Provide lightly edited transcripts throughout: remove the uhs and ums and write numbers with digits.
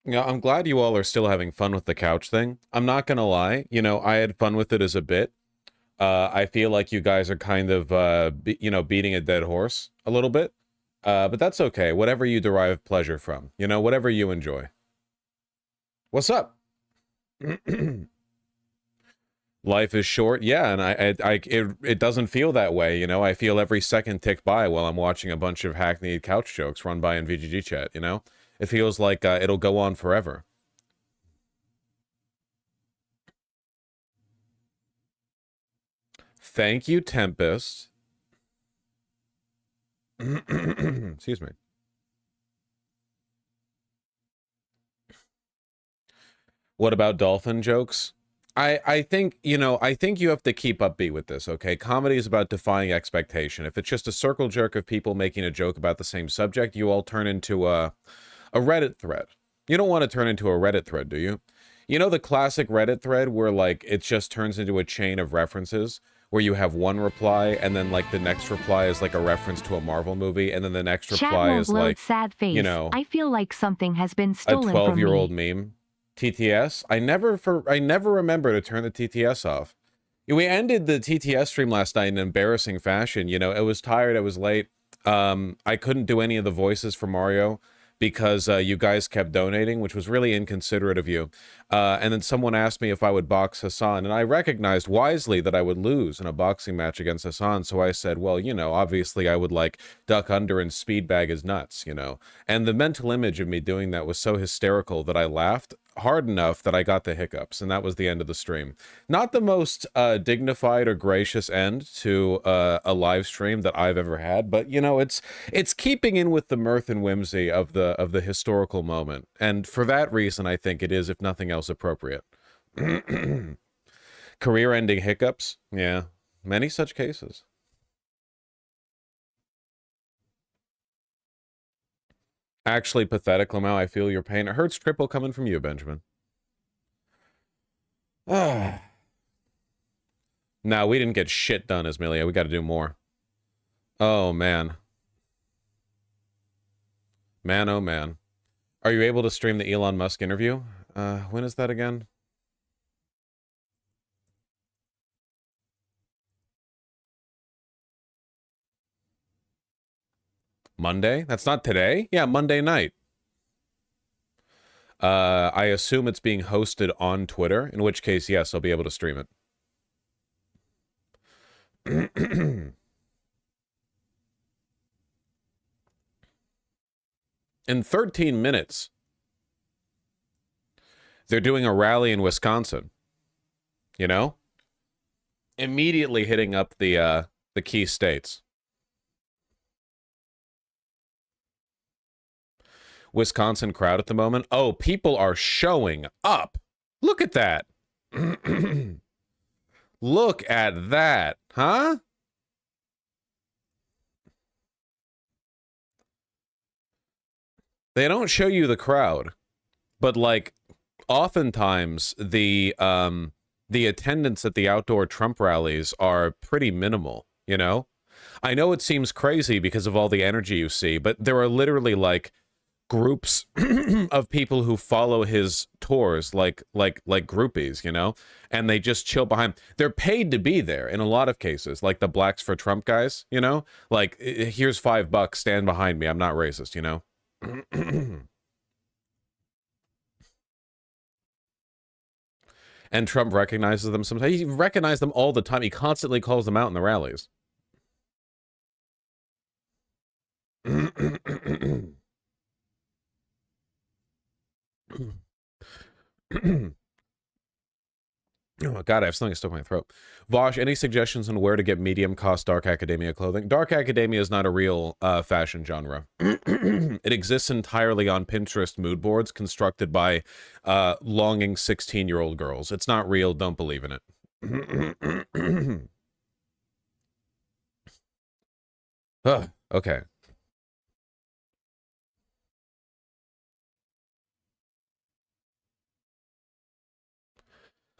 Yeah, I'm glad you all are still having fun with the couch thing. I'm not gonna lie, you know, I had fun with it as a bit. I feel like you guys are kind of, you know, beating a dead horse a little bit. But that's okay. Whatever you derive pleasure from, you know, whatever you enjoy. What's up? Life is short, yeah, and it doesn't feel that way, you know. I feel every second tick by while I'm watching a bunch of hackneyed couch jokes run by in VGG chat, you know. It feels like it'll go on forever. Thank you, Tempest. Excuse me. What about dolphin jokes? I think, you know, I think you have to keep upbeat with this, okay? Comedy is about defying expectation. If it's just a circle jerk of people making a joke about the same subject, you all turn into a Reddit thread. You don't want to turn into a Reddit thread, do you? You know the classic Reddit thread where, like, it just turns into a chain of references where you have one reply and then, like, the next reply is, like, a reference to a Marvel movie and then the next Chat reply won't is, load like, sad face. you know, I feel like something has been a stolen from me. 12-year-old meme. TTS? I never remember to turn the TTS off. We ended the TTS stream last night in embarrassing fashion. You know, it was tired, it was late. I couldn't do any of the voices for Mario because you guys kept donating, which was really inconsiderate of you. And then someone asked me if I would box Hassan, and I recognized wisely that I would lose in a boxing match against Hassan, so I said, well, you know, obviously I would, like, duck under and speed bag his nuts, you know? And the mental image of me doing that was so hysterical that I laughed hard enough that I got the hiccups, and that was the end of the stream. Not the most dignified or gracious end to a live stream that I've ever had, but, you know, it's keeping in with the mirth and whimsy of the historical moment, and for that reason, I think it is, if nothing else, appropriate. Career-ending hiccups, yeah, many such cases. Actually pathetic, Lamau. I feel your pain. It hurts triple coming from you, Benjamin. Ah. No, we didn't get shit done, Ismilia. We got to do more. Oh, man. Man, oh, man. Are you able to stream the Elon Musk interview? When is that again? Monday? That's not today? Yeah, Monday night. I assume it's being hosted on Twitter, in which case, yes, I'll be able to stream it. In 13 minutes, they're doing a rally in Wisconsin. You know? Immediately hitting up the key states. Wisconsin crowd at the moment. Oh, people are showing up. Look at that. Look at that, huh? They don't show you the crowd, but, like, oftentimes the attendance at the outdoor Trump rallies are pretty minimal, you know? I know it seems crazy because of all the energy you see, but there are literally, like, groups of people who follow his tours like groupies, you know, and they just chill behind. They're paid to be there in a lot of cases, like the Blacks for Trump guys, you know, like, here's $5, stand behind me, I'm not racist, you know. And Trump recognizes them sometimes. He recognizes them all the time. He constantly calls them out in the rallies. Oh, God, I have something stuck in my throat. Vosh, any suggestions on where to get medium-cost Dark Academia clothing? Dark Academia is not a real fashion genre. It exists entirely on Pinterest mood boards constructed by longing 16-year-old girls. It's not real. Don't believe in it. Okay.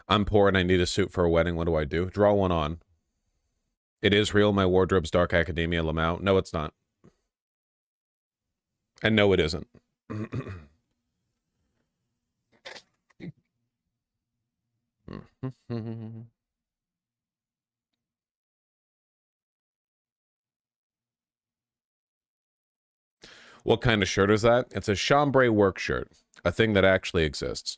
I'm poor and I need a suit for a wedding. What do I do? Draw one on. It is real. My wardrobe's Dark Academia Lamau. No, it's not. And no, it isn't. What kind of shirt is that? It's a chambray work shirt, a thing that actually exists.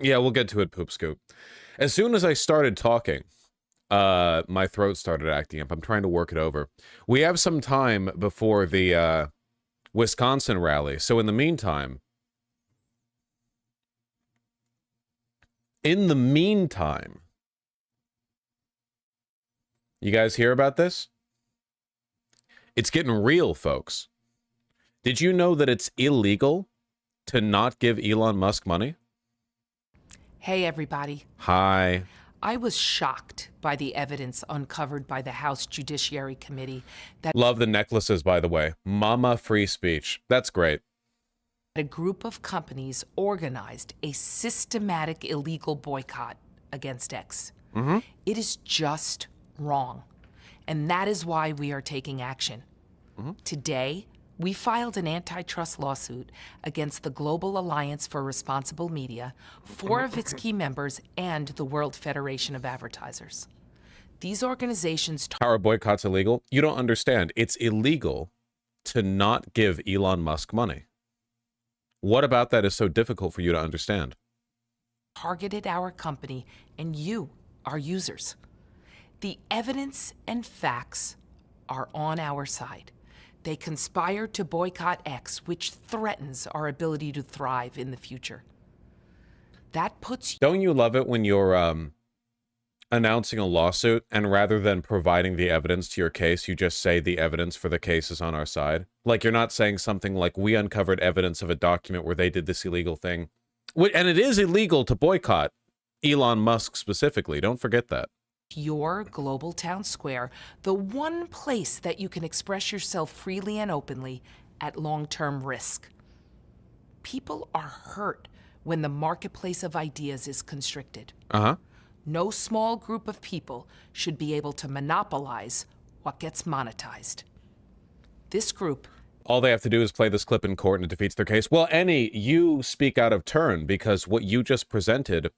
Yeah, we'll get to it, Poop Scoop. As soon as I started talking, my throat started acting up. I'm trying to work it over. We have some time before the Wisconsin rally. So in the meantime, you guys hear about this? It's getting real, folks. Did you know that it's illegal to not give Elon Musk money? Hey, everybody. Hi. I was shocked by the evidence uncovered by the House Judiciary Committee that Love the necklaces, by the way. Mama free speech. That's great. a group of companies organized a systematic illegal boycott against X. It is just wrong. And that is why we are taking action. Today, we filed an antitrust lawsuit against the Global Alliance for Responsible Media, 4 of its key members, and the World Federation of Advertisers. These organizations Our boycott's illegal? You don't understand. It's illegal to not give Elon Musk money. What about that is so difficult for you to understand? targeted our company and you, our users. The evidence and facts are on our side. They conspired to boycott X, which threatens our ability to thrive in the future. That puts Don't you love it when you're announcing a lawsuit and rather than providing the evidence to your case, you just say the evidence for the case is on our side? Like you're not saying something like, we uncovered evidence of a document where they did this illegal thing. And it is illegal to boycott Elon Musk specifically. Don't forget that. your global town square the one place that you can express yourself freely and openly at long-term risk. People are hurt when the marketplace of ideas is constricted. No small group of people should be able to monopolize what gets monetized. This group All they have to do is play this clip in court and it defeats their case. Well, Annie, you speak out of turn because what you just presented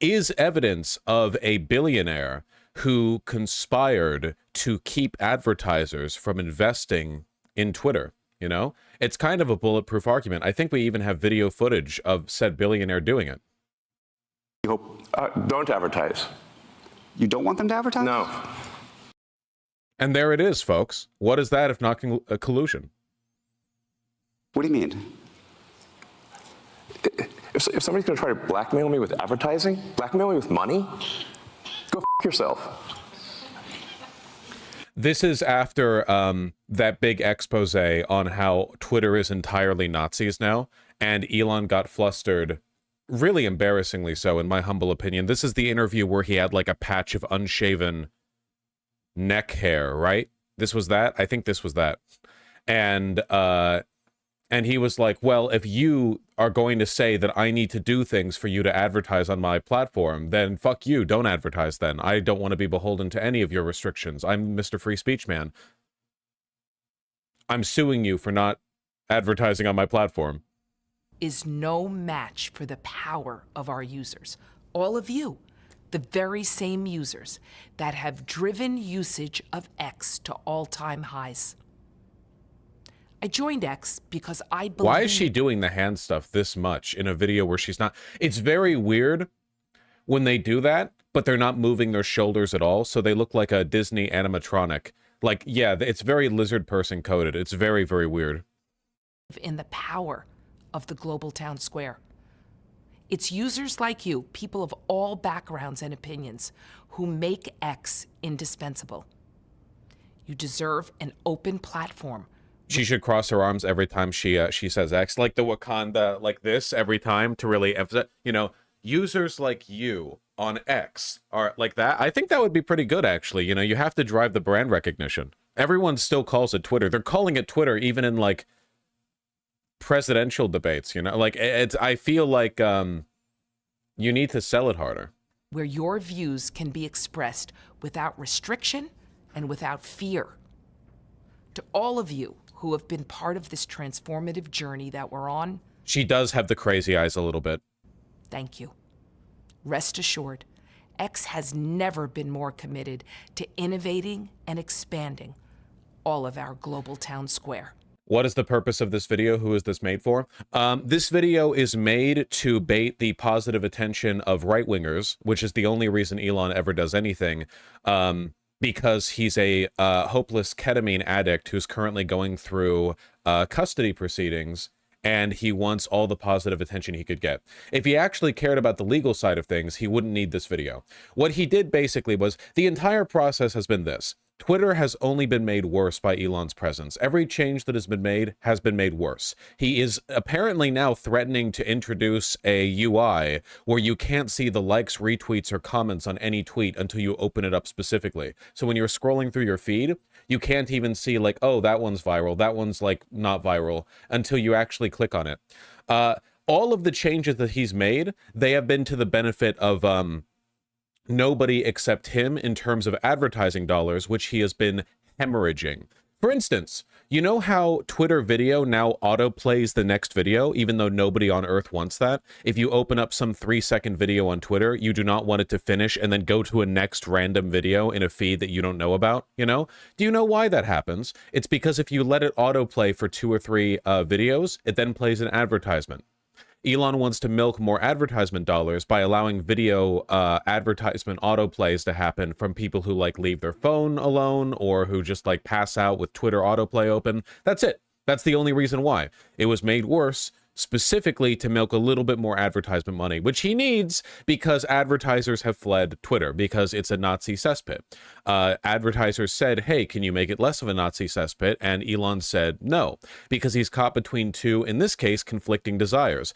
is evidence of a billionaire who conspired to keep advertisers from investing in Twitter. You know, it's kind of a bulletproof argument. I think we even have video footage of said billionaire doing it. Don't advertise. You don't want them to advertise? No. And there it is, folks. What is that if not a collusion? What do you mean? If somebody's going to try to blackmail me with advertising, blackmail me with money, go f yourself. This is after that big expose on how Twitter is entirely Nazis now, and Elon got flustered, really embarrassingly so, in my humble opinion. This is the interview where he had like a patch of unshaven neck hair, right? This was that? I think this was that. And he was like, well, if you are going to say that I need to do things for you to advertise on my platform, then fuck you, don't advertise then. I don't want to be beholden to any of your restrictions. I'm Mr. Free Speech Man. I'm suing you for not advertising on my platform. is no match for the power of our users. All of you, the very same users that have driven usage of X to all-time highs. I joined X because I believe... Why is she doing the hand stuff this much in a video where she's not? It's very weird when they do that, but they're not moving their shoulders at all, so they look like a Disney animatronic. Like, yeah, it's very lizard person coded. It's very, very weird. in the power of the global town square. It's users like you, people of all backgrounds and opinions, who make X indispensable. You deserve an open platform. She should cross her arms every time she says X, like the Wakanda, like this every time to really emphasize, you know, users like you on X are like that. I think that would be pretty good, actually. You know, you have to drive the brand recognition. Everyone still calls it Twitter. They're calling it Twitter even in like presidential debates, you know, like it's, I feel like You need to sell it harder. where your views can be expressed without restriction and without fear. To all of you who have been part of this transformative journey that we're on, She does have the crazy eyes a little bit. thank you. Rest assured, X has never been more committed to innovating and expanding all of our global town square. What is the purpose of this video? Who is this made for? This video is made to bait the positive attention of right-wingers, which is the only reason Elon ever does anything, because he's a hopeless ketamine addict who's currently going through custody proceedings, and he wants all the positive attention he could get. If he actually cared about the legal side of things, he wouldn't need this video. What he did basically was, the entire process has been this. Twitter has only been made worse by Elon's presence. Every change that has been made worse. He is apparently now threatening to introduce a UI where you can't see the likes, retweets, or comments on any tweet until you open it up specifically. So when you're scrolling through your feed, you can't even see like, oh, that one's viral, that one's like not viral, until you actually click on it. All of the changes that he's made, they have been to the benefit of nobody except him in terms of advertising dollars, which he has been hemorrhaging. For instance, you know how Twitter video now autoplays the next video, even though nobody on Earth wants that? If you open up some 3-second video on Twitter, you do not want it to finish and then go to a next random video in a feed that you don't know about, you know? Do you know why that happens? It's because if you let it autoplay for 2 or 3 videos, it then plays an advertisement. Elon wants to milk more advertisement dollars by allowing video advertisement autoplays to happen from people who like leave their phone alone or who just like pass out with Twitter autoplay open. That's it. That's the only reason why. It was made worse specifically to milk a little bit more advertisement money, which he needs because advertisers have fled Twitter because it's a Nazi cesspit. Advertisers said, hey, can you make it less of a Nazi cesspit? And Elon said no, because he's caught between two, in this case, conflicting desires.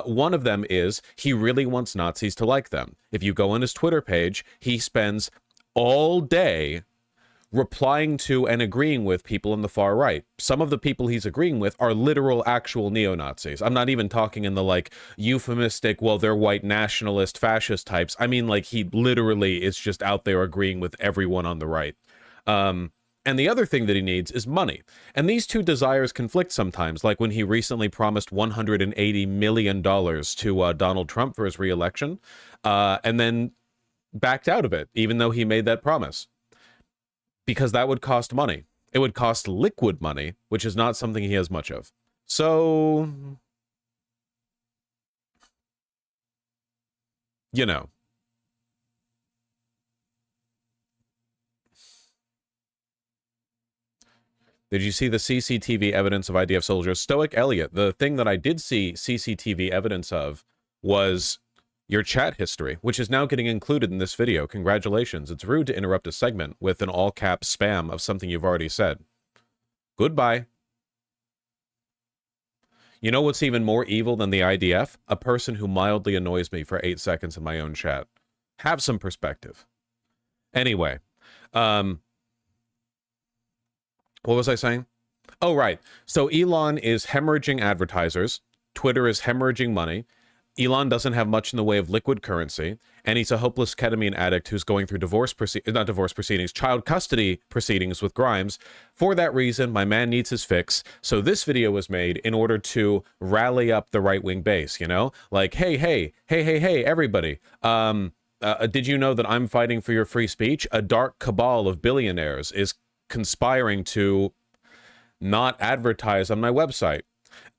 One of them is he really wants Nazis to like them. If you go on his Twitter page, he spends all day replying to and agreeing with people on the far right. Some of the people he's agreeing with are literal actual neo-Nazis. I'm not even talking in the like euphemistic, well, they're white nationalist fascist types. I mean, like, he literally is just out there agreeing with everyone on the right. And the other thing that he needs is money. And these two desires conflict sometimes, like when he recently promised $180 million to Donald Trump for his re-election, and then backed out of it, even though he made that promise. Because that would cost money. It would cost liquid money, which is not something he has much of. So, you know. Did you see the CCTV evidence of IDF soldiers? Stoic Elliot, the thing that I did see CCTV evidence of was your chat history, which is now getting included in this video. Congratulations. It's rude to interrupt a segment with an all-cap spam of something you've already said. Goodbye. You know what's even more evil than the IDF? A person who mildly annoys me for 8 seconds in my own chat. Have some perspective. Anyway, what was I saying? Oh, right. So Elon is hemorrhaging advertisers. Twitter is hemorrhaging money. Elon doesn't have much in the way of liquid currency, and he's a hopeless ketamine addict who's going through child custody proceedings with Grimes. For that reason, my man needs his fix. So this video was made in order to rally up the right-wing base, you know? Like, hey, everybody. Did you know that I'm fighting for your free speech? A dark cabal of billionaires is conspiring to not advertise on my website.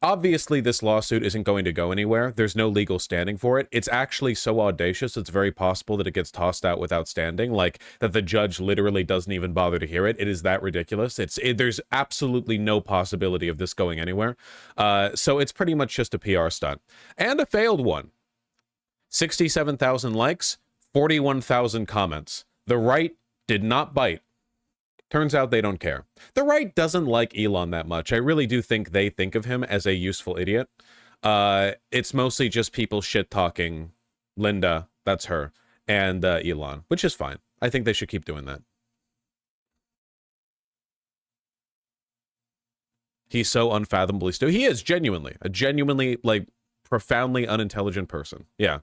Obviously, this lawsuit isn't going to go anywhere. There's no legal standing for it. It's actually so audacious, it's very possible that it gets tossed out without standing, like that the judge literally doesn't even bother to hear it. It is that ridiculous. There's absolutely no possibility of this going anywhere. So it's pretty much just a PR stunt. And a failed one. 67,000 likes, 41,000 comments. The right did not bite. Turns out they don't care. The right doesn't like Elon that much. I really do think they think of him as a useful idiot. It's mostly just people shit-talking Linda, that's her, and Elon, which is fine. I think they should keep doing that. He's so unfathomably stupid. He is genuinely, like, profoundly unintelligent person. Yeah.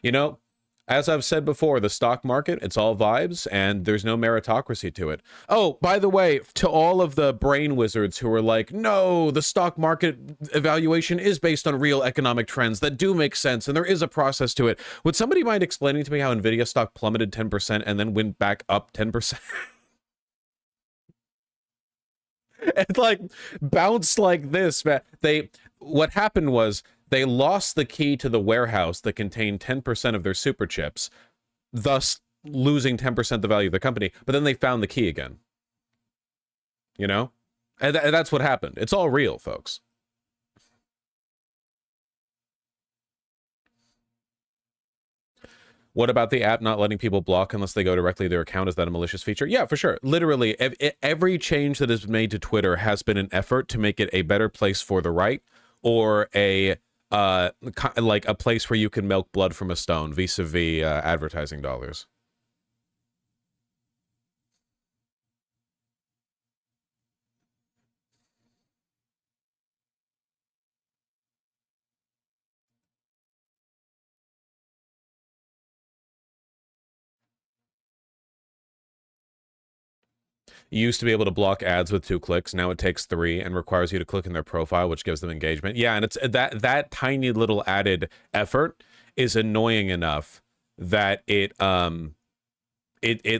You know, as I've said before, the stock market, it's all vibes, and there's no meritocracy to it. Oh, by the way, to all of the brain wizards who are like, no, the stock market evaluation is based on real economic trends that do make sense, and there is a process to it. Would somebody mind explaining to me how Nvidia stock plummeted 10% and then went back up 10%? It like bounced like this, man. What happened was they lost the key to the warehouse that contained 10% of their super chips, thus losing 10% the value of the company, but then they found the key again. You know? And that's what happened. It's all real, folks. What about the app not letting people block unless they go directly to their account? Is that a malicious feature? Yeah, for sure. Literally, every change that has been made to Twitter has been an effort to make it a better place for the right, or a like a place where you can milk blood from a stone vis-a-vis advertising dollars. You used to be able to block ads with 2 clicks. Now it takes 3 and requires you to click in their profile, which gives them engagement. Yeah, and it's that tiny little added effort is annoying enough that it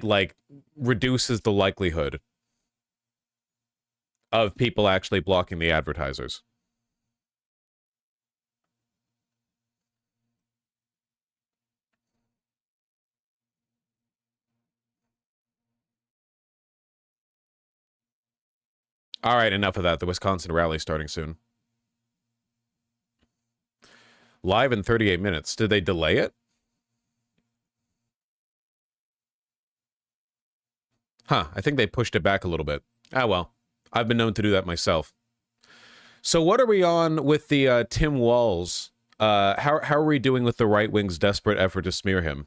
like reduces the likelihood of people actually blocking the advertisers. All right, enough of that. The Wisconsin rally starting soon. Live in 38 minutes. Did they delay it? Huh, I think they pushed it back a little bit. Ah, well. I've been known to do that myself. So what are we on with the Tim Walz? How are we doing with the right wing's desperate effort to smear him?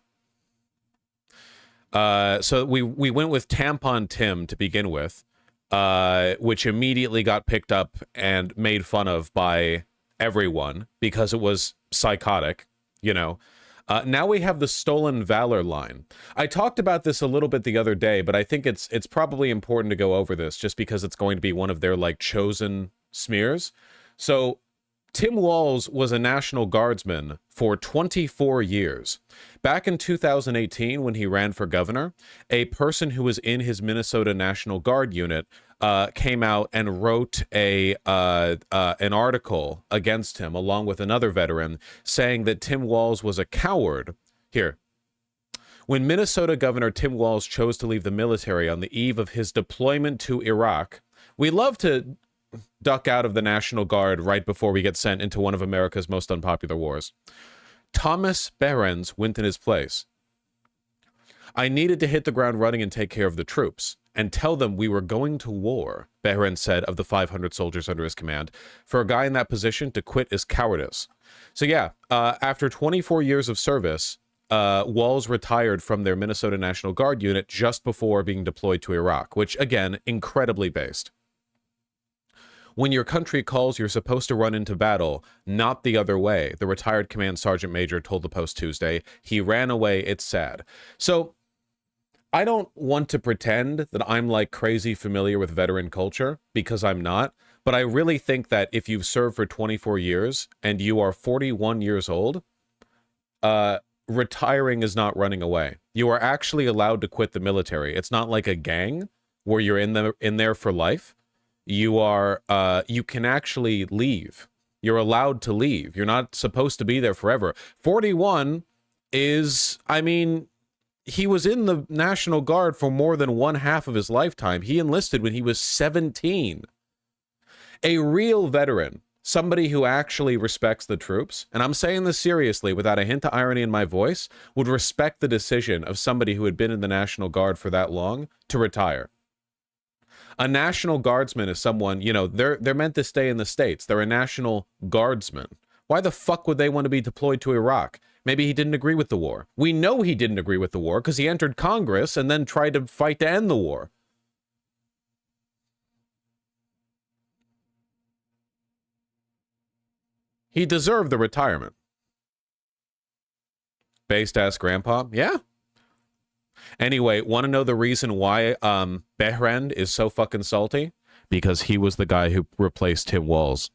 So we went with Tampon Tim to begin with, which immediately got picked up and made fun of by everyone because it was psychotic, you know. Now we have the Stolen Valor line. I talked about this a little bit the other day, but I think it's probably important to go over this just because it's going to be one of their like chosen smears. So Tim Walz was a National Guardsman for 24 years. Back in 2018, when he ran for governor, a person who was in his Minnesota National Guard unit came out and wrote an article against him, along with another veteran, saying that Tim Walz was a coward. Here. When Minnesota Governor Tim Walz chose to leave the military on the eve of his deployment to Iraq, we love to duck out of the National Guard right before we get sent into one of America's most unpopular wars. Thomas Behrens went in his place. I needed to hit the ground running and take care of the troops and tell them we were going to war, Behrens said of the 500 soldiers under his command. For a guy in that position, to quit is cowardice. So yeah, after 24 years of service, Walz retired from their Minnesota National Guard unit just before being deployed to Iraq, which, again, incredibly based. When your country calls, you're supposed to run into battle, not the other way, the retired command sergeant major told the Post Tuesday. He ran away. It's sad. So I don't want to pretend that I'm like crazy familiar with veteran culture, because I'm not. But I really think that if you've served for 24 years and you are 41 years old, retiring is not running away. You are actually allowed to quit the military. It's not like a gang where you're in there for life. You are, you can actually leave. You're allowed to leave. You're not supposed to be there forever. 41 is, I mean, he was in the National Guard for more than one half of his lifetime. He enlisted when he was 17. A real veteran, somebody who actually respects the troops, and I'm saying this seriously without a hint of irony in my voice, would respect the decision of somebody who had been in the National Guard for that long to retire. A National Guardsman is someone, you know, they're meant to stay in the States. They're a National Guardsman. Why the fuck would they want to be deployed to Iraq? Maybe he didn't agree with the war. We know he didn't agree with the war because he entered Congress and then tried to fight to end the war. He deserved the retirement. Based ass grandpa? Yeah. Anyway, want to know the reason why Behrend is so fucking salty? Because he was the guy who replaced Tim Walz.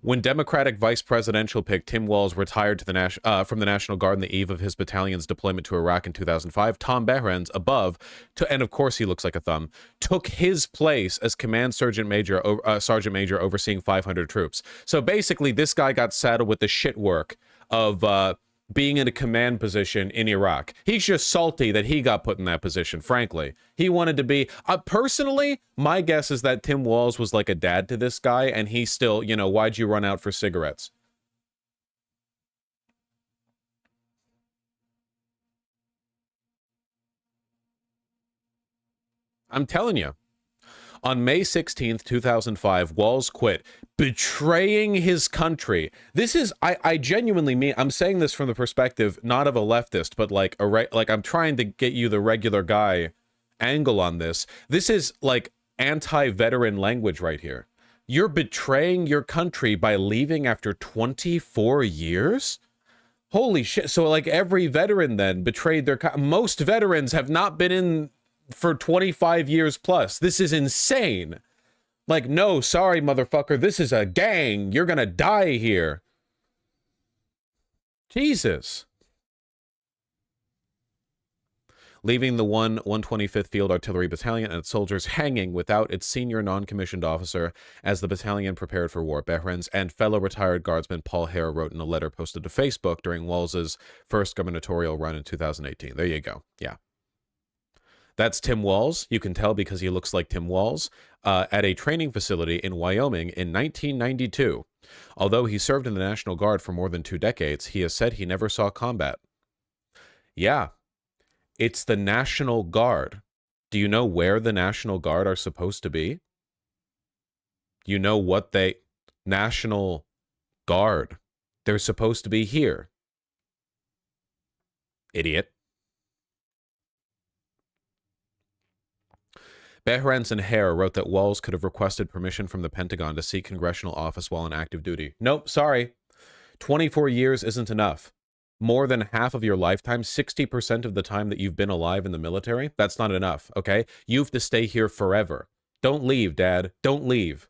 When Democratic vice presidential pick Tim Walz retired to the from the National Guard on the eve of his battalion's deployment to Iraq in 2005, Tom Behrens, and of course he looks like a thumb, took his place as command sergeant major overseeing 500 troops. So basically, this guy got saddled with the shit work of being in a command position in Iraq. He's just salty that he got put in that position, frankly. He wanted to be... personally, my guess is that Tim Walz was like a dad to this guy, and he still, you know, why'd you run out for cigarettes? I'm telling you. On May 16th, 2005, Walz quit, betraying his country. This is, I genuinely mean, I'm saying this from the perspective, not of a leftist, but like I'm trying to get you the regular guy angle on this. This is like anti-veteran language right here. You're betraying your country by leaving after 24 years? Holy shit. So like every veteran then betrayed their most veterans have not been in for 25 years plus. This is insane. Like, no, sorry, motherfucker. This is a gang. You're gonna die here. Jesus. Leaving the 125th Field Artillery Battalion and its soldiers hanging without its senior non-commissioned officer as the battalion prepared for war. Behrens and fellow retired guardsman Paul Hare wrote in a letter posted to Facebook during Walz's first gubernatorial run in 2018. There you go. Yeah. That's Tim Walz. You can tell because he looks like Tim Walz at a training facility in Wyoming in 1992. Although he served in the National Guard for more than 2 decades, he has said he never saw combat. Yeah, it's the National Guard. Do you know where the National Guard are supposed to be? You know what National Guard. They're supposed to be here. Idiot. Behrens and Hare wrote that Walz could have requested permission from the Pentagon to seek congressional office while on active duty. Nope, sorry. 24 years isn't enough. More than half of your lifetime, 60% of the time that you've been alive in the military, that's not enough, okay? You have to stay here forever. Don't leave, Dad. Don't leave.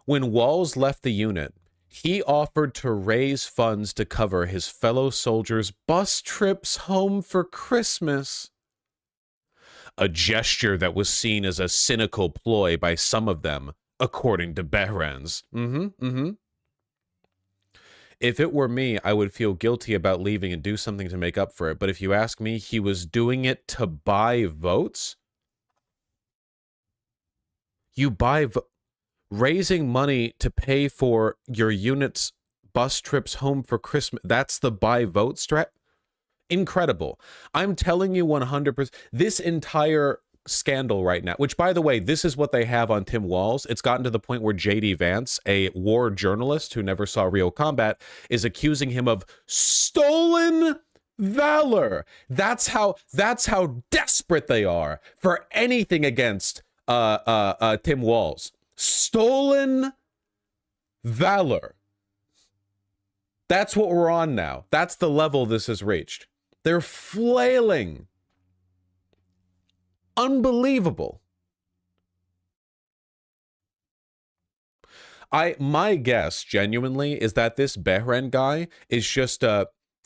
When Walz left the unit, he offered to raise funds to cover his fellow soldiers' bus trips home for Christmas. A gesture that was seen as a cynical ploy by some of them, according to Behrens. If it were me, I would feel guilty about leaving and do something to make up for it. But if you ask me, he was doing it to buy votes? You buy raising money to pay for your unit's bus trips home for Christmas. That's the buy vote strat? Incredible. I'm telling you 100%. This entire scandal right now, which, by the way, this is what they have on Tim Walz. It's gotten to the point where J.D. Vance, a war journalist who never saw real combat, is accusing him of stolen valor. That's how desperate they are for anything against Tim Walz. Stolen valor. That's what we're on now. That's the level this has reached. They're flailing. Unbelievable. My guess, genuinely, is that this Behren guy is just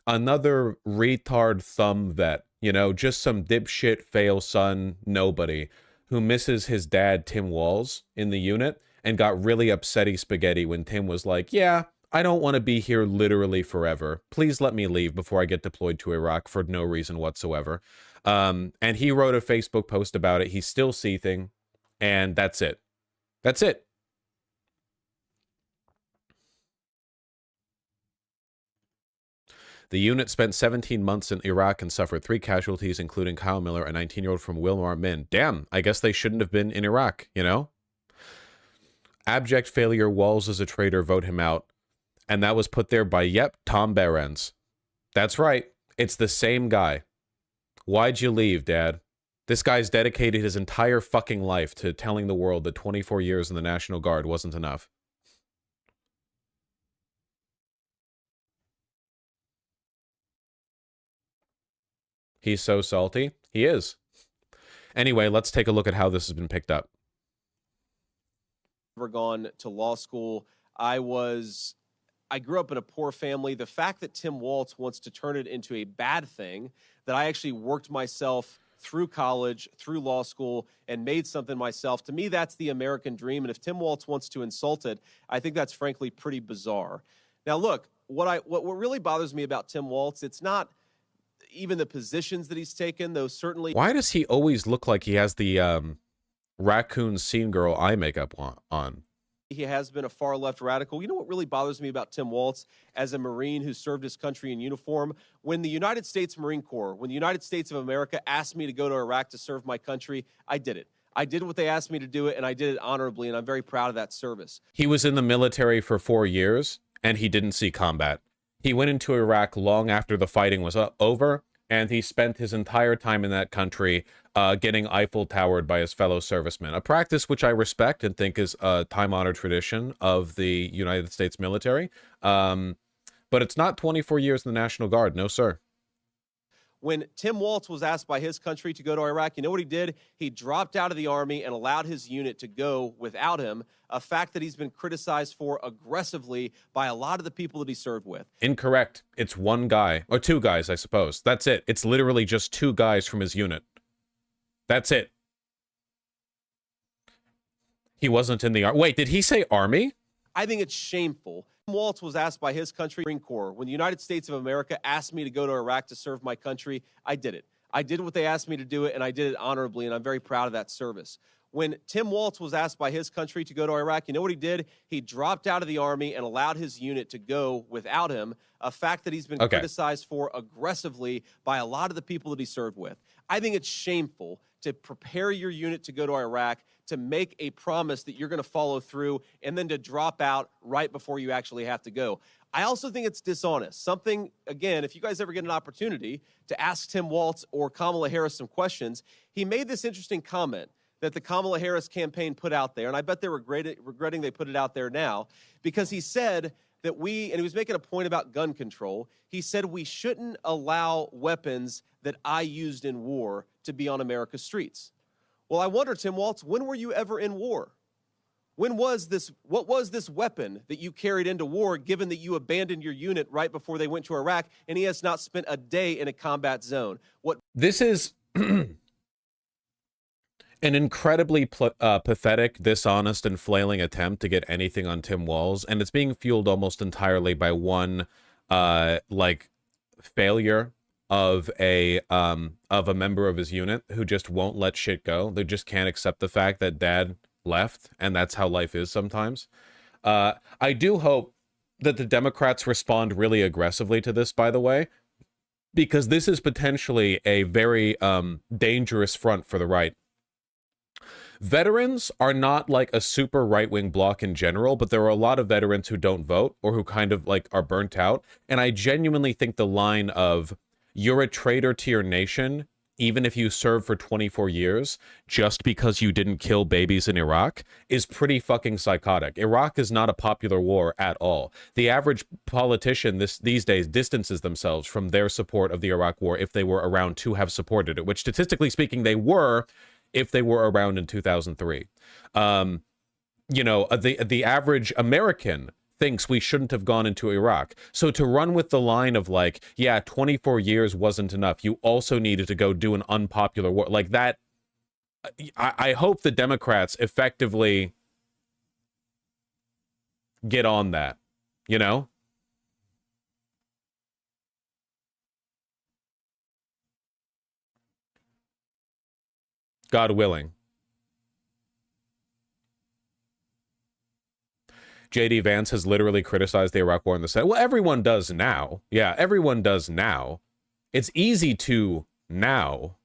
another retard thumb vet. You know, just some dipshit fail son nobody who misses his dad, Tim Walz, in the unit and got really upsetty spaghetti when Tim was like, yeah, I don't want to be here literally forever. Please let me leave before I get deployed to Iraq for no reason whatsoever. And he wrote a Facebook post about it. He's still seething, and that's it. That's it. The unit spent 17 months in Iraq and suffered 3 casualties, including Kyle Miller, a 19-year-old from Wilmar, Min. Damn, I guess they shouldn't have been in Iraq, you know? Abject failure, Walz is a traitor, vote him out. And that was put there by, yep, Tom Behrens. That's right. It's the same guy. Why'd you leave, Dad? This guy's dedicated his entire fucking life to telling the world that 24 years in the National Guard wasn't enough. He's so salty. He is. Anyway, let's take a look at how this has been picked up. Never gone to law school. I grew up in a poor family. The fact that Tim Walz wants to turn it into a bad thing, that I actually worked myself through college, through law school, and made something myself, to me, that's the American dream. And if Tim Walz wants to insult it, I think that's frankly pretty bizarre. Now, look, what really bothers me about Tim Walz, it's not even the positions that he's taken, though certainly... Why does he always look like he has the raccoon scene girl eye makeup on? He has been a far-left radical. You know what really bothers me about Tim Walz as a Marine who served his country in uniform? When the United States Marine Corps, when the United States of America asked me to go to Iraq to serve my country, I did it. I did what they asked me to do it, and I did it honorably, and I'm very proud of that service. He was in the military for 4 years, and he didn't see combat. He went into Iraq long after the fighting was over, and he spent his entire time in that country getting Eiffel Towered by his fellow servicemen, a practice which I respect and think is a time-honored tradition of the United States military. But it's not 24 years in the National Guard. No, sir. When Tim Walz was asked by his country to go to Iraq, you know what he did? He dropped out of the Army and allowed his unit to go without him, a fact that he's been criticized for aggressively by a lot of the people that he served with. Incorrect. It's one guy, or two guys, I suppose. That's it. It's literally just two guys from his unit. That's it. He wasn't in the Army. Wait, did he say Army? I think it's shameful. Tim Walz was asked by his country, Marine Corps, when the United States of America asked me to go to Iraq to serve my country, I did it. I did what they asked me to do it, and I did it honorably, and I'm very proud of that service. When Tim Walz was asked by his country to go to Iraq, you know what he did? He dropped out of the Army and allowed his unit to go without him, a fact that he's been criticized for aggressively by a lot of the people that he served with. I think it's shameful to prepare your unit to go to Iraq, to make a promise that you're going to follow through, and then to drop out right before you actually have to go. I also think it's dishonest. Something, again, if you guys ever get an opportunity to ask Tim Walz or Kamala Harris some questions, he made this interesting comment that the Kamala Harris campaign put out there, and I bet they're regretting they put it out there now, because he said that and he was making a point about gun control, he said we shouldn't allow weapons that I used in war to be on America's streets. Well, I wonder, Tim Walz, when were you ever in war? What was this weapon that you carried into war, given that you abandoned your unit right before they went to Iraq, and he has not spent a day in a combat zone? This is an incredibly pathetic, dishonest, and flailing attempt to get anything on Tim Walz, and it's being fueled almost entirely by one, failure of a member of his unit who just won't let shit go. They just can't accept the fact that dad left, and that's how life is sometimes. I do hope that the Democrats respond really aggressively to this, by the way, because this is potentially a very dangerous front for the right. Veterans are not like a super right-wing bloc in general, but there are a lot of veterans who don't vote or who kind of like are burnt out. And I genuinely think the line of "you're a traitor to your nation, even if you serve for 24 years, just because you didn't kill babies in Iraq," is pretty fucking psychotic. Iraq is not a popular war at all. The average politician these days distances themselves from their support of the Iraq war if they were around to have supported it, which statistically speaking they were, if they were around in 2003. You know, the average American thinks we shouldn't have gone into Iraq. So to run with the line of like, yeah, 24 years wasn't enough, you also needed to go do an unpopular war, like that, I hope the Democrats effectively get on that, you know? God willing. J.D. Vance has literally criticized the Iraq war in the Senate. Well, everyone does now. Yeah, everyone does now. It's easy to now.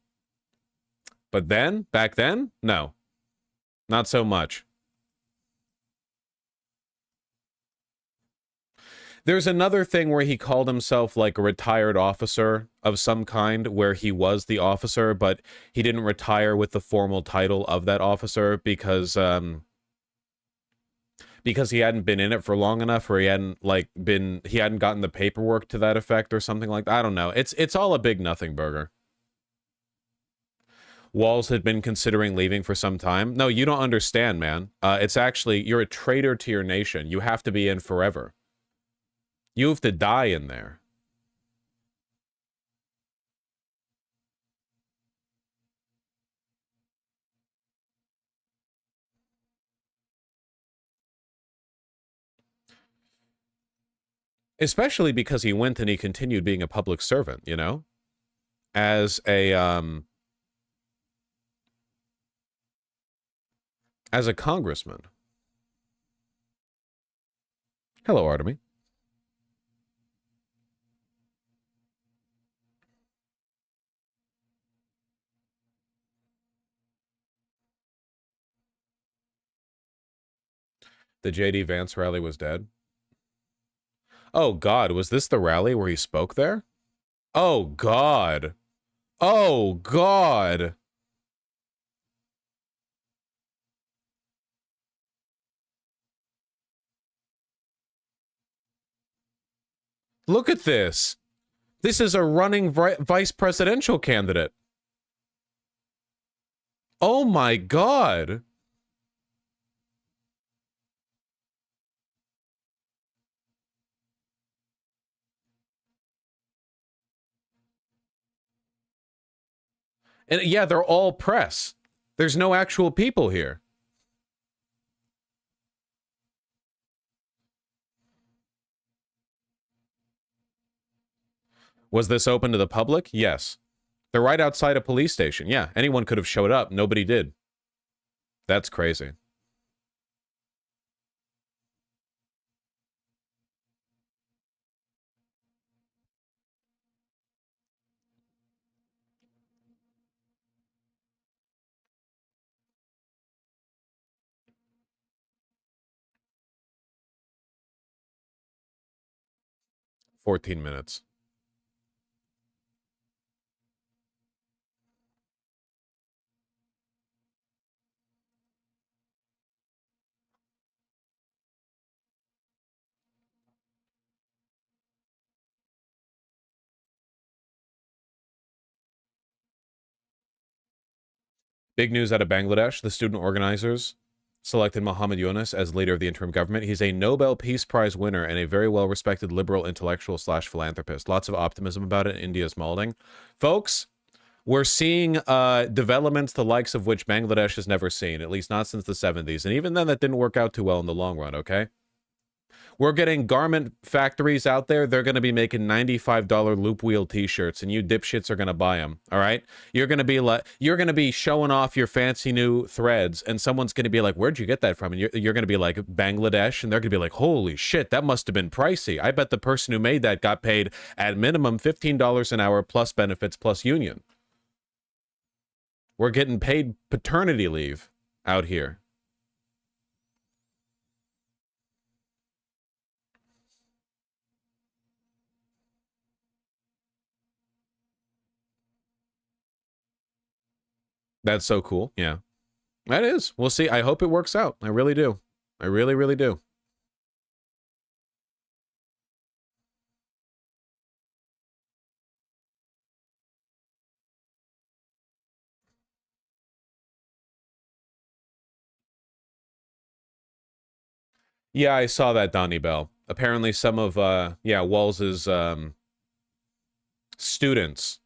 But then, back then, no. Not so much. There's another thing where he called himself like a retired officer of some kind, where he was the officer, but he didn't retire with the formal title of that officer because he hadn't been in it for long enough, or he hadn't gotten the paperwork to that effect or something like that. I don't know. It's all a big nothing burger. Walls had been considering leaving for some time. No, you don't understand, man. It's actually, you're a traitor to your nation. You have to be in forever. You have to die in there. Especially because he went and he continued being a public servant, you know? As a congressman. Hello, Artemy. The J.D. Vance rally was dead. Oh, God. Was this the rally where he spoke there? Oh, God. Oh, God. Look at this. This is a running vice presidential candidate. Oh, my God. And yeah, they're all press. There's no actual people here. Was this open to the public? Yes. They're right outside a police station. Yeah, anyone could have showed up. Nobody did. That's crazy. $14 minutes. Big news out of Bangladesh. The student organizers selected Muhammad Yunus as leader of the interim government. He's a Nobel Peace Prize winner and a very well-respected liberal intellectual / philanthropist. Lots of optimism about it. India's molding. Folks, we're seeing developments the likes of which Bangladesh has never seen, at least not since the 70s. And even then, that didn't work out too well in the long run, okay? We're getting garment factories out there. They're going to be making $95 loop wheel t-shirts, and you dipshits are going to buy them. All right. You're going to be showing off your fancy new threads, and someone's going to be like, where'd you get that from? And you're going to be like, Bangladesh. And they're going to be like, holy shit, that must have been pricey. I bet the person who made that got paid at minimum $15 an hour plus benefits plus union. We're getting paid paternity leave out here. That's so cool. Yeah, that is. We'll see. I hope it works out. I really do. I really, really do. Yeah, I saw that, Donnie Bell. Apparently some of, Walls's students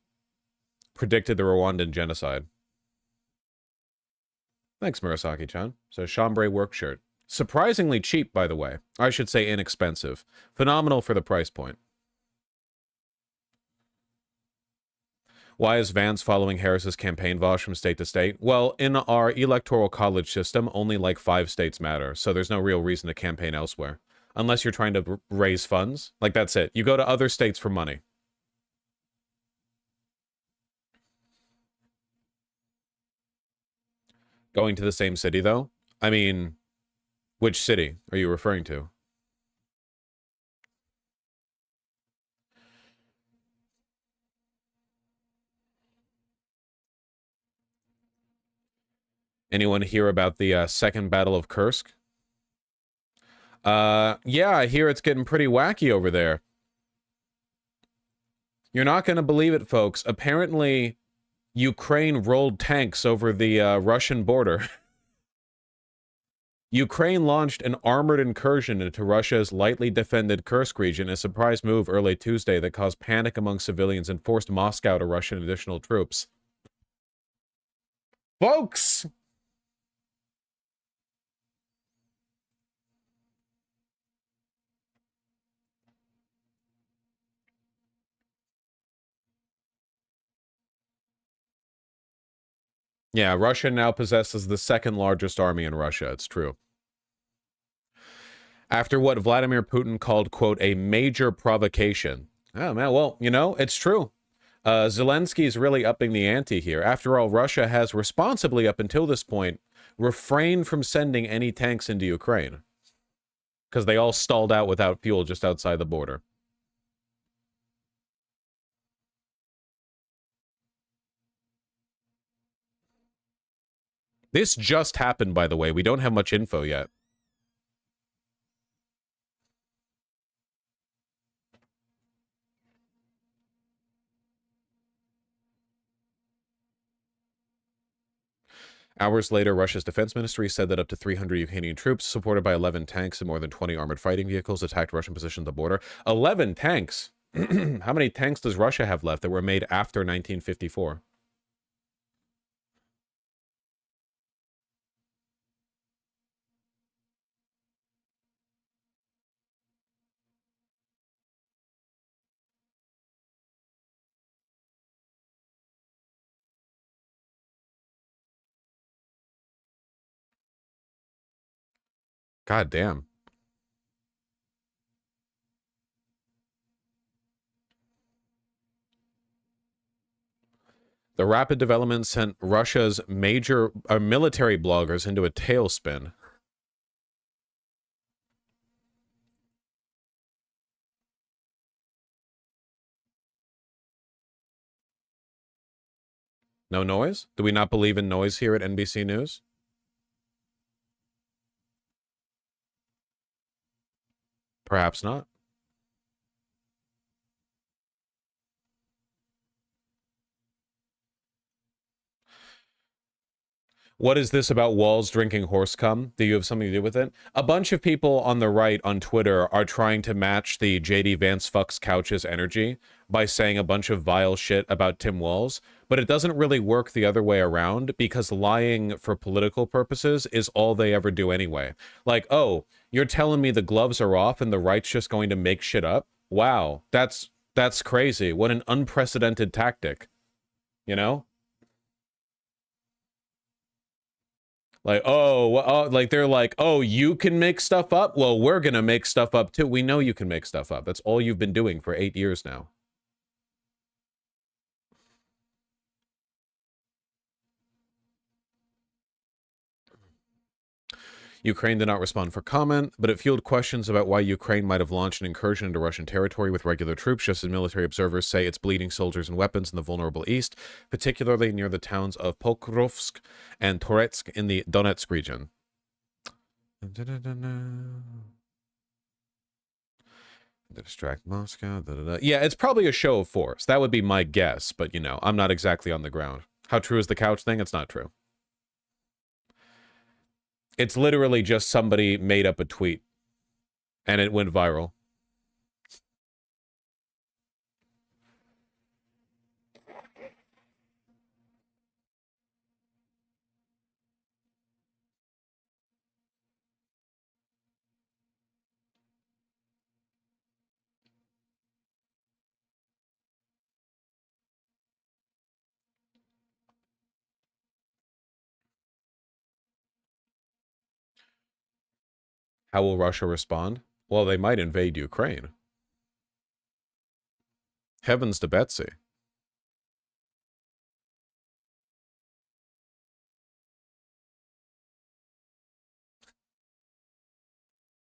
predicted the Rwandan genocide. Thanks, Murasaki-chan. So, chambray work shirt. Surprisingly cheap, by the way. I should say inexpensive. Phenomenal for the price point. Why is Vance following Harris's campaign vosh from state to state? Well, in our electoral college system, only like 5 states matter, so there's no real reason to campaign elsewhere. Unless you're trying to raise funds. Like, that's it. You go to other states for money. Going to the same city, though? I mean, which city are you referring to? Anyone hear about the Second Battle of Kursk? Yeah, I hear it's getting pretty wacky over there. You're not going to believe it, folks. Apparently, Ukraine rolled tanks over the Russian border. Ukraine launched an armored incursion into Russia's lightly defended Kursk region, a surprise move early Tuesday that caused panic among civilians and forced Moscow to rush in additional troops. Folks! Yeah, Russia now possesses the second largest army in Russia. It's true. After what Vladimir Putin called, quote, a major provocation. Oh, man, well, you know, it's true. Zelensky's really upping the ante here. After all, Russia has responsibly, up until this point, refrained from sending any tanks into Ukraine. Because they all stalled out without fuel just outside the border. This just happened, by the way. We don't have much info yet. Hours later, Russia's defense ministry said that up to 300 Ukrainian troops, supported by 11 tanks and more than 20 armored fighting vehicles, attacked Russian positions at the border. 11 tanks! How many tanks does Russia have left that were made after 1954? God damn. The rapid development sent Russia's major military bloggers into a tailspin. No noise? Do we not believe in noise here at NBC News? Perhaps not. What is this about Walls drinking horse cum? Do you have something to do with it? A bunch of people on the right on Twitter are trying to match the JD Vance fucks couches energy by saying a bunch of vile shit about Tim Walls, but it doesn't really work the other way around because lying for political purposes is all they ever do anyway. Like, oh, you're telling me the gloves are off and the right's just going to make shit up? Wow, that's crazy. What an unprecedented tactic. You know? Like, oh, like they're like, oh, you can make stuff up? Well, we're gonna make stuff up too. We know you can make stuff up. That's all you've been doing for 8 years now. Ukraine did not respond for comment, but it fueled questions about why Ukraine might have launched an incursion into Russian territory with regular troops, just as military observers say it's bleeding soldiers and weapons in the vulnerable east, particularly near the towns of Pokrovsk and Toretsk in the Donetsk region. To distract Moscow. Yeah, it's probably a show of force. That would be my guess, but, you know, I'm not exactly on the ground. How true is the couch thing? It's not true. It's literally just somebody made up a tweet, and it went viral. How will Russia respond? Well, they might invade Ukraine. Heavens to Betsy.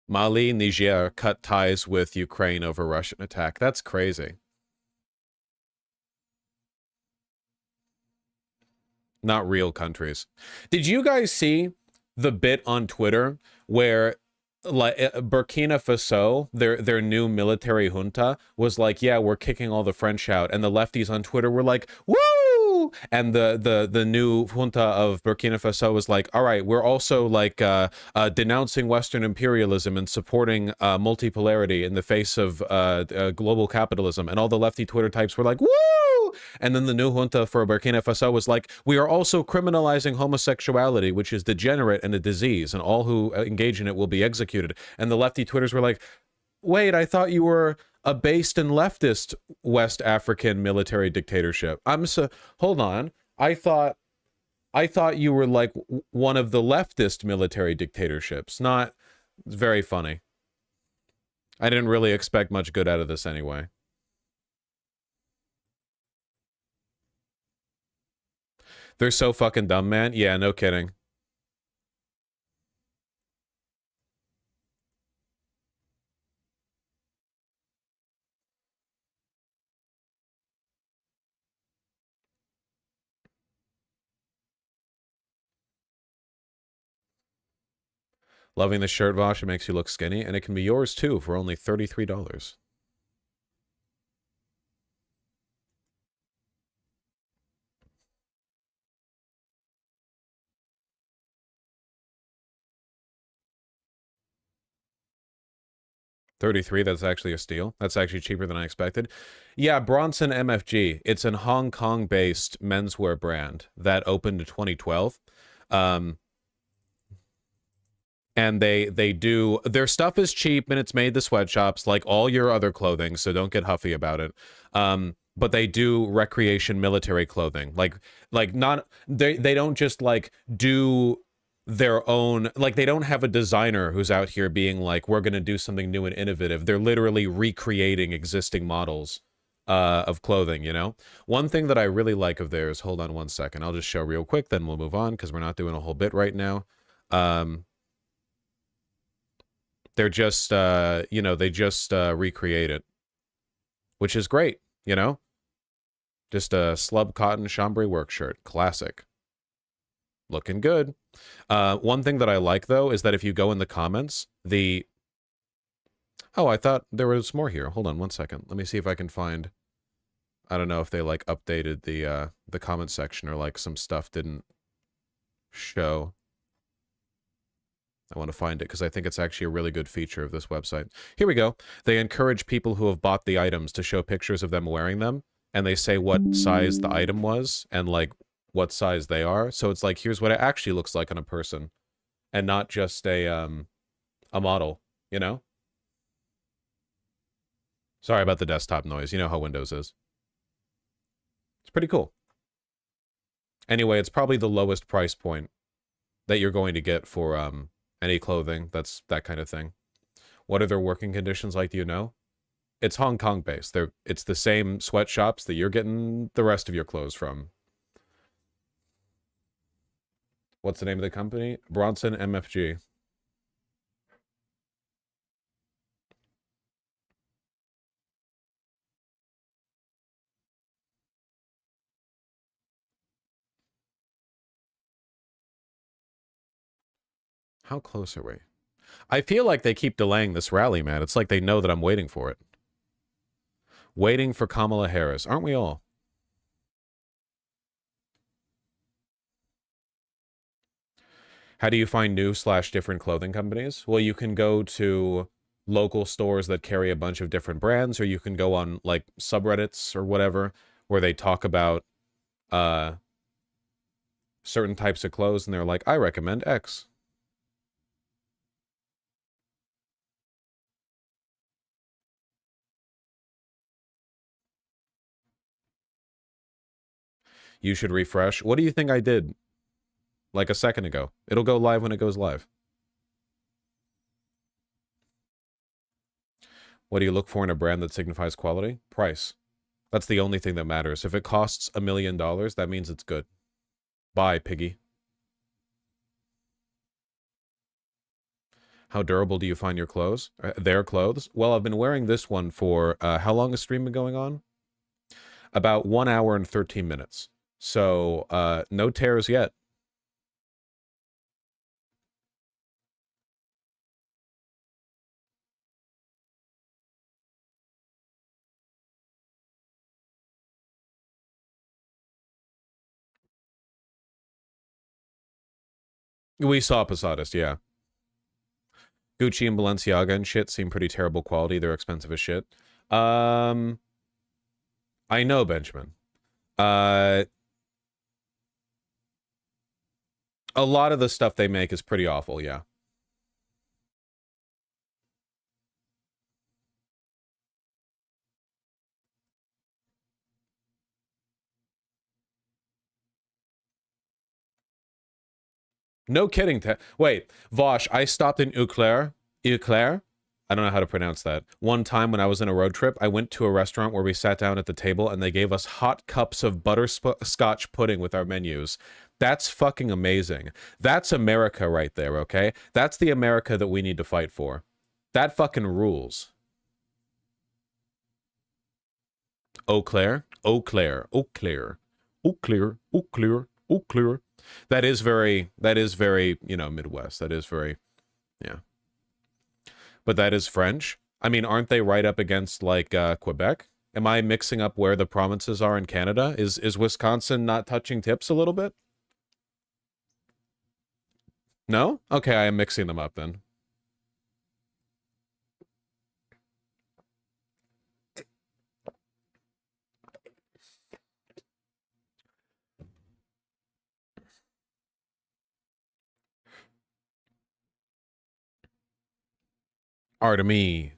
Mali, Niger cut ties with Ukraine over Russian attack. That's crazy. Not real countries. Did you guys see the bit on Twitter where like Burkina Faso, their new military junta was like, yeah, we're kicking all the French out, and the lefties on Twitter were like, woo, woo! And the new junta of Burkina Faso was like, all right, we're also like denouncing Western imperialism and supporting multipolarity in the face of global capitalism. And all the lefty Twitter types were like, woo! And then the new junta for Burkina Faso was like, we are also criminalizing homosexuality, which is degenerate and a disease, and all who engage in it will be executed. And the lefty Twitters were like, wait, I thought you were a based and leftist West African military dictatorship. Hold on. I thought you were like one of the leftist military dictatorships. Not very funny. I didn't really expect much good out of this anyway. They're so fucking dumb, man. Yeah, no kidding. Loving the shirt, Vosh. It makes you look skinny, and it can be yours too for only $33. $33, that's actually a steal. That's actually cheaper than I expected. Yeah, Bronson MFG. It's an Hong Kong-based menswear brand that opened in 2012. And they do, their stuff is cheap and it's made the sweatshops like all your other clothing, so don't get huffy about it. But they do recreation military clothing. Like not, they don't just like do their own, like they don't have a designer who's out here being like, we're going to do something new and innovative. They're literally recreating existing models of clothing, you know? One thing that I really like of theirs, hold on one second, I'll just show real quick, then we'll move on because we're not doing a whole bit right now. They're just, you know, they just recreate it, which is great, you know? Just a slub cotton chambray work shirt, classic. Looking good. One thing that I like, though, is that if you go in the comments, Oh, I thought there was more here. Hold on one second. Let me see if I can find... I don't know if they, like, updated the comment section or, like, some stuff didn't show. I want to find it because I think it's actually a really good feature of this website. Here we go. They encourage people who have bought the items to show pictures of them wearing them, and they say what size the item was and, like, what size they are. So it's like, here's what it actually looks like on a person, and not just a model, you know? Sorry about the desktop noise. You know how Windows is. It's pretty cool. Anyway, it's probably the lowest price point that you're going to get for any clothing. That's that kind of thing. What are their working conditions like? Do you know? It's Hong Kong based. It's the same sweatshops that you're getting the rest of your clothes from. What's the name of the company? Bronson MFG. How close are we? I feel like they keep delaying this rally, man. It's like they know that I'm waiting for it. Waiting for Kamala Harris. Aren't we all? How do you find new/different clothing companies? Well, you can go to local stores that carry a bunch of different brands, or you can go on, like, subreddits or whatever, where they talk about certain types of clothes, and they're like, I recommend X. You should refresh. What do you think I did like a second ago? It'll go live when it goes live. What do you look for in a brand that signifies quality? Price. That's the only thing that matters. If it costs $1 million, that means it's good. Bye, piggy. How durable do you find your clothes? Their clothes? Well, I've been wearing this one for, how long has stream been going on? About 1 hour and 13 minutes. So, no tears yet. We saw Posadas, yeah. Gucci and Balenciaga and shit seem pretty terrible quality. They're expensive as shit. I know, Benjamin. A lot of the stuff they make is pretty awful, yeah. No kidding. Wait, Vosh, I stopped in Eau Claire. I don't know how to pronounce that. One time when I was in a road trip, I went to a restaurant where we sat down at the table and they gave us hot cups of butterscotch pudding with our menus. That's fucking amazing. That's America right there, okay? That's the America that we need to fight for. That fucking rules. Eau Claire, Eau Claire, Eau Claire, Eau Claire, Eau Claire, Eau Claire. That is very, you know, Midwest. That is very, yeah. But that is French. I mean, aren't they right up against, like, Quebec? Am I mixing up where the provinces are in Canada? Is Wisconsin not touching tips a little bit? No? Okay, I am mixing them up then. Artemy.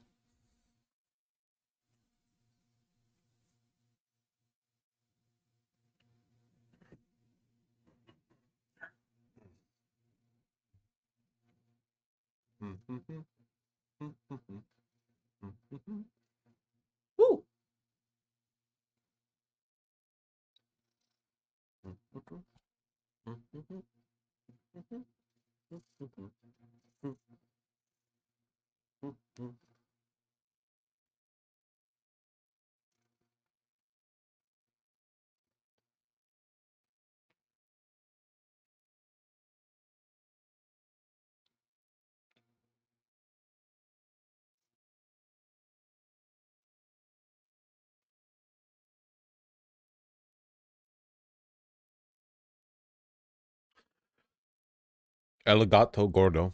Woo. El gato gordo.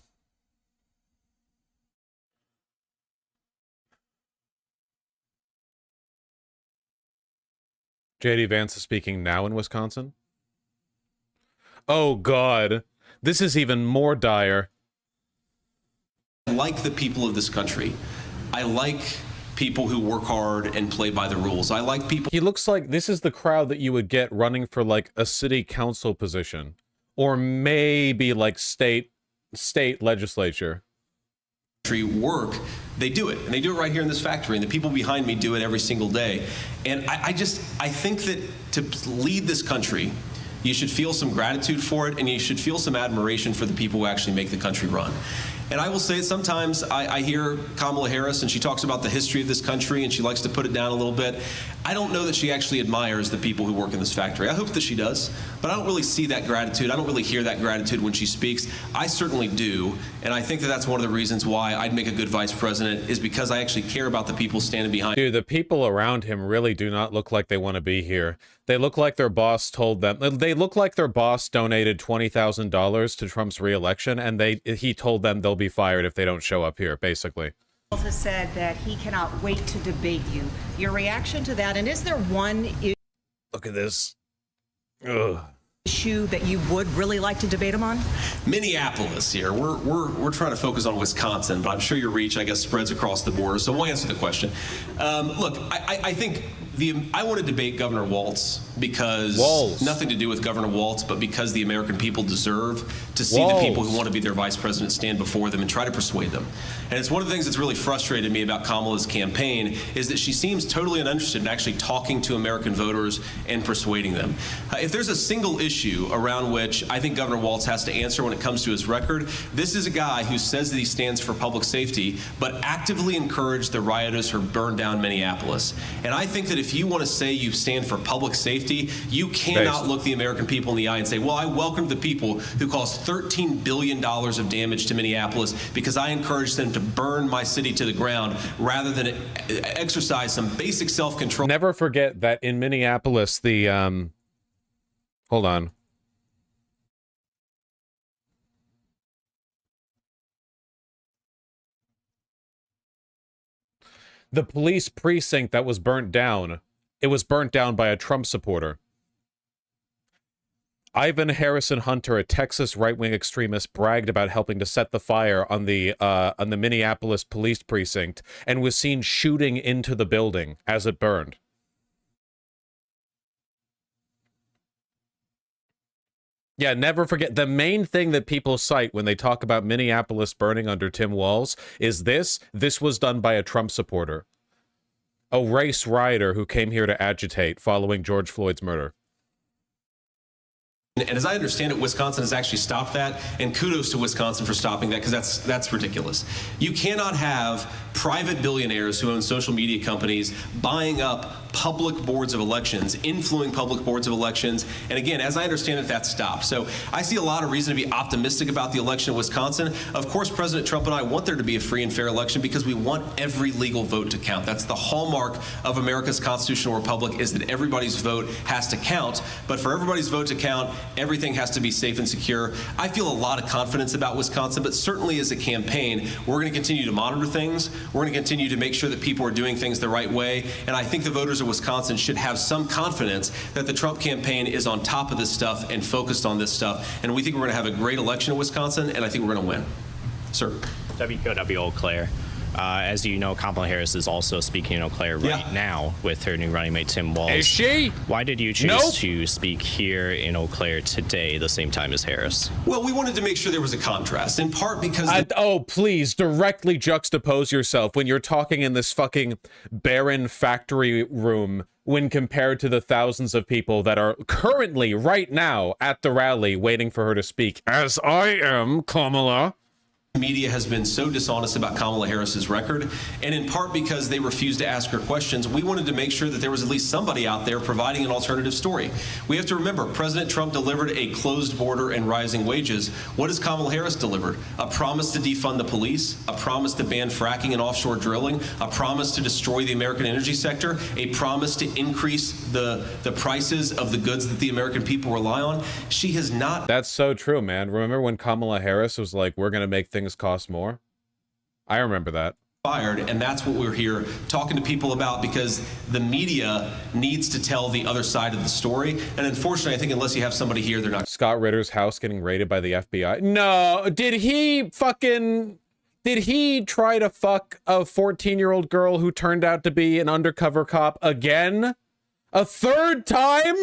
JD Vance is speaking now in Wisconsin. Oh, God. This is even more dire. I like the people of this country. I like people who work hard and play by the rules. I like people. He looks like this is the crowd that you would get running for, like, a city council position. Or maybe, like, state legislature. Work, they do it, and they do it right here in this factory, and the people behind me do it every single day. And I think that to lead this country, you should feel some gratitude for it, and you should feel some admiration for the people who actually make the country run. And I will say it, sometimes I hear Kamala Harris, and she talks about the history of this country, and she likes to put it down a little bit. I don't know that she actually admires the people who work in this factory. I hope that she does, but I don't really see that gratitude. I don't really hear that gratitude when she speaks. I certainly do, and I think that that's one of the reasons why I'd make a good vice president, is because I actually care about the people standing behind. Dude, the people around him really do not look like they want to be here. They look like their boss told them. They look like their boss donated $20,000 to Trump's reelection, and he told them they'll be fired if they don't show up here, basically. Has said that he cannot wait to debate you. Your reaction to that, and is there one Look at this. Ugh. issue that you would really like to debate him on? Minneapolis here. We're trying to focus on Wisconsin, but I'm sure your reach, I guess, spreads across the border. So we'll answer the question. Look, I think I want to debate Governor Walz because nothing to do with Governor Walz, but because the American people deserve to see the people who want to be their vice president stand before them and try to persuade them. And it's one of the things that's really frustrated me about Kamala's campaign is that she seems totally uninterested in actually talking to American voters and persuading them. If there's a single issue around which I think Governor Walz has to answer when it comes to his record, this is a guy who says that he stands for public safety, but actively encouraged the rioters who burned down Minneapolis. And I think that if you want to say you stand for public safety, you cannot look the American people in the eye and say, well, I welcome the people who caused $13 billion of damage to Minneapolis because I encouraged them to burn my city to the ground rather than exercise some basic self-control. Never forget that in Minneapolis, the, hold on. The police precinct that was burnt down, it was burnt down by a Trump supporter. Ivan Harrison Hunter, a Texas right-wing extremist, bragged about helping to set the fire on the Minneapolis police precinct and was seen shooting into the building as it burned. Yeah, never forget, the main thing that people cite when they talk about Minneapolis burning under Tim Walz is this. This was done by a Trump supporter. A race rioter who came here to agitate following George Floyd's murder. And as I understand it, Wisconsin has actually stopped that, and kudos to Wisconsin for stopping that, because that's ridiculous. You cannot have private billionaires who own social media companies buying up public boards of elections, influencing public boards of elections, and again, as I understand it, that stopped. So I see a lot of reason to be optimistic about the election in Wisconsin. Of course, President Trump and I want there to be a free and fair election because we want every legal vote to count. That's the hallmark of America's constitutional republic, is that everybody's vote has to count. But for everybody's vote to count, everything has to be safe and secure. I feel a lot of confidence about Wisconsin, but certainly as a campaign, we're going to continue to monitor things. We're going to continue to make sure that people are doing things the right way. And I think the voters of Wisconsin should have some confidence that the Trump campaign is on top of this stuff and focused on this stuff. And we think we're going to have a great election in Wisconsin, and I think we're going to win. Sir. WKOW Eau Claire. As you know, Kamala Harris is also speaking in Eau Claire right now with her new running mate, Tim Walz. Is she? Why did you choose to speak here in Eau Claire today, the same time as Harris? Well, we wanted to make sure there was a contrast, in part because... Oh, please, directly juxtapose yourself when you're talking in this fucking barren factory room when compared to the thousands of people that are currently, right now, at the rally waiting for her to speak, as I am, Kamala. Media has been so dishonest about Kamala Harris's record, and in part because they refused to ask her questions, we wanted to make sure that there was at least somebody out there providing an alternative story. We have to remember, President Trump delivered a closed border and rising wages. What has Kamala Harris delivered? A promise to defund the police, a promise to ban fracking and offshore drilling, a promise to destroy the American energy sector, a promise to increase the prices of the goods that the American people rely on. She has not. That's so true, man. Remember when Kamala Harris was like, we're going to make things cost more? I remember that. Fired, and that's what we're here talking to people about, because the media needs to tell the other side of the story. And unfortunately, I think unless you have somebody here, they're not. Scott Ritter's house getting raided by the FBI. No, did he try to fuck a 14-year-old girl who turned out to be an undercover cop again? A third time?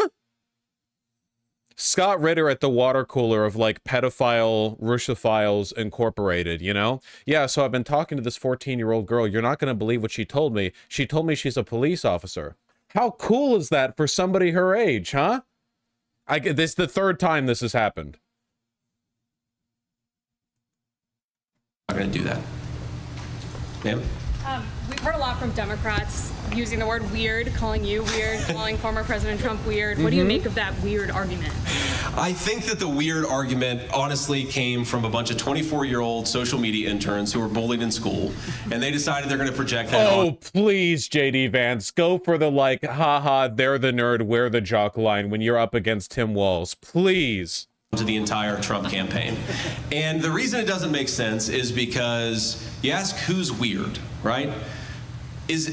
Scott Ritter at the water cooler of like pedophile Russophiles Incorporated, you know? Yeah, so I've been talking to this 14-year-old girl. You're not going to believe what she told me. She told me she's a police officer. How cool is that for somebody her age, huh? This is the third time this has happened. I'm going to do that. Ma'am? We've heard a lot from Democrats using the word weird, calling you weird, calling former President Trump weird. What do you make of that weird argument? I think that the weird argument honestly came from a bunch of 24-year-old social media interns who were bullied in school, and they decided they're going to project that on. Please, JD Vance, go for the like, haha, they're the nerd, we're the jock line when you're up against Tim Walz. Please. To the entire Trump campaign. And the reason it doesn't make sense is because you ask who's weird, right?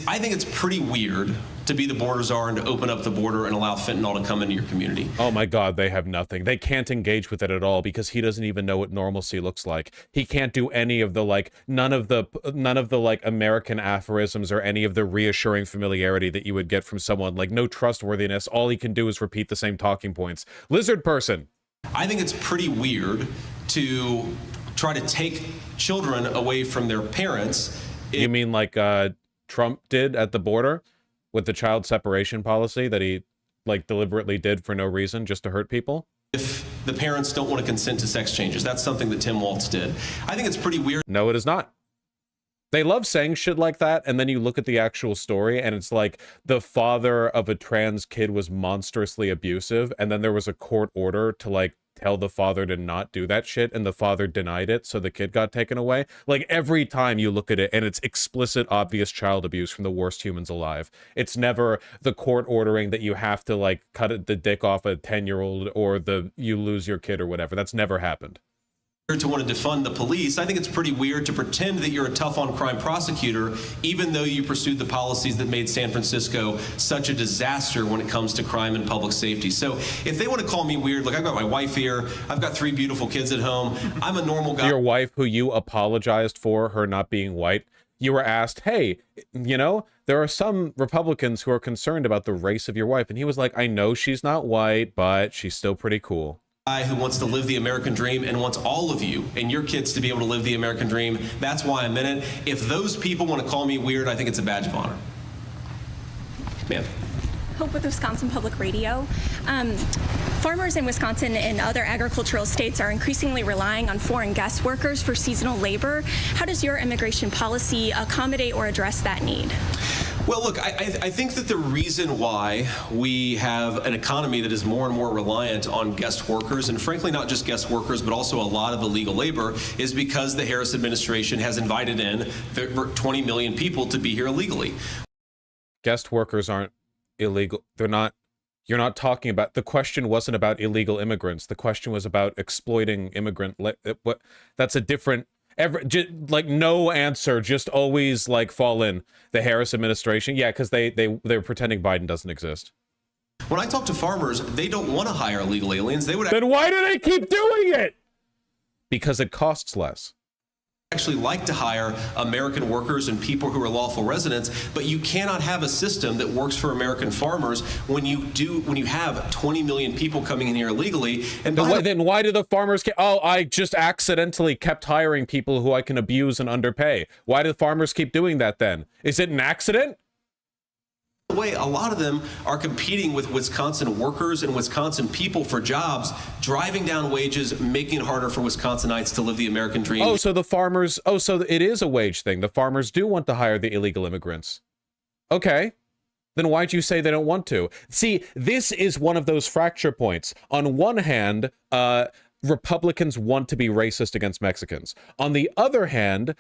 I think it's pretty weird to be the border czar and to open up the border and allow fentanyl to come into your community. Oh my God, they have nothing. They can't engage with it at all because he doesn't even know what normalcy looks like. He can't do any of the like, none of the like American aphorisms or any of the reassuring familiarity that you would get from someone. Like no trustworthiness. All he can do is repeat the same talking points. Lizard person. I think it's pretty weird to try to take children away from their parents. You mean like Trump did at the border with the child separation policy that he like deliberately did for no reason just to hurt people? If the parents don't want to consent to sex changes, that's something that Tim Walz did. I think it's pretty weird. No, it is not. They love saying shit like that, and then you look at the actual story, and it's like the father of a trans kid was monstrously abusive, and then there was a court order to, like, tell the father to not do that shit, and the father denied it, so the kid got taken away. Like, every time you look at it, and it's explicit, obvious child abuse from the worst humans alive. It's never the court ordering that you have to, like, cut the dick off a 10-year-old or you lose your kid or whatever. That's never happened. to want to defund the police. I think it's pretty weird to pretend that you're a tough on crime prosecutor, even though you pursued the policies that made San Francisco such a disaster when it comes to crime and public safety. So if they want to call me weird, look, I've got my wife here. I've got 3 beautiful kids at home. I'm a normal guy. Your wife, who you apologized for her not being white, you were asked, hey, you know, there are some Republicans who are concerned about the race of your wife. And he was like, I know she's not white, but she's still pretty cool. Who wants to live the American dream and wants all of you and your kids to be able to live the American dream. That's why I'm in it. If those people want to call me weird, I think it's a badge of honor. Ma'am. Hope with Wisconsin Public Radio. Farmers in Wisconsin and other agricultural states are increasingly relying on foreign guest workers for seasonal labor. How does your immigration policy accommodate or address that need? Well, look, I think that the reason why we have an economy that is more and more reliant on guest workers, and frankly, not just guest workers, but also a lot of illegal labor, is because the Harris administration has invited in 20 million people to be here illegally. Guest workers aren't illegal. They're not. You're not talking about, the question wasn't about illegal immigrants. The question was about exploiting immigrant. What? That's a different. Like no answer, just always like fall in. The Harris administration, yeah, because they're pretending Biden doesn't exist. When I talk to farmers, they don't want to hire illegal aliens. They would. Then why do they keep doing it? Because it costs less. Actually like to hire American workers and people who are lawful residents, but you cannot have a system that works for American farmers when you have 20 million people coming in here illegally. And then why do the farmers oh, I just accidentally kept hiring people who I can abuse and underpay. Why do the farmers keep doing that then? Is it an accident? By the way, a lot of them are competing with Wisconsin workers and Wisconsin people for jobs, driving down wages, making it harder for Wisconsinites to live the American dream. Oh, so the farmers, so it is a wage thing. The farmers do want to hire the illegal immigrants. Okay. Then why'd you say they don't want to? See, this is one of those fracture points. On one hand, Republicans want to be racist against Mexicans. On the other hand,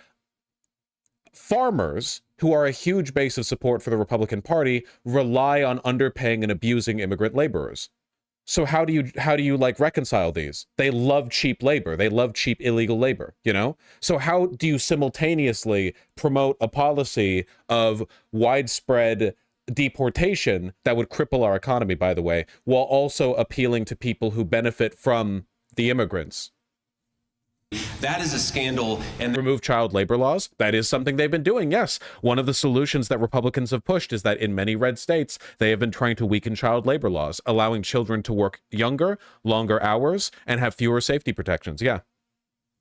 farmers, who are a huge base of support for the Republican Party, rely on underpaying and abusing immigrant laborers. So how do you like reconcile these? They love cheap labor. They love cheap illegal labor, you know? So how do you simultaneously promote a policy of widespread deportation that would cripple our economy, by the way, while also appealing to people who benefit from the immigrants? That is a scandal. And remove child labor laws. That is something they've been doing. Yes. One of the solutions that Republicans have pushed is that in many red states, they have been trying to weaken child labor laws, allowing children to work younger, longer hours, and have fewer safety protections. Yeah.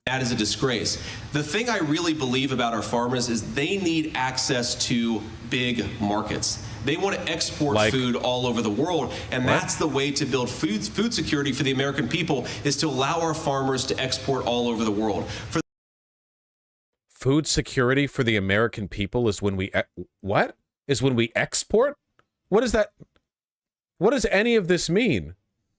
That is a disgrace. The thing I really believe about our farmers is they need access to big markets. They want to export food all over the world, and that's the way to build food security for the American people, is to allow our farmers to export all over the world. Food security for the American people is when we when we export? What is that? What does any of this mean?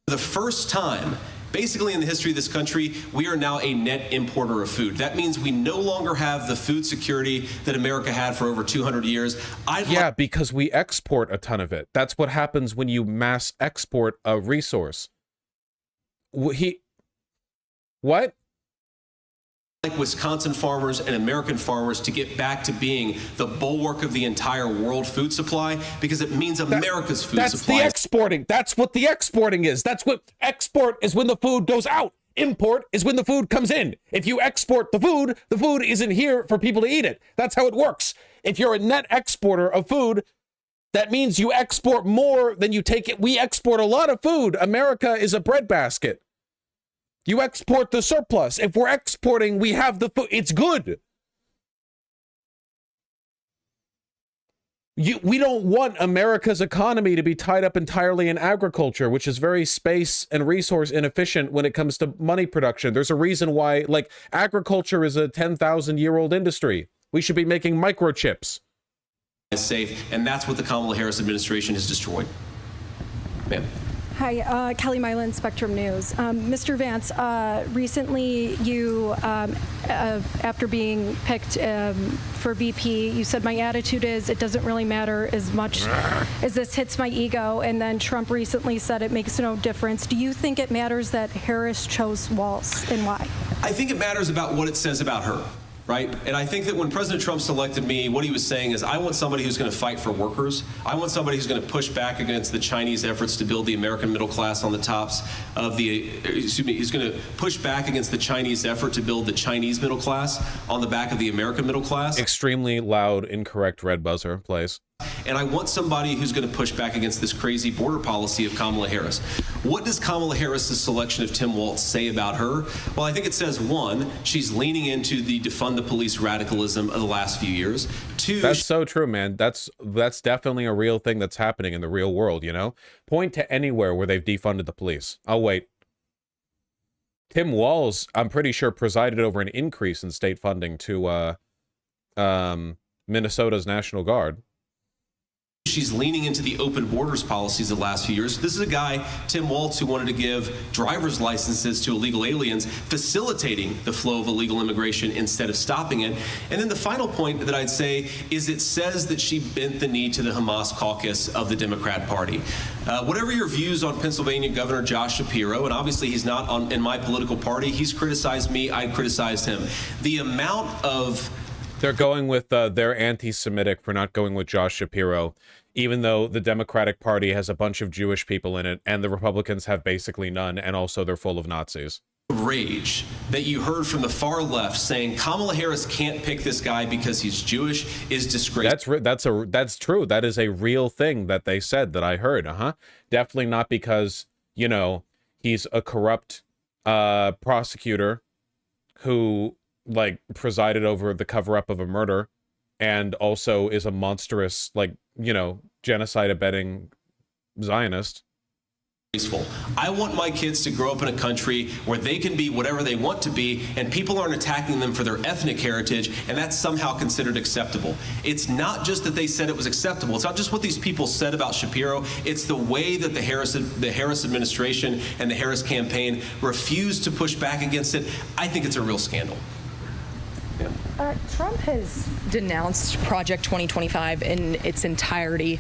For the first time, basically in the history of this country, we are now a net importer of food. That means we no longer have the food security that America had for over 200 years. Yeah, because we export a ton of it. That's what happens when you mass export a resource. What? Like Wisconsin farmers and American farmers to get back to being the bulwark of the entire world food supply, because it means America's food supply. That's the exporting. That's what the exporting is. That's what export is, when the food goes out. Import is when the food comes in. If you export the food isn't here for people to eat it. That's how it works. If you're a net exporter of food, that means you export more than you take it. We export a lot of food. America is a breadbasket. You export the surplus. If we're exporting, we have the food. It's good. We don't want America's economy to be tied up entirely in agriculture, which is very space and resource inefficient when it comes to money production. There's a reason why, like, agriculture is a 10,000-year-old industry. We should be making microchips. Safe, and that's what the Kamala Harris administration has destroyed. Ma'am. Hi, Kelly Mylan, Spectrum News. Mr. Vance, recently you, after being picked for VP, you said my attitude is it doesn't really matter as much as this hits my ego, and then Trump recently said it makes no difference. Do you think it matters that Harris chose Walz, and why? I think it matters about what it says about her, right? And I think that when President Trump selected me, what he was saying is, I want somebody who's going to fight for workers. I want somebody who's going to push back against the Chinese efforts to build the American middle class on the tops of the, he's going to push back against the Chinese effort to build the Chinese middle class on the back of the American middle class. Extremely loud, incorrect red buzzer plays. And I want somebody who's going to push back against this crazy border policy of Kamala Harris. What does Kamala Harris's selection of Tim Walz say about her? Well, I think it says, one, she's leaning into the defund the police radicalism of the last few years. Two, that's so true, man. That's definitely a real thing that's happening in the real world, you know? Point to anywhere where they've defunded the police. I'll wait. Tim Walz, I'm pretty sure, presided over an increase in state funding to Minnesota's National Guard. She's leaning into the open borders policies of the last few years. This is a guy, Tim Walz, who wanted to give driver's licenses to illegal aliens, facilitating the flow of illegal immigration instead of stopping it. And then the final point that I'd say is it says that she bent the knee to the Hamas caucus of the Democrat Party. Whatever your views on Pennsylvania Governor Josh Shapiro, and obviously he's not in my political party, he's criticized me, I criticized him. The amount of... They're going with they're anti-Semitic for not going with Josh Shapiro, even though the Democratic Party has a bunch of Jewish people in it, and the Republicans have basically none, and also they're full of Nazis. Rage that you heard from the far left saying Kamala Harris can't pick this guy because he's Jewish is disgraceful. That's true. That is a real thing that they said that I heard. Definitely not because, you know, he's a corrupt prosecutor who like presided over the cover-up of a murder and also is a monstrous, like, you know, genocide abetting Zionist. I want my kids to grow up in a country where they can be whatever they want to be and people aren't attacking them for their ethnic heritage, and that's somehow considered acceptable. It's not just that they said it was acceptable. It's not just what these people said about Shapiro. It's the way that the Harris administration and the Harris campaign refused to push back against it. I think it's a real scandal. Trump has denounced Project 2025 in its entirety.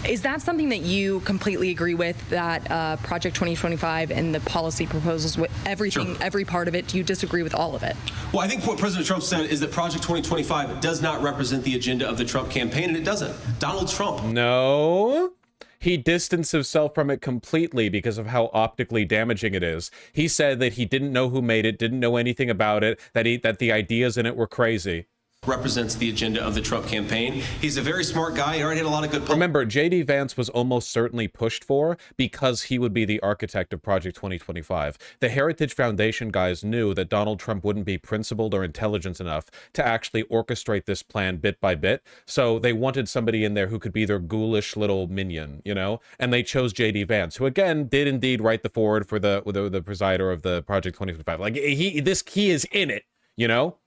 Is that something that you completely agree with, that Project 2025 and the policy proposals, with everything, sure, every part of it? Do you disagree with all of it? Well, I think what President Trump said is that Project 2025 does not represent the agenda of the Trump campaign, and it doesn't. Donald Trump. No. He distanced himself from it completely because of how optically damaging it is. He said that he didn't know who made it, didn't know anything about it, that the ideas in it were crazy. Represents the agenda of the Trump campaign. He's a very smart guy. He already had a lot of good... Remember, J.D. Vance was almost certainly pushed for because he would be the architect of Project 2025. The Heritage Foundation guys knew that Donald Trump wouldn't be principled or intelligent enough to actually orchestrate this plan bit by bit, so they wanted somebody in there who could be their ghoulish little minion, you know? And they chose J.D. Vance, who again did indeed write the foreword for the presider of the Project 2025. Like, he is in it, you know?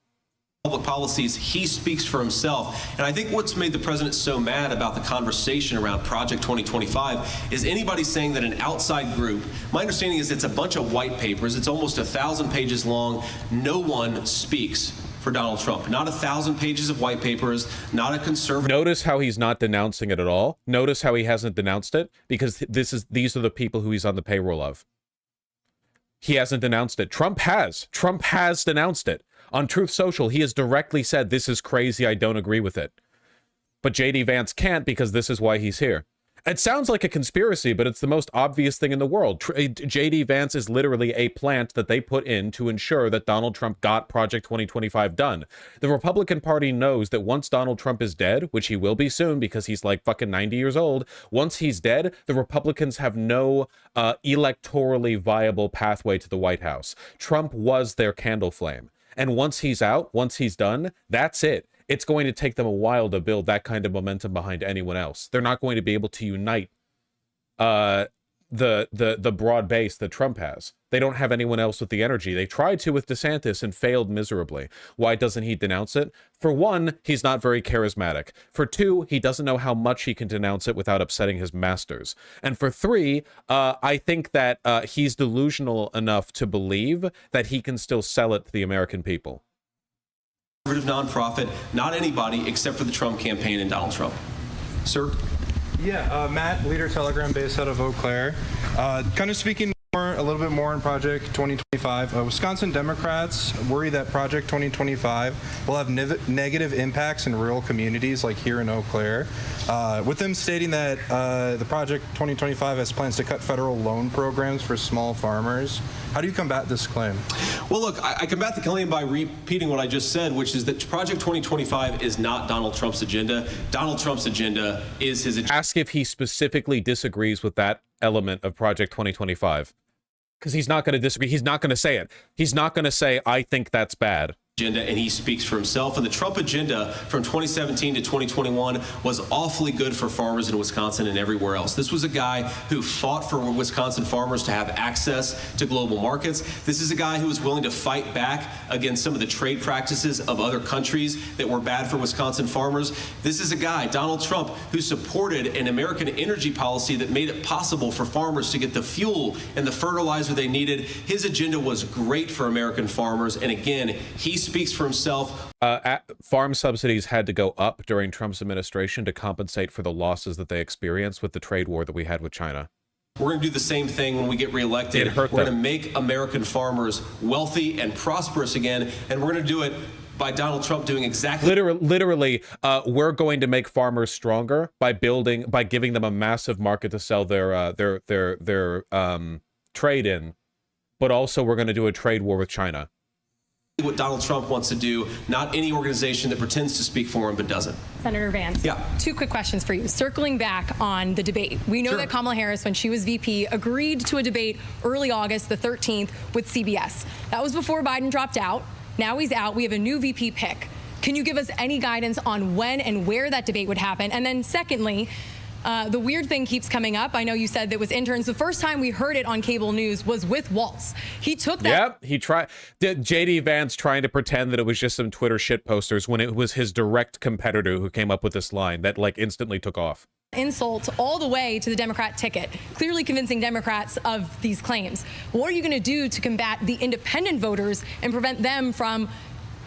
Public policies, he speaks for himself. And I think what's made the president so mad about the conversation around Project 2025 is anybody saying that an outside group, my understanding is it's a bunch of white papers, it's almost 1,000 pages long, no one speaks for Donald Trump. Not 1,000 pages of white papers, not a conservative... Notice how he's not denouncing it at all. Notice how he hasn't denounced it, because these are the people who he's on the payroll of. He hasn't denounced it. Trump has. Trump has denounced it. On Truth Social, he has directly said, this is crazy, I don't agree with it. But J.D. Vance can't because this is why he's here. It sounds like a conspiracy, but it's the most obvious thing in the world. J.D. Vance is literally a plant that they put in to ensure that Donald Trump got Project 2025 done. The Republican Party knows that once Donald Trump is dead, which he will be soon because he's like fucking 90 years old, once he's dead, the Republicans have no electorally viable pathway to the White House. Trump was their candle flame. And once he's out, once he's done, that's it. It's going to take them a while to build that kind of momentum behind anyone else. They're not going to be able to unite the broad base that Trump has. They don't have anyone else with the energy. They tried to with DeSantis and failed miserably. Why doesn't he denounce it? For one, he's not very charismatic. For two, he doesn't know how much he can denounce it without upsetting his masters. And for three, I think that he's delusional enough to believe that he can still sell it to the American people. Nonprofit, not anybody except for the Trump campaign and Donald Trump. Sir? Yeah, Matt, Leader Telegram based out of Eau Claire. Kind of speaking more little bit more on Project 2025. Wisconsin Democrats worry that Project 2025 will have negative impacts in rural communities like here in Eau Claire, with them stating that the Project 2025 has plans to cut federal loan programs for small farmers. How do you combat this claim? Well, look, I combat the claim by repeating what I just said, which is that Project 2025 is not Donald Trump's agenda. Donald Trump's agenda is his agenda. Ask if he specifically disagrees with that element of Project 2025. Because he's not going to disagree. He's not going to say it. He's not going to say, I think that's bad. Agenda, and he speaks for himself. And the Trump agenda from 2017 to 2021 was awfully good for farmers in Wisconsin and everywhere else. This was a guy who fought for Wisconsin farmers to have access to global markets. This is a guy who was willing to fight back against some of the trade practices of other countries that were bad for Wisconsin farmers. This is a guy, Donald Trump, who supported an American energy policy that made it possible for farmers to get the fuel and the fertilizer they needed. His agenda was great for American farmers. And again, he speaks for himself. Farm subsidies had to go up during Trump's administration to compensate for the losses that they experienced with the trade war that we had with China. We're going to do the same thing when we get reelected. We're going to make American farmers wealthy and prosperous again, and we're going to do it by Donald Trump doing exactly. Literally, we're going to make farmers stronger by giving them a massive market to sell their trade in, but also we're going to do a trade war with China. What Donald Trump wants to do, not any organization that pretends to speak for him but doesn't. Senator Vance. Yeah. 2 quick questions for you. Circling back on the debate, we know that Kamala Harris, when she was VP, agreed to a debate early August, the 13th, with CBS. That was before Biden dropped out. Now he's out. We have a new VP pick. Can you give us any guidance on when and where that debate would happen? And then secondly, the weird thing keeps coming up. I know you said that was interns. The first time we heard it on cable news was with Waltz. He took that. Yep, he tried. JD Vance trying to pretend that it was just some Twitter shit posters when it was his direct competitor who came up with this line that like instantly took off. Insult all the way to the Democrat ticket, clearly convincing Democrats of these claims. What are you going to do to combat the independent voters and prevent them from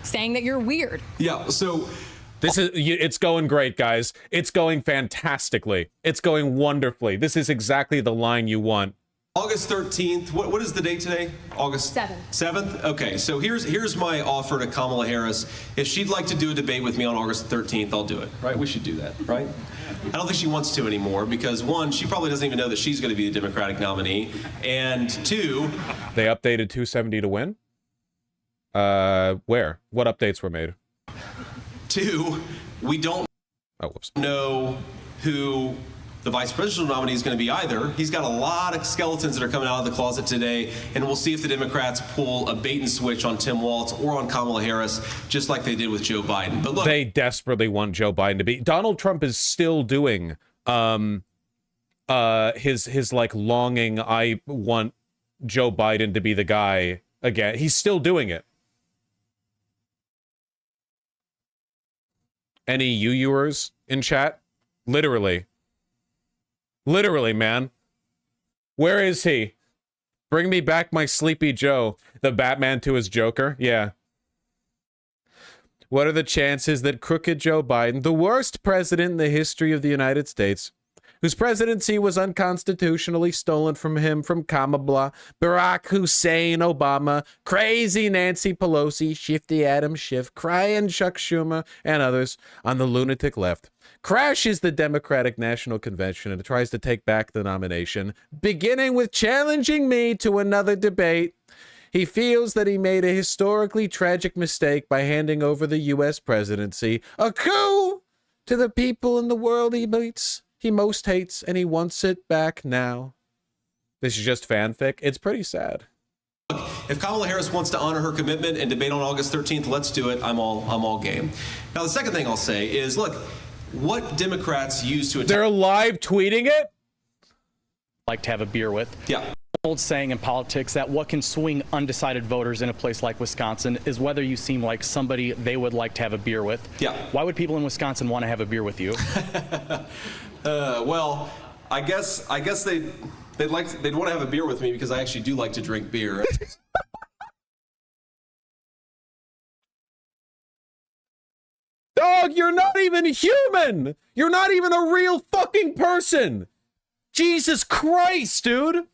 saying that you're weird? Yeah, so it's going great, guys. It's going fantastically. It's going wonderfully. This is exactly the line you want. August 13th. What is the date today? August 7th. 7th? Okay, so here's my offer to Kamala Harris. If she'd like to do a debate with me on August 13th, I'll do it. Right? We should do that, right? I don't think she wants to anymore because, 1, she probably doesn't even know that she's going to be the Democratic nominee. And 2... They updated 270 to win? Where? What updates were made? 2, we don't know who the vice presidential nominee is going to be either. He's got a lot of skeletons that are coming out of the closet today, and we'll see if the Democrats pull a bait and switch on Tim Walz or on Kamala Harris, just like they did with Joe Biden. But look, they desperately want Joe Biden to be. Donald Trump is still doing his like longing. I want Joe Biden to be the guy again. He's still doing it. Any UUers in chat? Literally, man. Where is he? Bring me back my Sleepy Joe. The Batman to his Joker? Yeah. What are the chances that crooked Joe Biden, the worst president in the history of the United States, whose presidency was unconstitutionally stolen from him from Kamala, Barack Hussein Obama, crazy Nancy Pelosi, shifty Adam Schiff, crying Chuck Schumer, and others on the lunatic left, crashes the Democratic National Convention and tries to take back the nomination, beginning with challenging me to another debate. He feels that he made a historically tragic mistake by handing over the U.S. presidency, a coup, to the people in the world he most hates, and he wants it back now. This is just fanfic. It's pretty sad. If Kamala Harris wants to honor her commitment and debate on August 13th, let's do it. I'm all game. Now, the second thing I'll say is, look, what Democrats use to attack... They're live tweeting it? Like to have a beer with. Yeah. Old saying in politics that what can swing undecided voters in a place like Wisconsin is whether you seem like somebody they would like to have a beer with. Yeah. Why would people in Wisconsin want to have a beer with you? Well, I guess they'd want to have a beer with me because I actually do like to drink beer. Dog, you're not even human. You're not even a real fucking person. Jesus Christ, dude.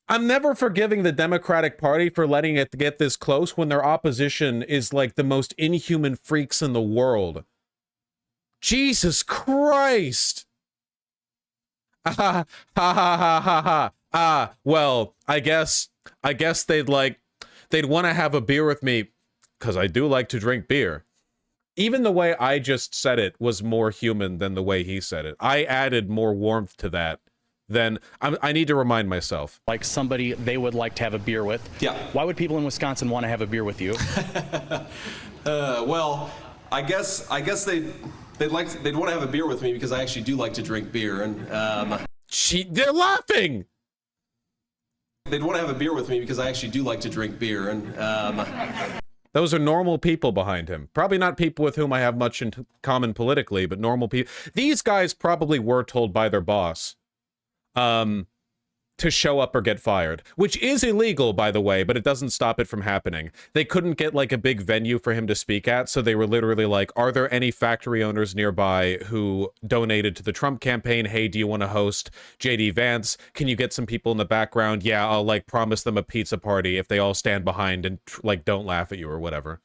I'm never forgiving the Democratic Party for letting it get this close when their opposition is like the most inhuman freaks in the world. Jesus Christ. Ha ha. Well, I guess they'd want to have a beer with me because I do like to drink beer. Even the way I just said it was more human than the way he said it. I added more warmth to that than I need to remind myself. Like somebody they would like to have a beer with. Yeah. Why would people in Wisconsin want to have a beer with you? Well, I guess they'd want to have a beer with me because I actually do like to drink beer, and they're laughing. They'd want to have a beer with me because I actually do like to drink beer, and those are normal people behind him. Probably not people with whom I have much in common politically, but normal people. These guys probably were told by their boss to show up or get fired, which is illegal, by the way, but it doesn't stop it from happening. They couldn't get like a big venue for him to speak at, so they were literally like, are there any factory owners nearby who donated to the Trump campaign? Hey, do you want to host JD Vance? Can you get some people in the background? Yeah, I'll like promise them a pizza party if they all stand behind and like don't laugh at you or whatever.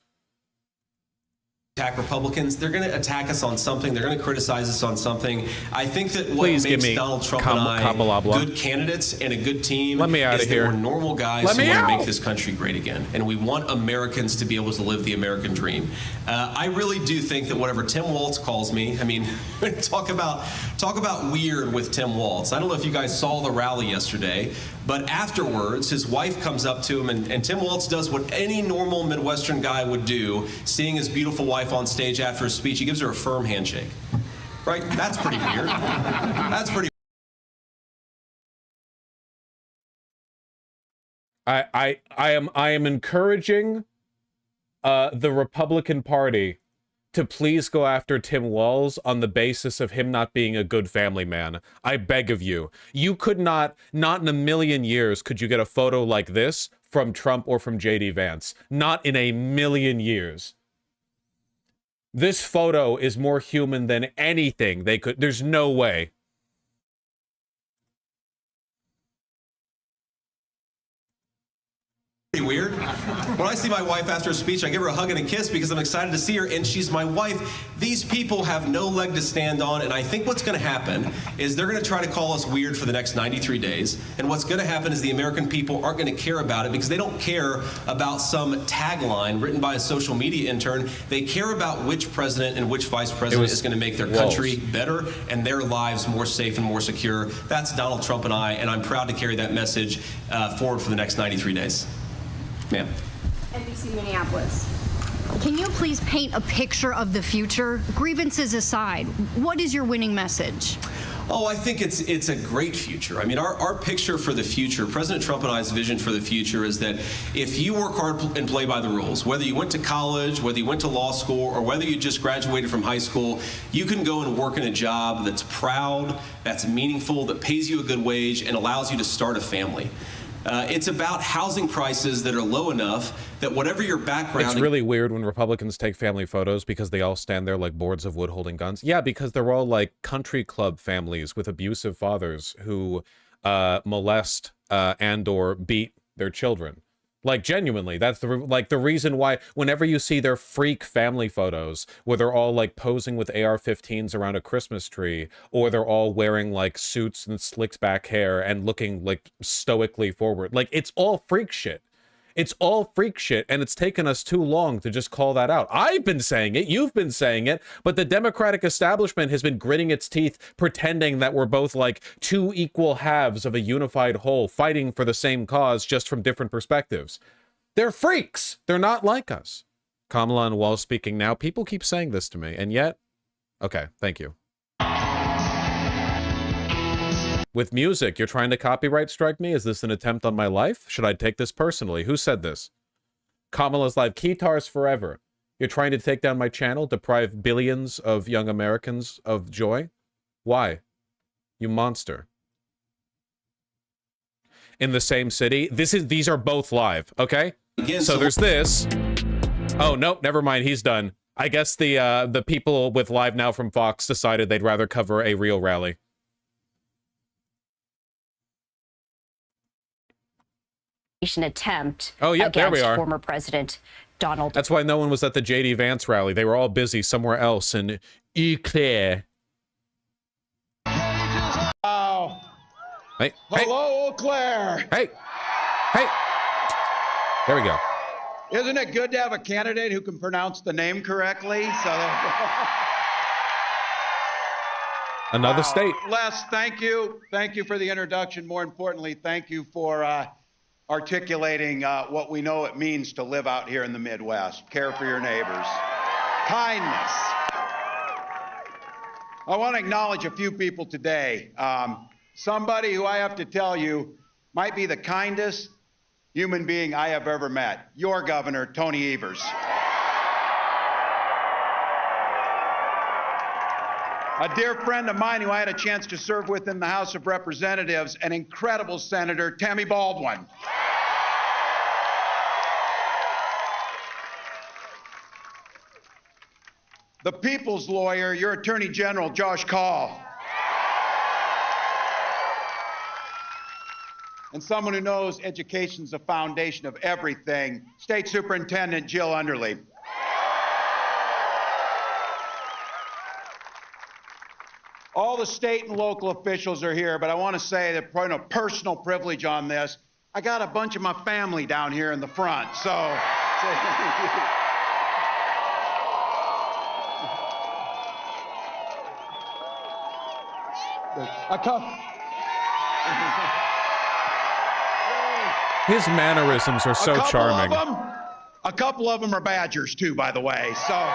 Attack Republicans. They're going to attack us on something. They're going to criticize us on something. I think that what Please makes Donald Trump and I good candidates and a good team Let me out is of that here. we're normal guys who want to make this country great again. And we want Americans to be able to live the American dream. I really do think that whatever Tim Walz calls me, I mean, talk about weird with Tim Walz. I don't know if you guys saw the rally yesterday, but afterwards, his wife comes up to him, and Tim Walz does what any normal Midwestern guy would do, seeing his beautiful wife on stage after his speech. He gives her a firm handshake. Right? That's pretty weird. That's pretty. I am encouraging the Republican Party to please go after Tim Walz on the basis of him not being a good family man. I beg of you. You could not in a million years could you get a photo like this from Trump or from JD Vance. Not in a million years. This photo is more human than anything they could. There's no way. Pretty weird. When I see my wife after a speech, I give her a hug and a kiss because I'm excited to see her, and she's my wife. These people have no leg to stand on, and I think what's going to happen is they're going to try to call us weird for the next 93 days, and what's going to happen is the American people aren't going to care about it because they don't care about some tagline written by a social media intern. They care about which president and which vice president is going to make their country better and their lives more safe and more secure. That's Donald Trump and I'm proud to carry that message forward for the next 93 days. Ma'am. NBC Minneapolis. Can you please paint a picture of the future? Grievances aside, what is your winning message? Oh, I think it's a great future. I mean, our picture for the future, President Trump and I's vision for the future is that if you work hard and play by the rules, whether you went to college, whether you went to law school, or whether you just graduated from high school, you can go and work in a job that's proud, that's meaningful, that pays you a good wage, and allows you to start a family. It's about housing prices that are low enough that whatever your background... It's really weird when Republicans take family photos because they all stand there like boards of wood holding guns. Yeah, because they're all like country club families with abusive fathers who molest and or beat their children. Like, genuinely, that's the reason why whenever you see their freak family photos where they're all like posing with AR-15s around a Christmas tree, or they're all wearing like suits and slicked back hair and looking like stoically forward, like it's all freak shit. It's all freak shit, and it's taken us too long to just call that out. I've been saying it, you've been saying it, but the Democratic establishment has been gritting its teeth, pretending that we're both like two equal halves of a unified whole, fighting for the same cause, just from different perspectives. They're freaks. They're not like us. Kamala and Wall speaking now. People keep saying this to me, and yet... Okay, thank you. With music, you're trying to copyright strike me? Is this an attempt on my life? Should I take this personally? Who said this? Kamala's live. Keytars forever. You're trying to take down my channel, deprive billions of young Americans of joy? Why? You monster. In the same city. These are both live, okay? So there's this. Oh, nope, never mind. He's done. I guess the people with Live Now from Fox decided they'd rather cover a real rally. attempt Oh, yeah, there we against are. former President Donald. That's why no one was at the J.D. Vance rally. They were all busy somewhere else in Eau Claire. Oh. Hey, Hello, Eau Claire. Hey. There we go. Isn't it good to have a candidate who can pronounce the name correctly? So Another state. Les, thank you. Thank you for the introduction. More importantly, thank you for articulating what we know it means to live out here in the Midwest. Care for your neighbors. Kindness. I want to acknowledge a few people today. Somebody who I have to tell you might be the kindest human being I have ever met. Your governor, Tony Evers. A dear friend of mine who I had a chance to serve with in the House of Representatives, an incredible Senator, Tammy Baldwin. The people's lawyer, your Attorney General, Josh Kaul. And someone who knows education's the foundation of everything, State Superintendent Jill Underly. All the state and local officials are here, but I want to say that putting a personal privilege on this, I got a bunch of my family down here in the front, so. His mannerisms are so charming. A couple of them are Badgers too, by the way, so.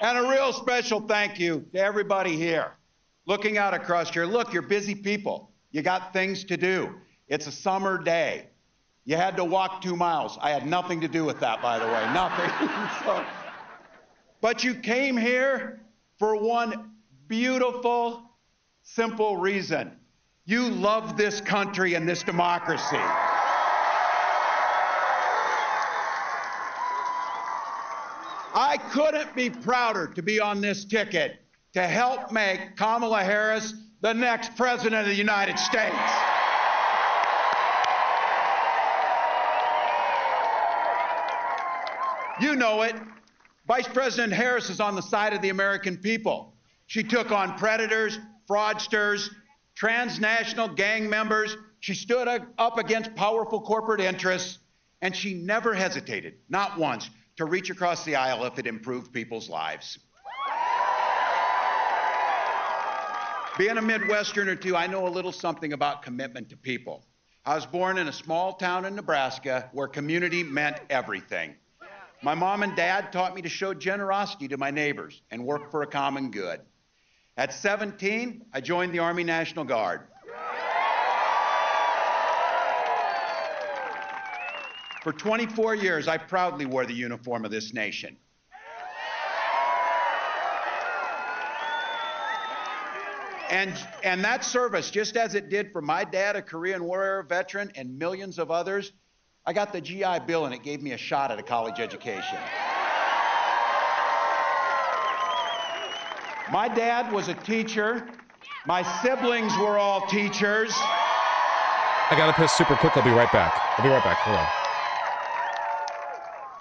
And a real special thank you to everybody here. Looking out across here, look, you're busy people. You got things to do. It's a summer day. You had to walk 2 miles. I had nothing to do with that, by the way, nothing. But you came here for one beautiful, simple reason. You love this country and this democracy. I couldn't be prouder to be on this ticket to help make Kamala Harris the next president of the United States. You know it. Vice President Harris is on the side of the American people. She took on predators, fraudsters, transnational gang members. She stood up against powerful corporate interests, and she never hesitated, not once, to reach across the aisle if it improved people's lives. Being a Midwesterner too, I know a little something about commitment to people. I was born in a small town in Nebraska where community meant everything. My mom and dad taught me to show generosity to my neighbors and work for a common good. At 17, I joined the Army National Guard. For 24 years, I proudly wore the uniform of this nation. And that service, just as it did for my dad, a Korean War era veteran, and millions of others, I got the GI Bill and it gave me a shot at a college education. My dad was a teacher. My siblings were all teachers. I gotta piss super quick. I'll be right back. Hold on.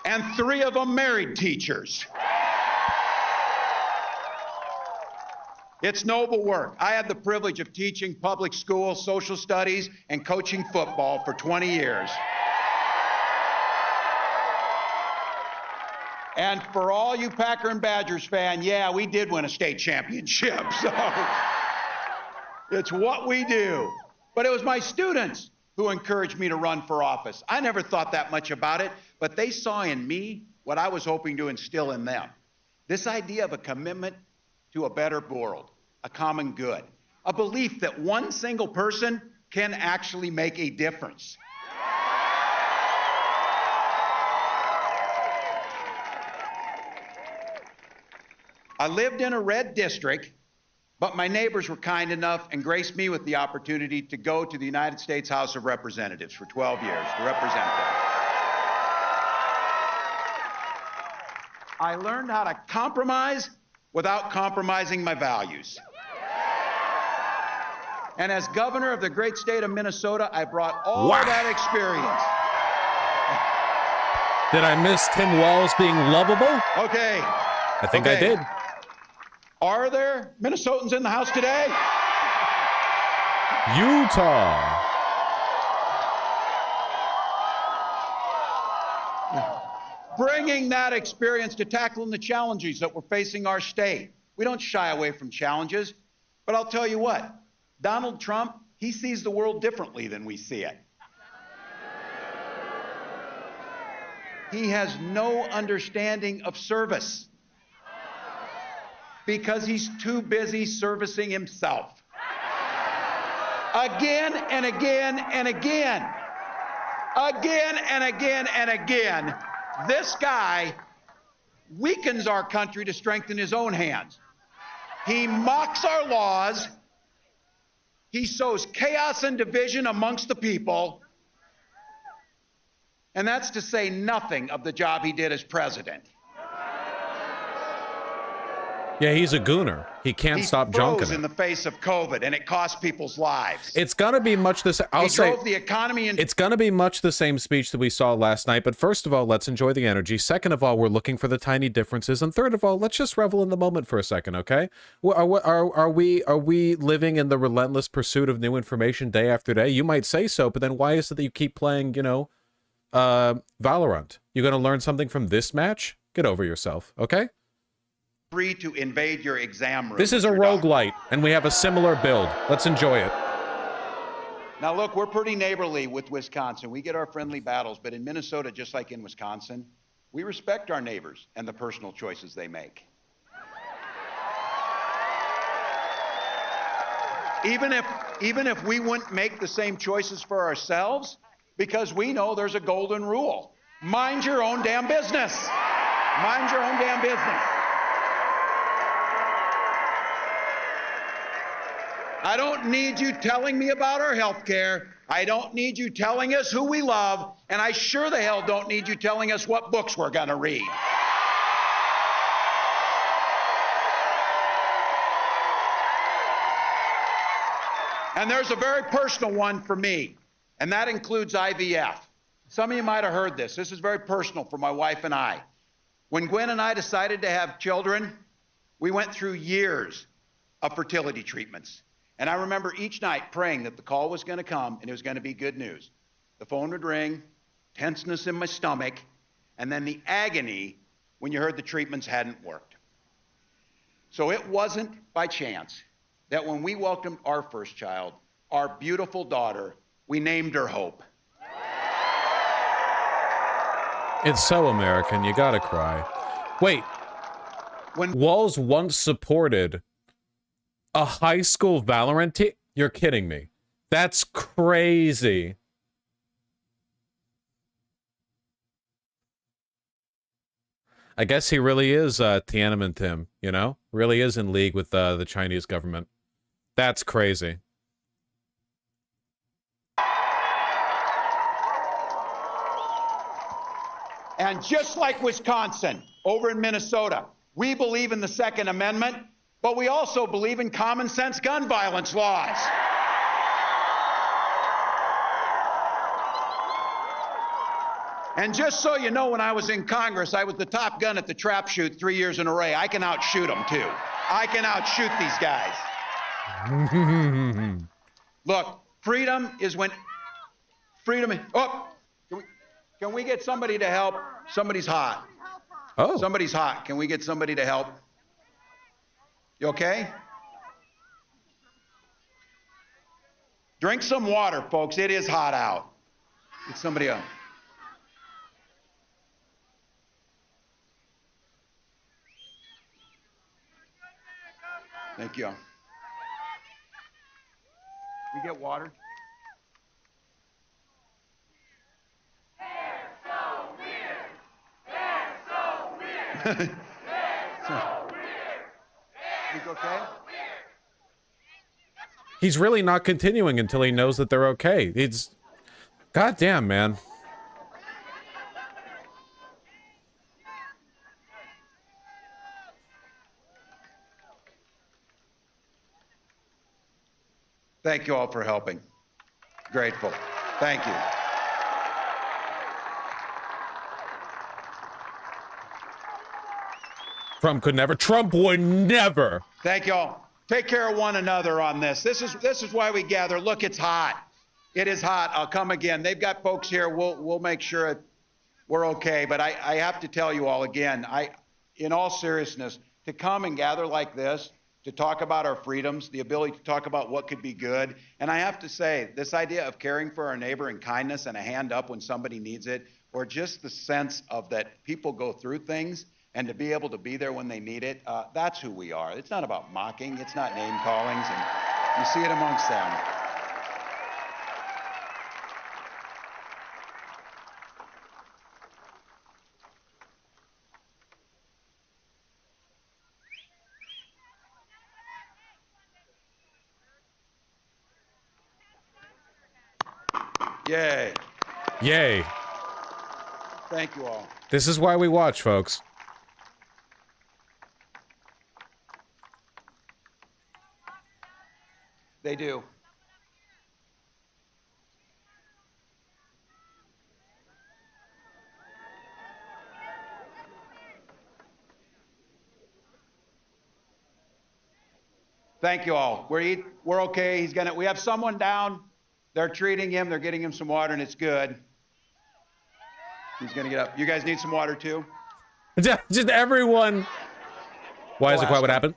And 3 of them married teachers. It's noble work. I had the privilege of teaching public school, social studies, and coaching football for 20 years. And for all you Packer and Badgers fans, yeah, we did win a state championship. So it's what we do. But it was my students who encouraged me to run for office. I never thought that much about it, but they saw in me what I was hoping to instill in them. This idea of a commitment to a better world, a common good, a belief that one single person can actually make a difference. I lived in a red district, but my neighbors were kind enough and graced me with the opportunity to go to the United States House of Representatives for 12 years to represent them. I learned how to compromise without compromising my values. And as governor of the great state of Minnesota, I brought all that experience. Did I miss Tim Walz being lovable? Okay. I think I did. Are there Minnesotans in the house today? Utah. Bringing that experience to tackling the challenges that we're facing our state. We don't shy away from challenges, but I'll tell you what, Donald Trump, he sees the world differently than we see it. He has no understanding of service because he's too busy servicing himself. Again and again and again. Again and again and again. This guy weakens our country to strengthen his own hands. He mocks our laws. He sows chaos and division amongst the people. And that's to say nothing of the job he did as president. Yeah, he's a gooner. He can't stop junking in it. the face of COVID, and it cost people's lives. It's gonna be much the same. He drove the economy in. It's gonna be much the same speech that we saw last night. But first of all, let's enjoy the energy. Second of all, we're looking for the tiny differences. And third of all, let's just revel in the moment for a second, okay? Are we living in the relentless pursuit of new information day after day? You might say so, but then why is it that you keep playing, you know, Valorant? You're gonna learn something from this match? Get over yourself, okay? Free to invade your exam room. This is a roguelite, and we have a similar build. Let's enjoy it. Now, look, we're pretty neighborly with Wisconsin. We get our friendly battles, but in Minnesota, just like in Wisconsin, we respect our neighbors and the personal choices they make. Even if we wouldn't make the same choices for ourselves, because we know there's a golden rule. Mind your own damn business. Mind your own damn business. I don't need you telling me about our health care. I don't need you telling us who we love. And I sure the hell don't need you telling us what books we're going to read. And there's a very personal one for me, and that includes IVF. Some of you might have heard this. This is very personal for my wife and I. When Gwen and I decided to have children, we went through years of fertility treatments. And I remember each night praying that the call was going to come and it was going to be good news. The phone would ring, tenseness in my stomach, and then the agony when you heard the treatments hadn't worked. So it wasn't by chance that when we welcomed our first child, our beautiful daughter, we named her Hope. It's so American, you gotta cry. Wait, when Walz once supported a high school Valorant team? You're kidding me. That's crazy. I guess he really is Tiananmen Tim, you know? Really is in league with the Chinese government. That's crazy. And just like Wisconsin, over in Minnesota, we believe in the Second Amendment, but we also believe in common sense gun violence laws. And just so you know, when I was in Congress, I was the top gun at the trap shoot 3 years in a row. I can outshoot them too. I can outshoot these guys. Look, freedom is when freedom. Oh, can we get somebody to help? Somebody's hot. Oh, somebody's hot. Can we get somebody to help? You okay? Drink some water, folks. It is hot out. Get somebody else. Thank you. We get water? They're so weird. They're so weird. They're so weird. You okay? He's really not continuing until he knows that they're okay. It's goddamn, man. Thank you all for helping. Grateful. Thank you. Trump would never. Thank you all. Take care of one another on this. This is why we gather. Look, it's hot. It is hot. I'll come again. They've got folks here. We'll make sure we're okay. But I have to tell you all again, in all seriousness, to come and gather like this, to talk about our freedoms, the ability to talk about what could be good. And I have to say, this idea of caring for our neighbor and kindness and a hand up when somebody needs it, or just the sense of that people go through things and to be able to be there when they need it, that's who we are. It's not about mocking. It's not name callings. And you see it amongst them. Yay. Yay. Thank you all. This is why we watch, folks. They do. Thank you all. We're okay. We have someone down. They're treating him. They're getting him some water, and it's good. He's gonna get up. You guys need some water too? Just everyone. Why is it quite what happened?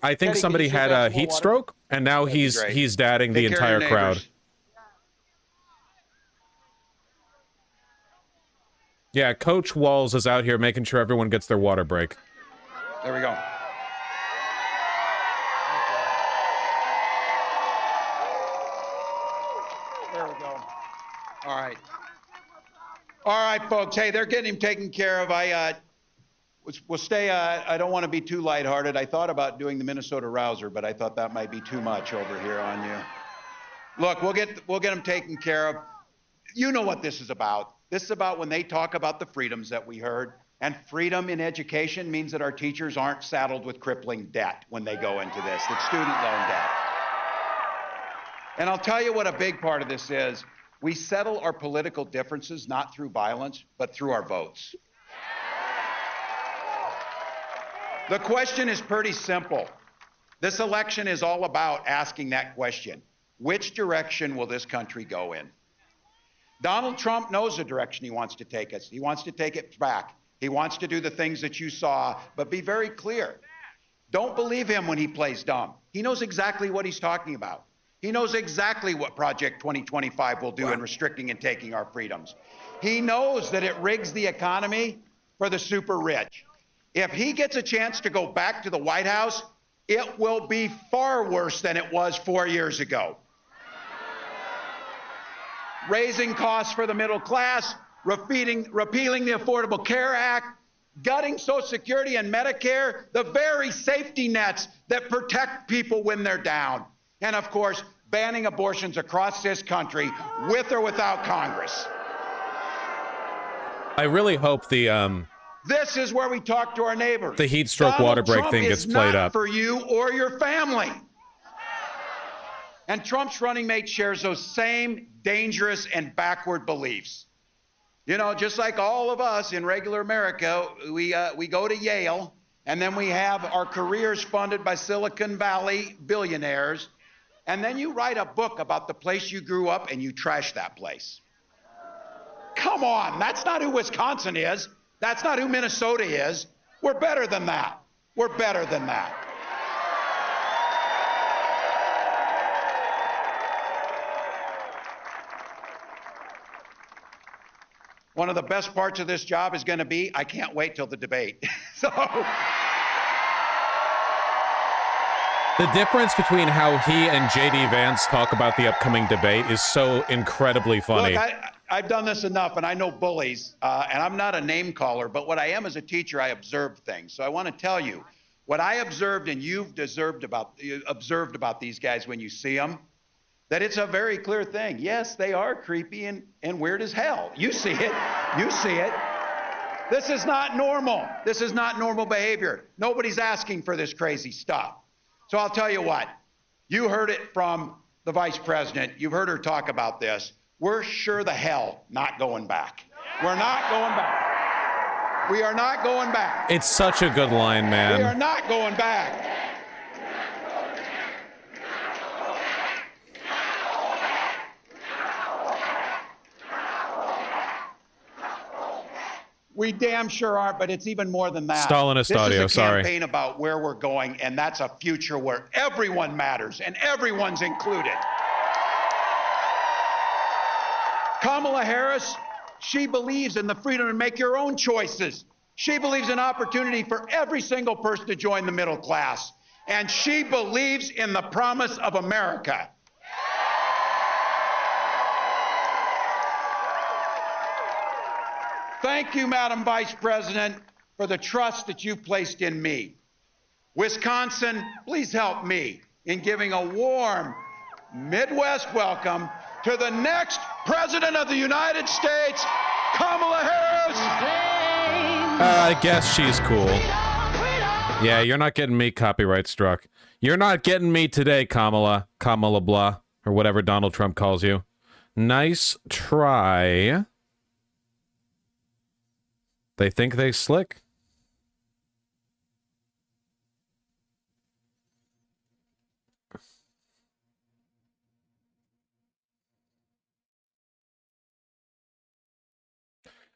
I think somebody had a heat stroke, and now he's dadding the entire crowd. Yeah, Coach Walls is out here making sure everyone gets their water break. There we go. There we go. All right. All right, folks. Hey, they're getting him taken care of. We'll stay. I don't want to be too lighthearted. I thought about doing the Minnesota Rouser, but I thought that might be too much over here on you. Look, we'll get them taken care of. You know what this is about. This is about when they talk about the freedoms that we heard. And freedom in education means that our teachers aren't saddled with crippling debt when they go into this. It's student loan debt. And I'll tell you what a big part of this is. We settle our political differences not through violence, but through our votes. The question is pretty simple. This election is all about asking that question. Which direction will this country go in? Donald Trump knows the direction he wants to take us. He wants to take it back. He wants to do the things that you saw, but be very clear. Don't believe him when he plays dumb. He knows exactly what he's talking about. He knows exactly what Project 2025 will do in restricting and taking our freedoms. He knows that it rigs the economy for the super rich. If he gets a chance to go back to the White House, it will be far worse than it was 4 years ago. Raising costs for the middle class, repealing the Affordable Care Act, gutting Social Security and Medicare, the very safety nets that protect people when they're down. And of course, banning abortions across this country with or without Congress. I really hope the This is where we talk to our neighbors. The heat stroke water break thing gets played up. For you or your family. And Trump's running mate shares those same dangerous and backward beliefs. You know, just like all of us in regular America, we go to Yale, and then we have our careers funded by Silicon Valley billionaires, and then you write a book about the place you grew up and you trash that place. Come on, that's not who Wisconsin is. That's not who Minnesota is. We're better than that. We're better than that. One of the best parts of this job is going to be, I can't wait till the debate. The difference between how he and J.D. Vance talk about the upcoming debate is so incredibly funny. Look, I've done this enough, and I know bullies, and I'm not a name caller, but what I am as a teacher, I observe things. So I want to tell you, what I observed and you've observed about these guys when you see them, that it's a very clear thing. Yes, they are creepy and weird as hell. You see it. You see it. This is not normal. This is not normal behavior. Nobody's asking for this crazy stuff. So I'll tell you what. You heard it from the vice president, you've heard her talk about this. We're sure the hell not going back. We're not going back. We are not going back. It's such a good line, man. We are not going back. We damn sure aren't, but it's even more than that. Stalinist audio, This is a sorry. campaign about where we're going, and that's a future where everyone matters and everyone's included. Kamala Harris, she believes in the freedom to make your own choices. She believes in opportunity for every single person to join the middle class. And she believes in the promise of America. Thank you, Madam Vice President, for the trust that you've placed in me. Wisconsin, please help me in giving a warm Midwest welcome to the next President of the United States, Kamala Harris. I guess she's cool. Yeah, you're not getting me copyright struck. You're not getting me today, Kamala. Kamala blah, or whatever Donald Trump calls you. Nice try. They think they slick.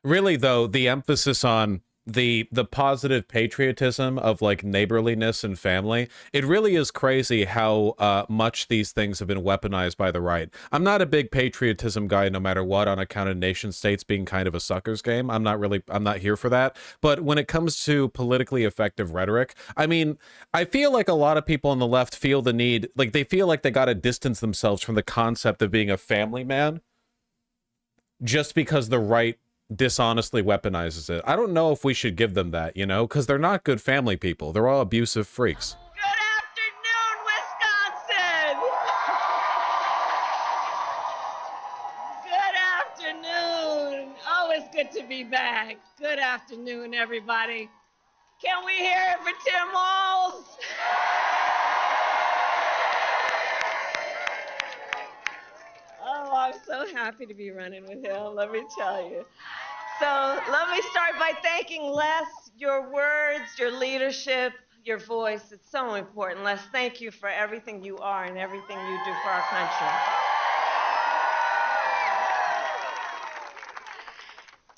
Really, though, the emphasis on the positive patriotism of like neighborliness and family, it really is crazy how much these things have been weaponized by the right. I'm not a big patriotism guy no matter what, on account of nation states being kind of a sucker's game. I'm not here for that. But when it comes to politically effective rhetoric, I mean, I feel like a lot of people on the left feel the need, like they feel like they got to distance themselves from the concept of being a family man just because the right dishonestly weaponizes it. I don't know if we should give them that, you know, because they're not good family people. They're all abusive freaks. Good afternoon. Oh, it's good to be back. Good afternoon, everybody. Can we hear it for Tim Walz? Oh, I'm so happy to be running with him, let me tell you. So let me start by thanking Les, your words, your leadership, your voice. It's so important. Les, thank you for everything you are and everything you do for our country.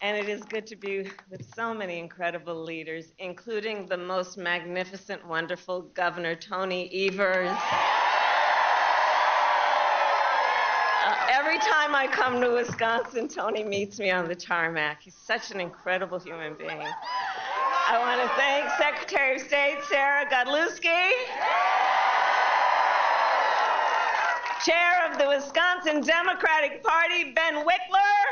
And it is good to be with so many incredible leaders, including the most magnificent, wonderful Governor Tony Evers. Every time I come to Wisconsin, Tony meets me on the tarmac. He's such an incredible human being. I want to thank Secretary of State Sarah Godlewski, Chair of the Wisconsin Democratic Party, Ben Wickler,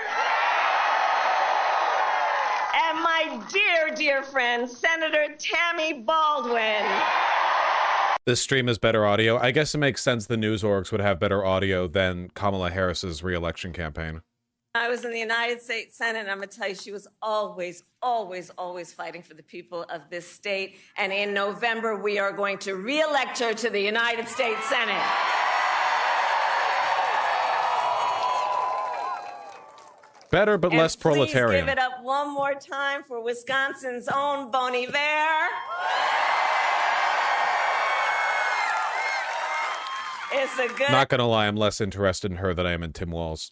and my dear, dear friend, Senator Tammy Baldwin. This stream is better audio. I guess it makes sense the news orgs would have better audio than Kamala Harris's re-election campaign. I was in the United States Senate, and I'm going to tell you, she was always, always, always fighting for the people of this state. And in November, we are going to re-elect her to the United States Senate. Better, but less proletarian. Please give it up one more time for Wisconsin's own Bon Iver. It's a good... Not gonna lie, I'm less interested in her than I am in Tim Walz.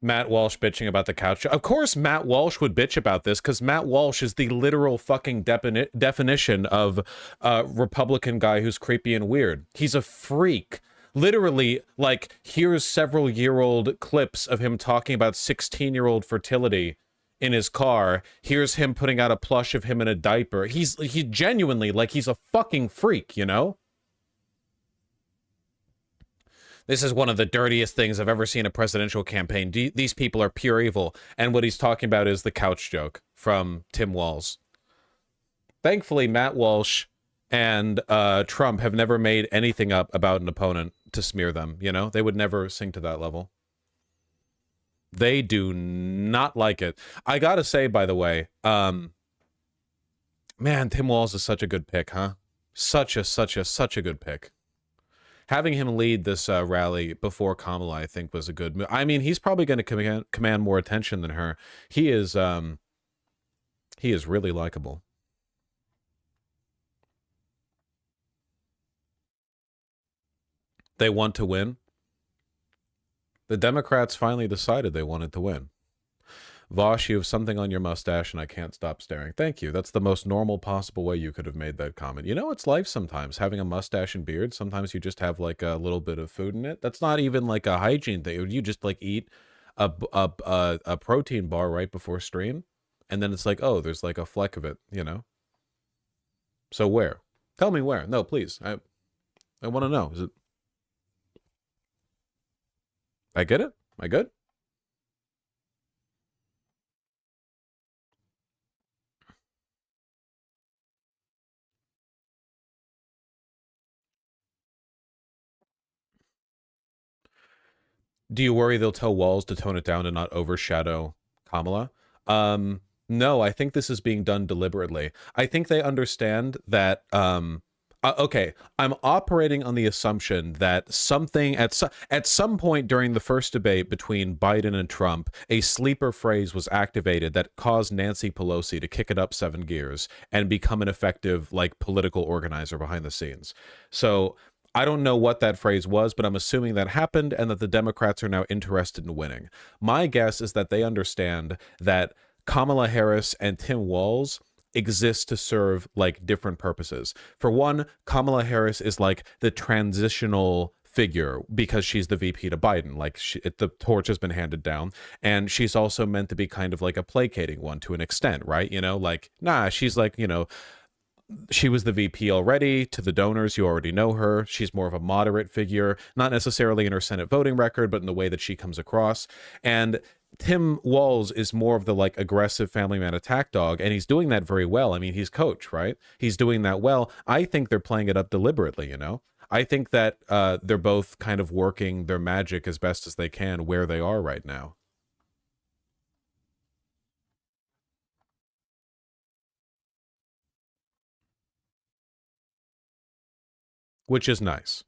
Matt Walsh bitching about the couch. Of course Matt Walsh would bitch about this, because Matt Walsh is the literal fucking definition of a Republican guy who's creepy and weird. He's a freak. Literally, like, here's several-year-old clips of him talking about 16-year-old fertility in his car. Here's him putting out a plush of him in a diaper. He genuinely, like, he's a fucking freak, you know? This is one of the dirtiest things I've ever seen a presidential campaign. These people are pure evil. And what he's talking about is the couch joke from Tim Walz. Thankfully, Matt Walsh and Trump have never made anything up about an opponent to smear them, you know? They would never sink to that level. They do not like it. I gotta say, by the way, man, Tim Walz is such a good pick, huh? Such a good pick. having him lead this rally before Kamala, I think, was a good move. I mean, he's probably going to command more attention than her. He is really likable. They want to win. The Democrats finally decided they wanted to win. Vosh, you have something on your mustache and I can't stop staring. Thank you. That's the most normal possible way you could have made that comment. You know, it's life sometimes. Having a mustache and beard, sometimes you just have like a little bit of food in it. That's not even like a hygiene thing. You just like eat a protein bar right before stream, and then it's like, oh, there's like a fleck of it, you know? So where? Tell me where. No, please. I want to know. Is it... I get it? Am I good? Do you worry they'll tell Walz to tone it down and not overshadow Kamala? No, I think this is being done deliberately. I think they understand that, okay, I'm operating on the assumption that something, at some point during the first debate between Biden and Trump, a sleeper phrase was activated that caused Nancy Pelosi to kick it up 7 gears and become an effective, like, political organizer behind the scenes. So... I don't know what that phrase was, but I'm assuming that happened and that the Democrats are now interested in winning. My guess is that they understand that Kamala Harris and Tim Walz exist to serve like different purposes. For one, Kamala Harris is like the transitional figure because she's the VP to Biden. Like the torch has been handed down, and she's also meant to be kind of like a placating one to an extent, right? You know, like, nah, she's like, you know, she was the VP already. To the donors, you already know her. She's more of a moderate figure, not necessarily in her Senate voting record, but in the way that she comes across. And Tim Walz is more of the like aggressive family man attack dog, and he's doing that very well. I mean, he's coach, right? He's doing that well. I think they're playing it up deliberately, you know? I think that they're both kind of working their magic as best as they can where they are right now. Which is nice.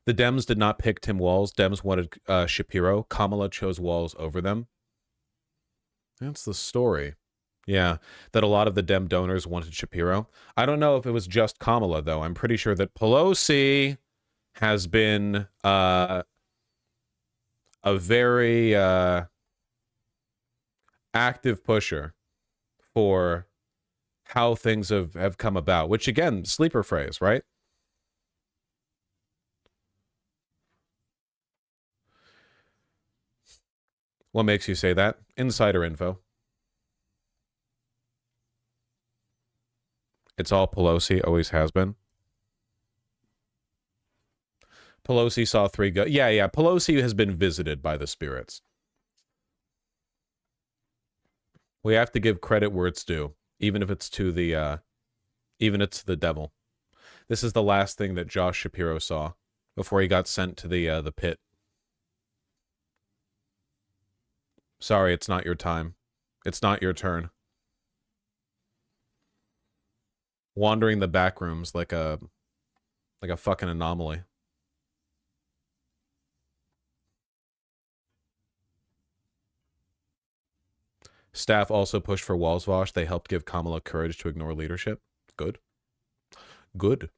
The Dems did not pick Tim Walz. Dems wanted Shapiro. Kamala chose Walz over them. That's the story. Yeah, that a lot of the Dem donors wanted Shapiro. I don't know if it was just Kamala, though. I'm pretty sure that Pelosi has been a very active pusher for how things have come about, which, again, sleeper phrase, right? What makes you say that? Insider info. It's all Pelosi, always has been. Pelosi saw 3 go. Yeah. Pelosi has been visited by the spirits. We have to give credit where it's due, even if it's to the, even it's the devil. This is the last thing that Josh Shapiro saw before he got sent to the pit. Sorry, it's not your time. It's not your turn. Wandering the back rooms like a fucking anomaly. Staff also pushed for Walz-Vosh. They helped give Kamala courage to ignore leadership. Good. Good.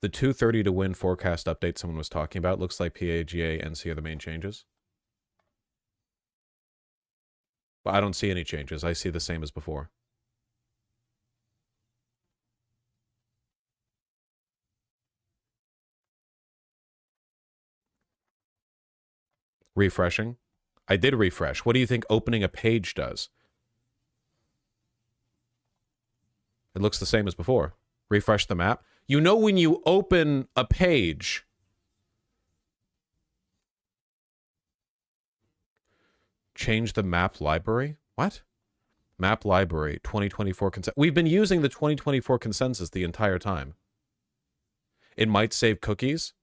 The 2:30 to win forecast update someone was talking about looks like PAGA, NC are the main changes. But I don't see any changes. I see the same as before. Refreshing. I did refresh. What do you think opening a page does? It looks the same as before. Refresh the map. You know, when you open a page, change the map library? What? Map library, 2024 consensus. We've been using the 2024 consensus the entire time. It might save cookies.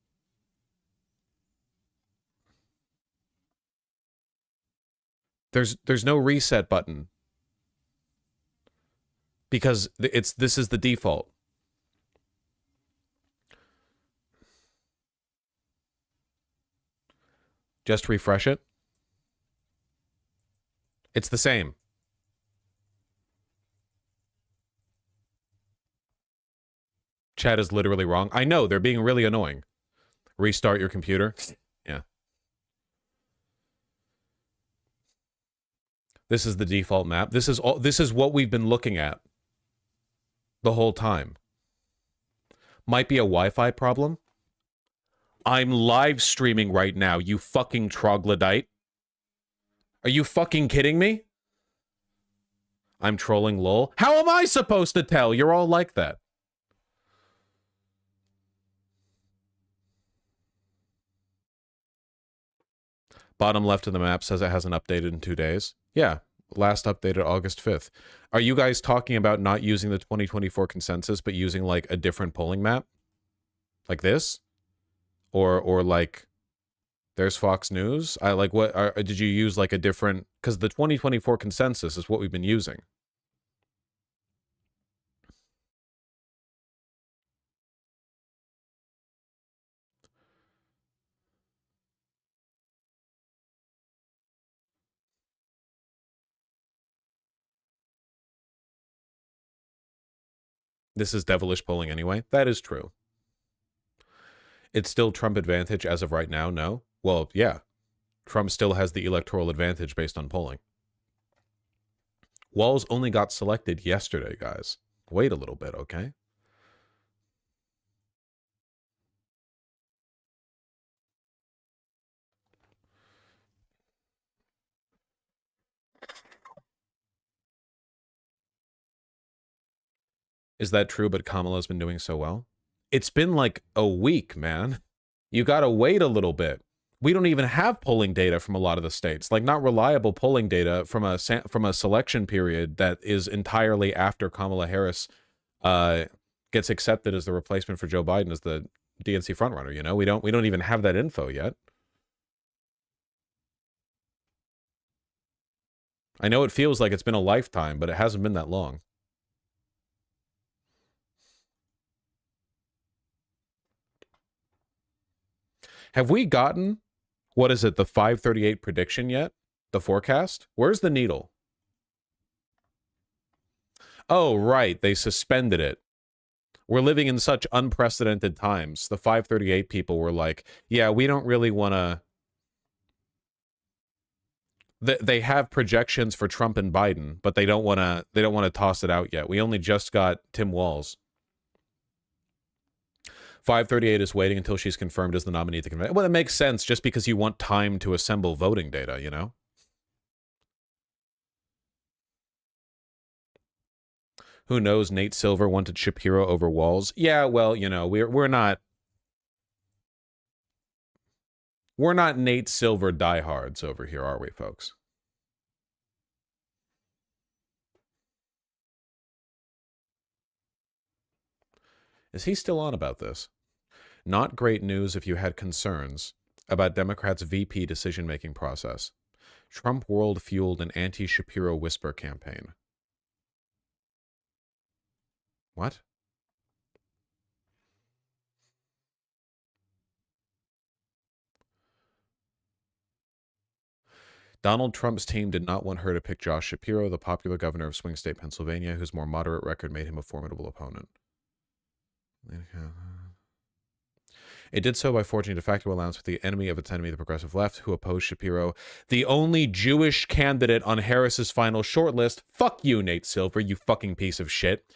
There's no reset button. Because this is the default. Just refresh it. It's the same. Chat is literally wrong. I know, they're being really annoying. Restart your computer. Yeah. This is the default map. This is what we've been looking at the whole time. Might be a Wi-Fi problem. I'm live streaming right now, you fucking troglodyte. Are you fucking kidding me? I'm trolling, lol. How am I supposed to tell? You're all like that. Bottom left of the map says it hasn't updated in 2 days. Yeah, last updated August 5th. Are you guys talking about not using the 2024 consensus, but using like a different polling map? Like this? Or like, there's Fox News? Did you use like a different, because the 2024 consensus is what we've been using. This is devilish polling anyway. That is true. It's still Trump advantage as of right now, no? Well, yeah. Trump still has the electoral advantage based on polling. Walz only got selected yesterday, guys. Wait a little bit, okay? Is that true, but Kamala's been doing so well? It's been like a week, man. You gotta wait a little bit. We don't even have polling data from a lot of the states. Like, not reliable polling data from a selection period that is entirely after Kamala Harris gets accepted as the replacement for Joe Biden as the DNC frontrunner, you know? We don't even have that info yet. I know it feels like it's been a lifetime, but it hasn't been that long. Have we gotten, what is it, the 538 prediction yet? The forecast? Where's the needle? Oh, right. They suspended it. We're living in such unprecedented times. The 538 people were like, yeah, we don't really want to... They have projections for Trump and Biden, but they don't want to toss it out yet. We only just got Tim Walz. 538 is waiting until she's confirmed as the nominee at the convention. Well, it makes sense just because you want time to assemble voting data, you know? Who knows? Nate Silver wanted Shapiro over Walz. Yeah, well, you know, we're not Nate Silver diehards over here, are we, folks? Is he still on about this? Not great news if you had concerns about Democrats' VP decision-making process. Trump world fueled an anti-Shapiro whisper campaign. What? Donald Trump's team did not want her to pick Josh Shapiro, the popular governor of swing state Pennsylvania, whose more moderate record made him a formidable opponent. It did so by forging a de facto alliance with the enemy of its enemy, the progressive left, who opposed Shapiro, the only Jewish candidate on Harris's final shortlist. Fuck you, Nate Silver, you fucking piece of shit.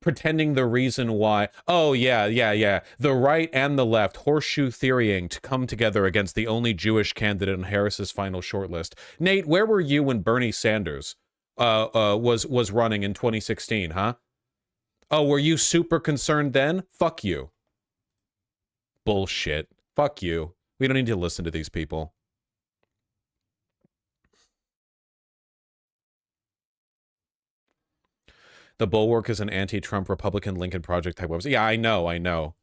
Pretending the reason why, oh yeah, the right and the left horseshoe theorying to come together against the only Jewish candidate on Harris's final shortlist. Nate, where were you when Bernie Sanders was running in 2016, huh? Oh, were you super concerned then? Fuck you. Bullshit. Fuck you. We don't need to listen to these people. The Bulwark is an anti-Trump Republican Lincoln Project type website. Yeah, I know.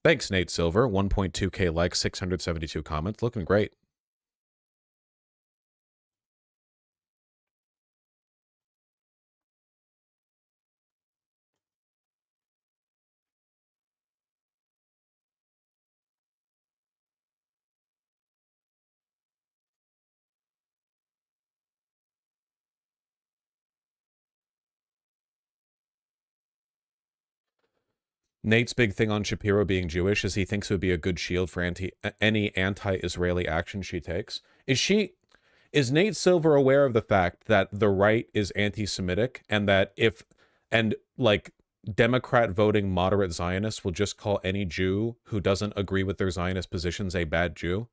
Thanks, Nate Silver. 1.2K likes, 672 comments. Looking great. Nate's big thing on Shapiro being Jewish is he thinks it would be a good shield for any anti-Israeli action she takes. Is Nate Silver aware of the fact that the right is anti-Semitic and that like Democrat voting moderate Zionists will just call any Jew who doesn't agree with their Zionist positions a bad Jew?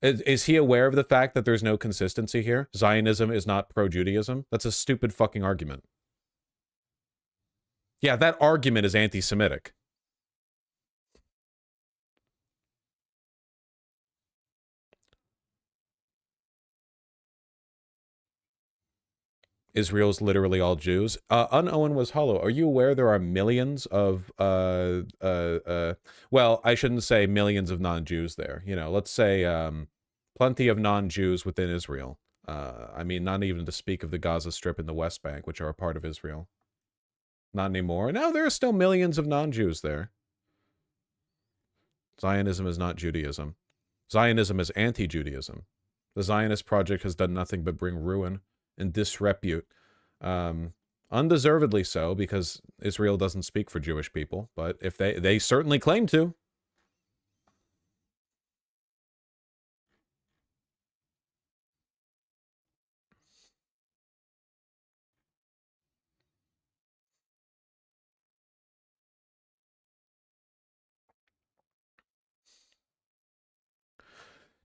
Is he aware of the fact that there's no consistency here? Zionism is not pro-Judaism? That's a stupid fucking argument. Yeah, that argument is anti-Semitic. Israel's literally all Jews. Unowen was hollow. Are you aware there are millions of, well, I shouldn't say millions of non-Jews there. You know, let's say plenty of non-Jews within Israel. I mean, not even to speak of the Gaza Strip and the West Bank, which are a part of Israel. Not anymore. No, there are still millions of non-Jews there. Zionism is not Judaism. Zionism is anti-Judaism. The Zionist project has done nothing but bring ruin and disrepute. Undeservedly so, because Israel doesn't speak for Jewish people, but if they certainly claim to.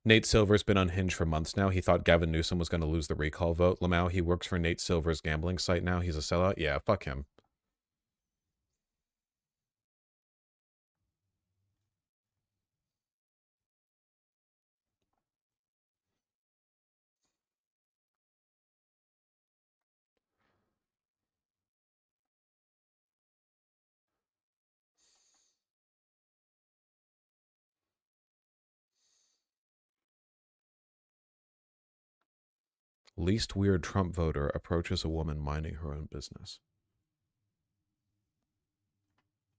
Nate Silver's been unhinged for months now. He thought Gavin Newsom was going to lose the recall vote. Lamau, he works for Nate Silver's gambling site now. He's a sellout. Yeah, fuck him. Least weird Trump voter approaches a woman minding her own business.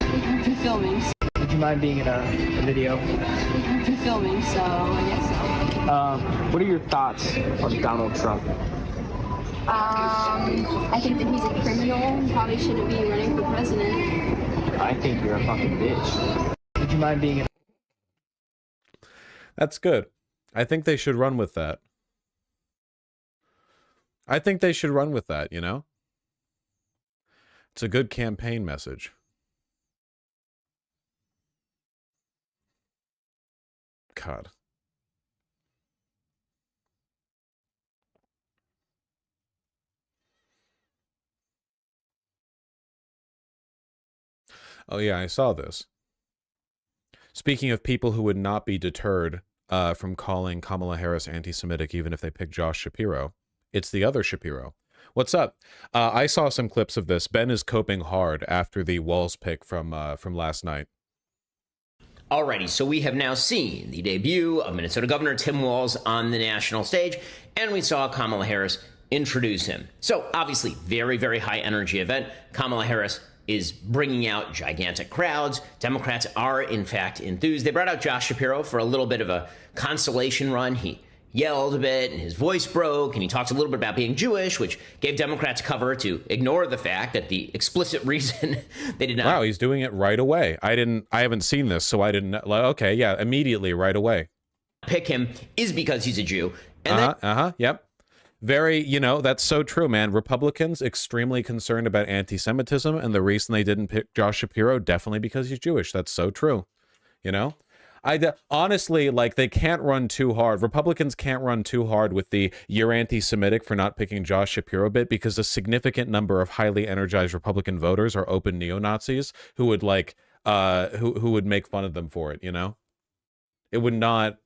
I'm filming. Would you mind being in a video? I'm filming, so I guess so. What are your thoughts on Donald Trump? I think that he's a criminal and probably shouldn't be running for president. I think you're a fucking bitch. Would you mind being in... That's good. I think they should run with that. I think they should run with that, you know? It's a good campaign message. God. Oh yeah, I saw this. Speaking of people who would not be deterred from calling Kamala Harris anti-Semitic even if they pick Josh Shapiro, it's the other Shapiro. What's up? I saw some clips of this. Ben is coping hard after the Walz pick from last night. Alrighty, so we have now seen the debut of Minnesota Governor Tim Walz on the national stage, and we saw Kamala Harris introduce him. So obviously, very, very high energy event. Kamala Harris is bringing out gigantic crowds. Democrats are, in fact, enthused. They brought out Josh Shapiro for a little bit of a consolation run. He yelled a bit and his voice broke, and he talked a little bit about being Jewish, which gave Democrats cover to ignore the fact that the explicit reason they did not... Wow, he's doing it right away. I haven't seen this, so I didn't... Okay, yeah, immediately, right away. ...pick him is because he's a Jew. And yep. Very, you know, that's so true, man. Republicans extremely concerned about anti-Semitism, and the reason they didn't pick Josh Shapiro, definitely because he's Jewish. That's so true, you know? Honestly, like, they can't run too hard. Republicans can't run too hard with the "you're anti-Semitic for not picking Josh Shapiro" bit, because a significant number of highly energized Republican voters are open neo-Nazis who would like who would make fun of them for it, you know? It would not...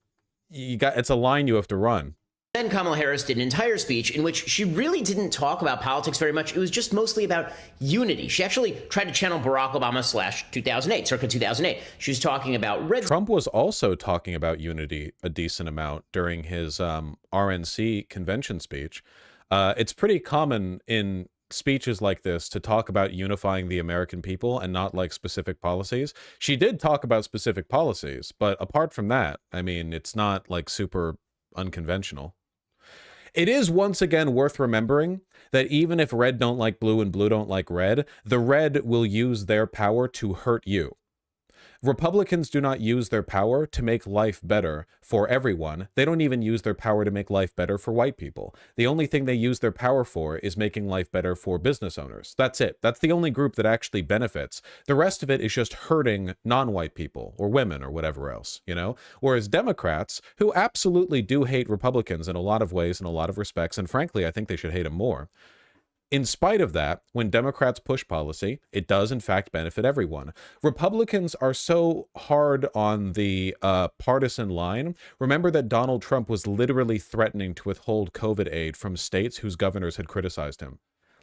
it's a line you have to run. Then Kamala Harris did an entire speech in which she really didn't talk about politics very much. It was just mostly about unity. She actually tried to channel Barack Obama / 2008, circa 2008. She was talking about Trump was also talking about unity a decent amount during his RNC convention speech. It's pretty common in speeches like this to talk about unifying the American people and not like specific policies. She did talk about specific policies, but apart from that, I mean, it's not like super unconventional. It is once again worth remembering that even if red don't like blue and blue don't like red, the red will use their power to hurt you. Republicans do not use their power to make life better for everyone. They don't even use their power to make life better for white people. The only thing they use their power for is making life better for business owners. That's it. That's the only group that actually benefits. The rest of it is just hurting non-white people or women or whatever else, you know? Whereas Democrats, who absolutely do hate Republicans in a lot of ways, in a lot of respects, and frankly, I think they should hate them more. In spite of that, when Democrats push policy, it does in fact benefit everyone. Republicans are so hard on the partisan line. Remember that Donald Trump was literally threatening to withhold COVID aid from states whose governors had criticized him.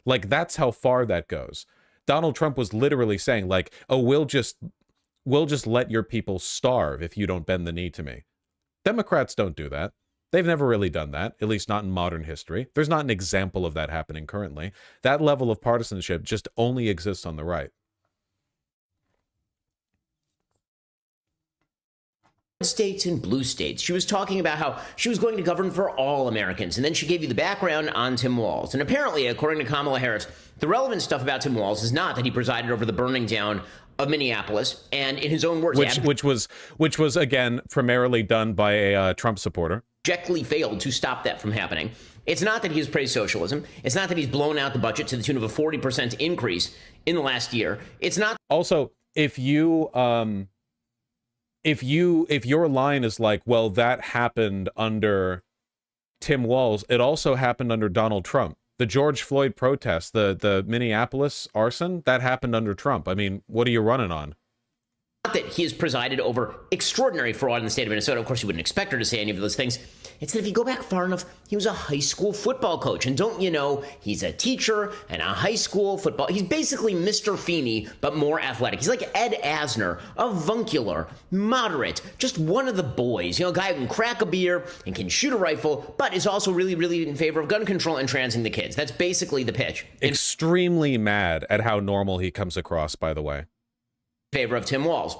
Like, that's how far that goes. Donald Trump was literally saying, like, oh, we'll just let your people starve if you don't bend the knee to me. Democrats don't do that. They've never really done that, at least not in modern history. There's not an example of that happening currently. That level of partisanship just only exists on the right. States and blue states. She was talking about how she was going to govern for all Americans, and then she gave you the background on Tim Walz. And apparently, according to Kamala Harris, the relevant stuff about Tim Walz is not that he presided over the burning down of Minneapolis, and in his own words, which was again primarily done by a Trump supporter, abjectly failed to stop that from happening. It's not that he's praised socialism. It's not that he's blown out the budget to the tune of a 40% increase in the last year. It's not. Also, if your line is like, well, that happened under Tim Walz, it also happened under Donald Trump. The George Floyd protests, the Minneapolis arson, that happened under Trump. I mean, what are you running on? Not that he has presided over extraordinary fraud in the state of Minnesota. Of course, you wouldn't expect her to say any of those things. It's that if you go back far enough, he was a high school football coach. And don't you know, he's a teacher and a high school football. He's basically Mr. Feeney, but more athletic. He's like Ed Asner, avuncular, moderate, just one of the boys. You know, a guy who can crack a beer and can shoot a rifle, but is also really, really in favor of gun control and transing the kids. That's basically the pitch. Extremely mad at how normal he comes across, by the way. Favor of Tim Walz.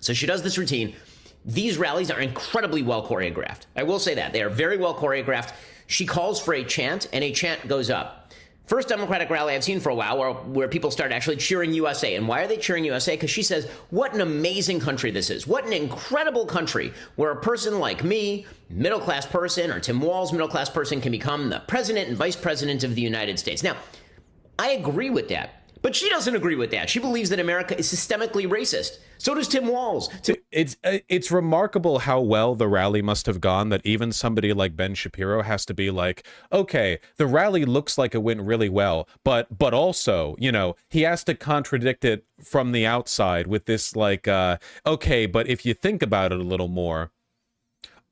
So she does this routine. These rallies are incredibly well choreographed. I will say that. They are very well choreographed. She calls for a chant, and a chant goes up. First Democratic rally I've seen for a while where people start actually cheering USA. And why are they cheering USA? Because she says, what an amazing country this is. What an incredible country where a person like me, middle-class person, or Tim Walz, middle-class person, can become the president and vice president of the United States. Now, I agree with that. But she doesn't agree with that. She believes that America is systemically racist. So does Tim Walz. It's remarkable how well the rally must have gone that even somebody like Ben Shapiro has to be like, okay, the rally looks like it went really well, but also, you know, he has to contradict it from the outside with this like, okay, but if you think about it a little more,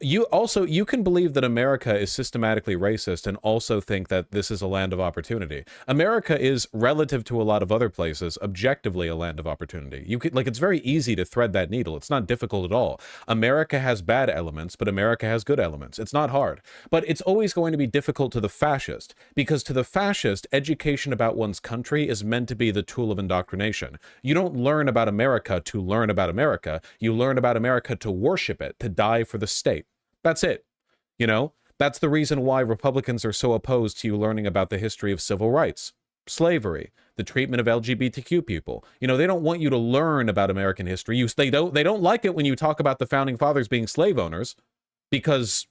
you can believe that America is systematically racist and also think that this is a land of opportunity. America is, relative to a lot of other places, objectively a land of opportunity. You could, like, it's very easy to thread that needle. It's not difficult at all. America has bad elements, but America has good elements. It's not hard. But it's always going to be difficult to the fascist, because to the fascist, education about one's country is meant to be the tool of indoctrination. You don't learn about America to learn about America. You learn about America to worship it, to die for the state. That's it. You know, that's the reason why Republicans are so opposed to you learning about the history of civil rights, slavery, the treatment of LGBTQ people. You know, they don't want you to learn about American history. They don't like it when you talk about the founding fathers being slave owners because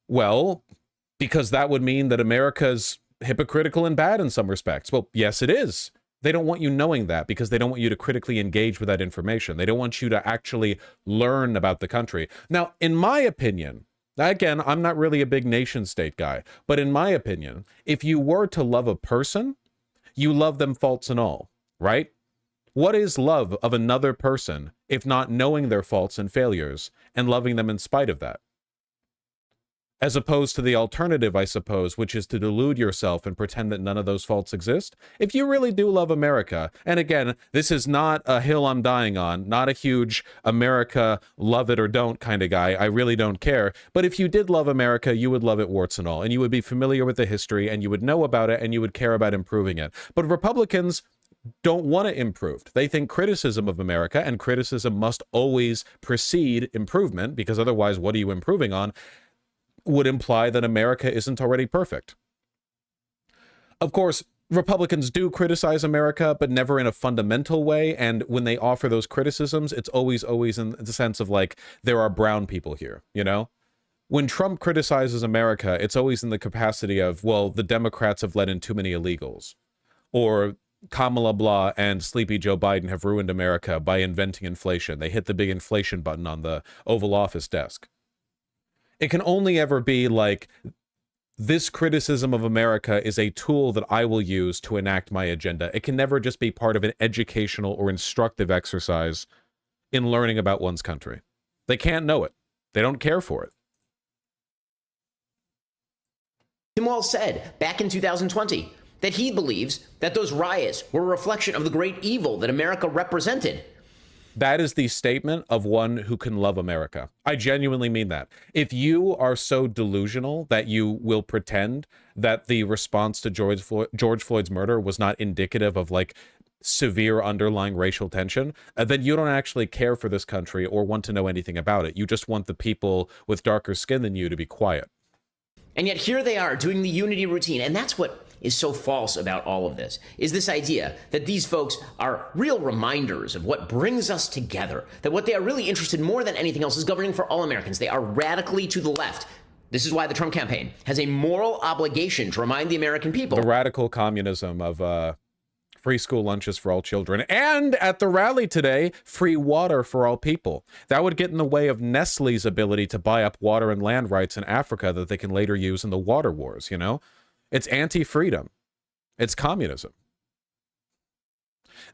that would mean that America's hypocritical and bad in some respects. Well, yes, it is. They don't want you knowing that because they don't want you to critically engage with that information. They don't want you to actually learn about the country. Now, in my opinion, again, I'm not really a big nation state guy, but in my opinion, if you were to love a person, you love them faults and all, right? What is love of another person if not knowing their faults and failures and loving them in spite of that? As opposed to the alternative, I suppose, which is to delude yourself and pretend that none of those faults exist. If you really do love America, and again, this is not a hill I'm dying on, not a huge America, love it or don't kind of guy, I really don't care, but if you did love America, you would love it warts and all, and you would be familiar with the history, and you would know about it, and you would care about improving it. But Republicans don't want it improved. They think criticism of America, and criticism must always precede improvement, because otherwise, what are you improving on? would imply that America isn't already perfect. Of course, Republicans do criticize America, but never in a fundamental way. And when they offer those criticisms, it's always in the sense of like, there are brown people here, you know? When Trump criticizes America, it's always in the capacity of, well, the Democrats have let in too many illegals. Or Kamala Blah and Sleepy Joe Biden have ruined America by inventing inflation. They hit the big inflation button on the Oval Office desk. It can only ever be like, this criticism of America is a tool that I will use to enact my agenda. It can never just be part of an educational or instructive exercise in learning about one's country. They can't know it. They don't care for it. Tim Walz said back in 2020 that he believes that those riots were a reflection of the great evil that America represented. That is the statement of one who can love America. I genuinely mean that. If you are so delusional that you will pretend that the response to George Floyd's murder was not indicative of like severe underlying racial tension, then you don't actually care for this country or want to know anything about it. You just want the people with darker skin than you to be quiet. And yet here they are doing the unity routine. And that's what is so false about all of this, is this idea that these folks are real reminders of what brings us together, that what they are really interested in more than anything else is governing for all Americans. They are radically to the left. This is why the Trump campaign has a moral obligation to remind the American people. The radical communism of free school lunches for all children, and at the rally today, free water for all people. That would get in the way of Nestle's ability to buy up water and land rights in Africa that they can later use in the water wars, you know? It's anti-freedom. It's communism.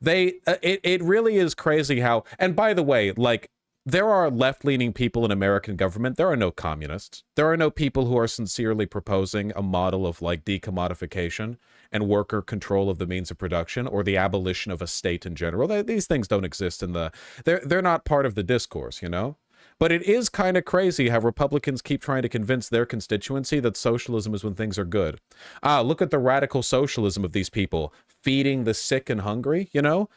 It really is crazy how, and by the way, like, there are left-leaning people in American government. There are no communists. There are no people who are sincerely proposing a model of like decommodification and worker control of the means of production or the abolition of a state in general. These things don't exist in the, they're not part of the discourse, you know? But it is kind of crazy how Republicans keep trying to convince their constituency that socialism is when things are good. Look at the radical socialism of these people, feeding the sick and hungry, you know,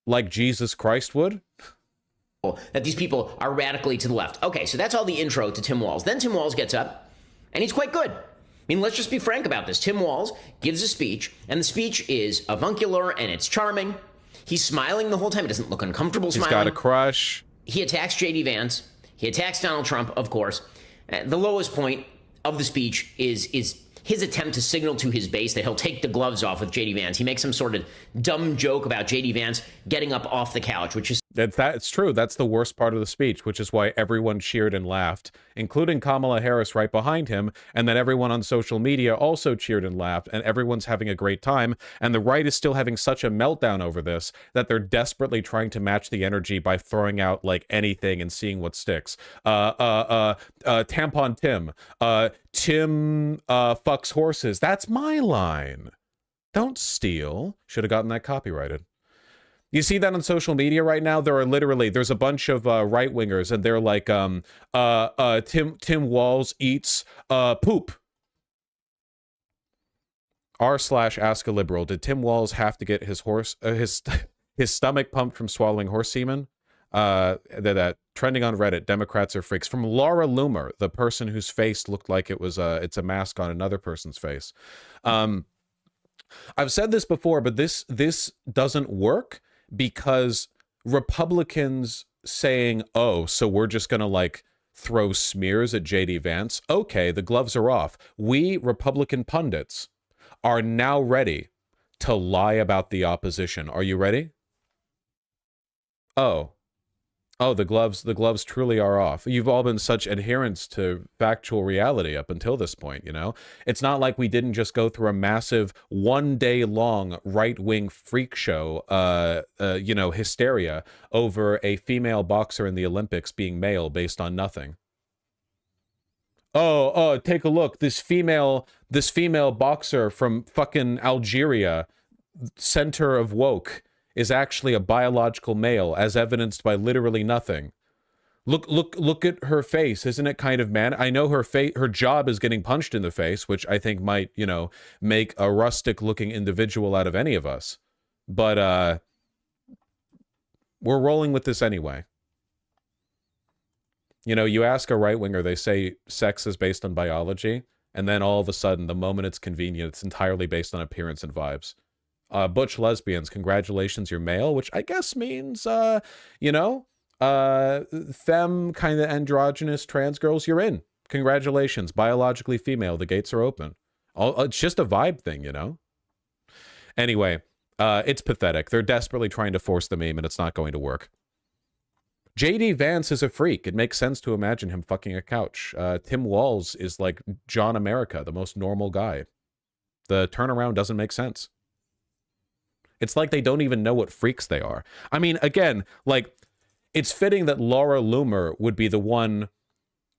like Jesus Christ would. That these people are radically to the left. Okay, so that's all the intro to Tim Walz. Then Tim Walz gets up, and he's quite good. I mean, let's just be frank about this. Tim Walz gives a speech, and the speech is avuncular, and it's charming. He's smiling the whole time. He doesn't look uncomfortable smiling. He's got a crush. He attacks J.D. Vance. He attacks Donald Trump, of course. The lowest point of the speech is his attempt to signal to his base that he'll take the gloves off with J.D. Vance. He makes some sort of dumb joke about J.D. Vance getting up off the couch, which is... It's true. That's the worst part of the speech, which is why everyone cheered and laughed, including Kamala Harris right behind him, and then everyone on social media also cheered and laughed, and everyone's having a great time, and the right is still having such a meltdown over this that they're desperately trying to match the energy by throwing out, like, anything and seeing what sticks. Tampon Tim. Tim fucks horses. That's my line. Don't steal. Should have gotten that copyrighted. You see that on social media right now? There's a bunch of right-wingers, and they're like, Tim Walz eats poop. r/ask a liberal. Did Tim Walz have to get his his stomach pumped from swallowing horse semen? That trending on Reddit. Democrats are freaks. From Laura Loomer, the person whose face looked like it's a mask on another person's face. I've said this before, but this doesn't work. Because Republicans saying, oh, so we're just going to like throw smears at J.D. Vance. Okay, the gloves are off. We Republican pundits are now ready to lie about the opposition. Are you ready? Oh, the gloves truly are off. You've all been such adherents to factual reality up until this point, you know? It's not like we didn't just go through a massive one-day-long right-wing freak show, hysteria over a female boxer in the Olympics being male based on nothing. Oh, take a look. This female boxer from fucking Algeria, center of woke, is actually a biological male, as evidenced by literally nothing. Look at her face. Isn't it kind of man? I know her job is getting punched in the face, which I think might, you know, make a rustic-looking individual out of any of us. But we're rolling with this anyway. You know, you ask a right-winger, they say sex is based on biology, and then all of a sudden, the moment it's convenient, it's entirely based on appearance and vibes. Butch lesbians, congratulations, you're male, which I guess means, you know, femme kind of androgynous trans girls, you're in. Congratulations, biologically female, the gates are open. It's just a vibe thing, you know? Anyway, it's pathetic. They're desperately trying to force the meme, and it's not going to work. JD Vance is a freak. It makes sense to imagine him fucking a couch. Tim Walz is like John America, the most normal guy. The turnaround doesn't make sense. It's like they don't even know what freaks they are. I mean, again, like, it's fitting that Laura Loomer would be the one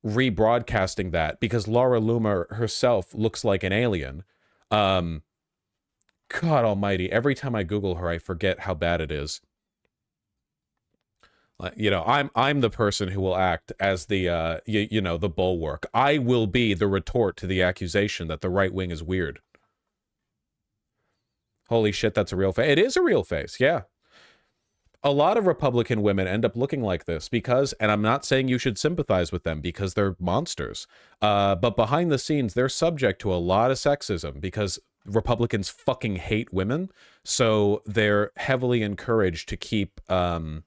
rebroadcasting that, because Laura Loomer herself looks like an alien. God almighty, every time I Google her, I forget how bad it is. You know, I'm the person who will act as the, you know, the bulwark. I will be the retort to the accusation that the right wing is weird. Holy shit, that's a real face. It is a real face, yeah. A lot of Republican women end up looking like this because, and I'm not saying you should sympathize with them because they're monsters, but behind the scenes, they're subject to a lot of sexism because Republicans fucking hate women, so they're heavily encouraged to keep getting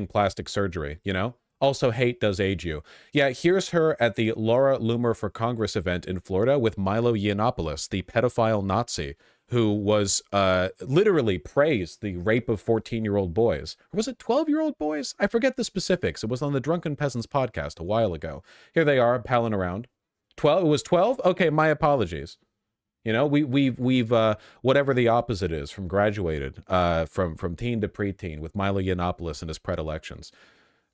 plastic surgery, you know? Also, hate does age you. Yeah, here's her at the Laura Loomer for Congress event in Florida with Milo Yiannopoulos, the pedophile Nazi, who was literally praised the rape of 14-year-old boys. Or was it 12-year-old boys? I forget the specifics. It was on the Drunken Peasants podcast a while ago. Here they are, palling around. 12? It was 12? Okay, my apologies. You know, we've whatever the opposite is from graduated, from teen to preteen with Milo Yiannopoulos and his predilections.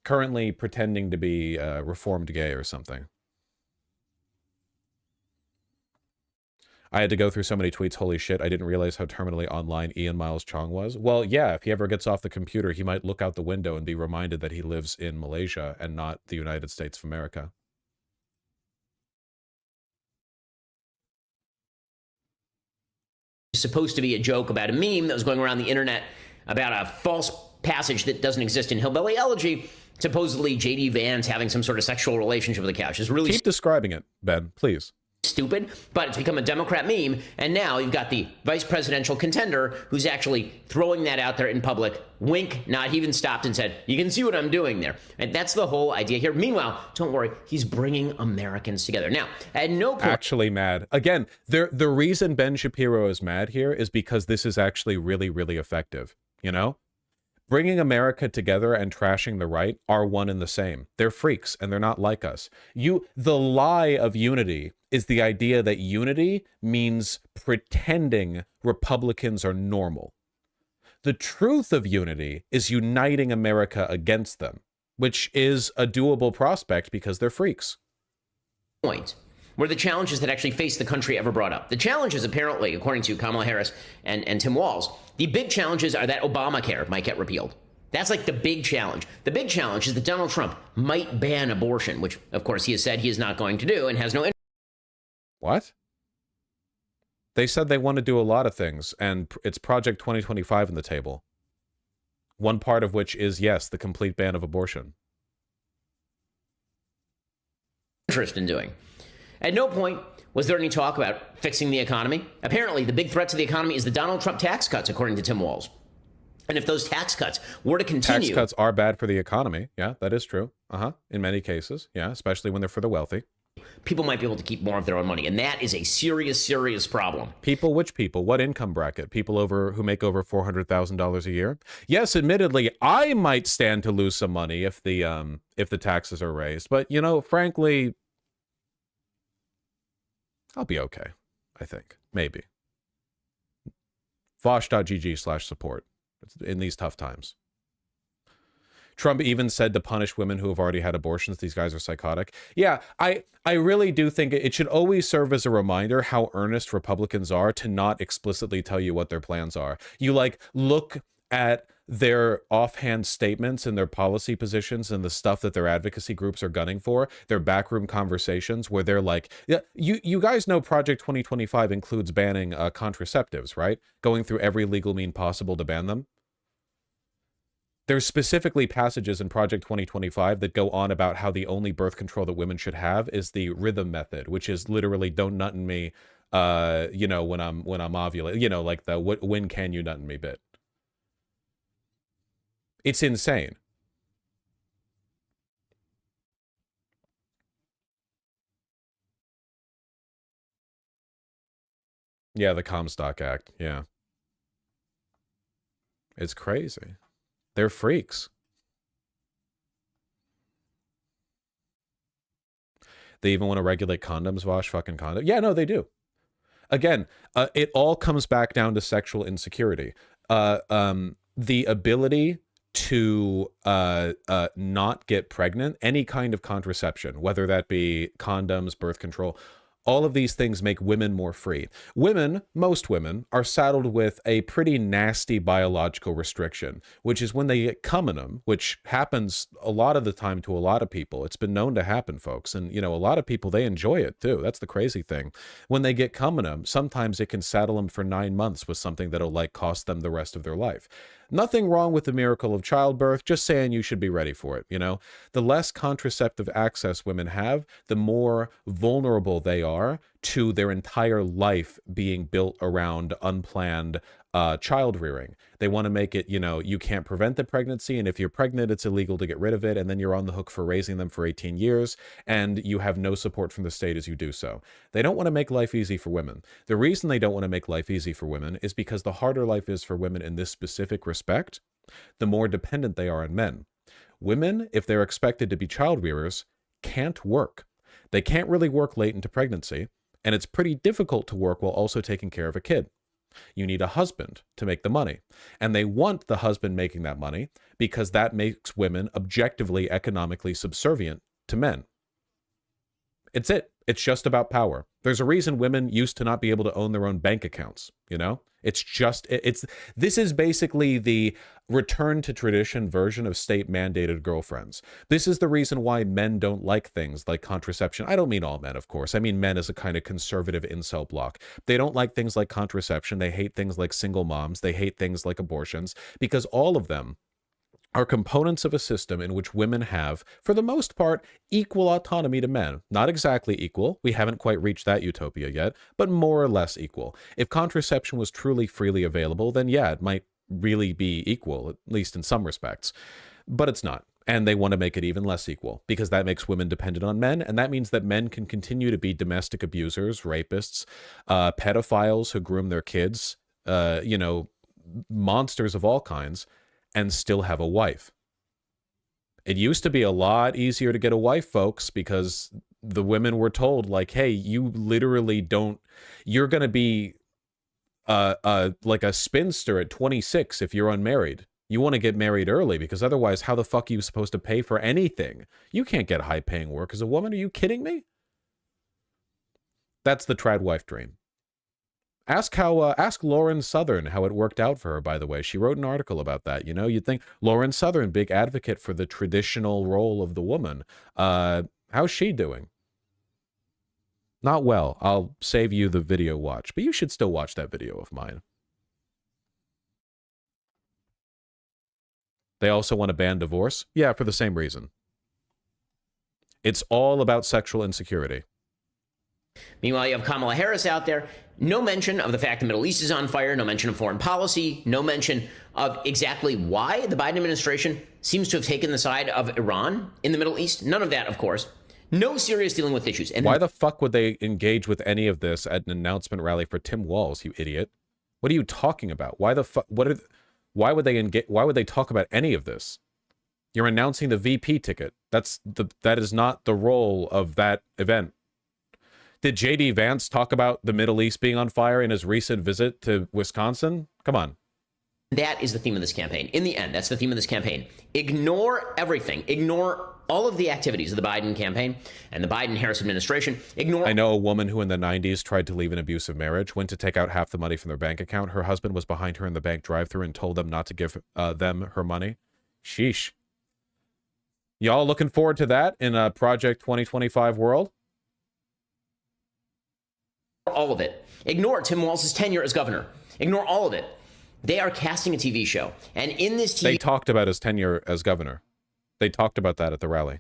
Currently pretending to be reformed gay or something. I had to go through so many tweets, holy shit, I didn't realize how terminally online Ian Miles Chong was. Well, yeah, if he ever gets off the computer, he might look out the window and be reminded that he lives in Malaysia and not the United States of America. Supposed to be a joke about a meme that was going around the internet about a false passage that doesn't exist in Hillbilly Elegy. Supposedly JD Vance having some sort of sexual relationship with a couch is really... Keep describing it, Ben, please. Stupid, but it's become a Democrat meme, and now you've got the vice presidential contender who's actually throwing that out there in public. Wink, not even stopped and said, you can see what I'm doing there. And that's the whole idea here. Meanwhile, don't worry, he's bringing Americans together. Now, at no point... Actually mad. Again, the reason Ben Shapiro is mad here is because this is actually really, really effective, you know? Bringing America together and trashing the right are one and the same. They're freaks, and they're not like us. The lie of unity is the idea that unity means pretending Republicans are normal. The truth of unity is uniting America against them, which is a doable prospect because they're freaks. Point where the challenges that actually face the country ever brought up. The challenges, apparently, according to Kamala Harris and Tim Walz, the big challenges are that Obamacare might get repealed. That's like the big challenge. The big challenge is that Donald Trump might ban abortion, which, of course, he has said he is not going to do and has no interest. What? They said they want to do a lot of things, and it's Project 2025 on the table. One part of which is, yes, the complete ban of abortion. Interest in doing. At no point was there any talk about fixing the economy. Apparently, the big threat to the economy is the Donald Trump tax cuts, according to Tim Walz. And if those tax cuts were to continue... Tax cuts are bad for the economy. Yeah, that is true. In many cases. Yeah, especially when they're for the wealthy. People might be able to keep more of their own money, and that is a serious, serious problem. People? Which people? What income bracket? People who make over $400,000 a year? Yes, admittedly, I might stand to lose some money if the taxes are raised. But, you know, frankly... I'll be okay, I think. Maybe. Vosh.gg/support in these tough times. Trump even said to punish women who have already had abortions. These guys are psychotic. Yeah, I really do think it should always serve as a reminder how earnest Republicans are to not explicitly tell you what their plans are. You, like, look at their offhand statements and their policy positions and the stuff that their advocacy groups are gunning for, their backroom conversations where they're like, yeah, you guys know Project 2025 includes banning contraceptives, right? Going through every legal mean possible to ban them. There's specifically passages in Project 2025 that go on about how the only birth control that women should have is the rhythm method, which is literally don't nut in me, you know, when I'm ovulating, you know, like the when can you nut in me bit. It's insane. Yeah, the Comstock Act. Yeah. It's crazy. They're freaks. They even want to regulate condoms, Vosh, fucking condoms. Yeah, no, they do. Again, it all comes back down to sexual insecurity. The ability to not get pregnant, any kind of contraception, whether that be condoms, birth control, all of these things make women more free. Women, most women, are saddled with a pretty nasty biological restriction, which is when they get cum in them, which happens a lot of the time to a lot of people. It's been known to happen, folks. And, you know, a lot of people, they enjoy it too. That's the crazy thing. When they get cum in them, sometimes it can saddle them for 9 months with something that'll like cost them the rest of their life. Nothing wrong with the miracle of childbirth, just saying you should be ready for it, you know? The less contraceptive access women have, the more vulnerable they are to their entire life being built around unplanned child rearing. They want to make it, you know, you can't prevent the pregnancy, and if you're pregnant, it's illegal to get rid of it, and then you're on the hook for raising them for 18 years, and you have no support from the state as you do so. They don't want to make life easy for women. The reason they don't want to make life easy for women is because the harder life is for women in this specific respect, the more dependent they are on men. Women, if they're expected to be child rearers, can't work. They can't really work late into pregnancy, and it's pretty difficult to work while also taking care of a kid. You need a husband to make the money. And they want the husband making that money because that makes women objectively economically subservient to men. It's it. It's just about power. There's a reason women used to not be able to own their own bank accounts, you know? It's just, this is basically the return to tradition version of state-mandated girlfriends. This is the reason why men don't like things like contraception. I don't mean all men, of course. I mean men as a kind of conservative incel block. They don't like things like contraception. They hate things like single moms. They hate things like abortions, because all of them are components of a system in which women have, for the most part, equal autonomy to men. Not exactly equal. We haven't quite reached that utopia yet, but more or less equal. If contraception was truly freely available, then yeah, it might really be equal, at least in some respects. But it's not. And they want to make it even less equal because that makes women dependent on men. And that means that men can continue to be domestic abusers, rapists, pedophiles who groom their kids, you know, monsters of all kinds, and still have a wife. It used to be a lot easier to get a wife, folks, because the women were told, like, hey, you literally don't, you're going to be like a spinster at 26 if you're unmarried. You want to get married early because otherwise, how the fuck are you supposed to pay for anything? You can't get high-paying work as a woman. Are you kidding me? That's the trad wife dream. Ask Lauren Southern how it worked out for her, by the way. She wrote an article about that. You know, you'd think Lauren Southern, big advocate for the traditional role of the woman. How's she doing? Not well. I'll save you the video watch, but you should still watch that video of mine. They also want to ban divorce? Yeah, for the same reason. It's all about sexual insecurity. Meanwhile, you have Kamala Harris out there. No mention of the fact the Middle East is on fire. No mention of foreign policy. No mention of exactly why the Biden administration seems to have taken the side of Iran in the Middle East. None of that, of course. No serious dealing with issues. And why the fuck would they engage with any of this at an announcement rally for Tim Walz, you idiot? What are you talking about? Why the fuck? Why would they engage? Why would they talk about any of this? You're announcing the VP ticket. That is not the role of that event. Did J.D. Vance talk about the Middle East being on fire in his recent visit to Wisconsin? Come on. That is the theme of this campaign. In the end, that's the theme of this campaign. Ignore everything. Ignore all of the activities of the Biden campaign and the Biden-Harris administration. I know a woman who in the 90s tried to leave an abusive marriage, went to take out half the money from their bank account. Her husband was behind her in the bank drive-thru and told them not to give them her money. Sheesh. Y'all looking forward to that in a Project 2025 world? All of it. Ignore Tim Walz's tenure as governor. Ignore all of it. They are casting a TV show. And in this They TV talked about his tenure as governor. They talked about that at the rally.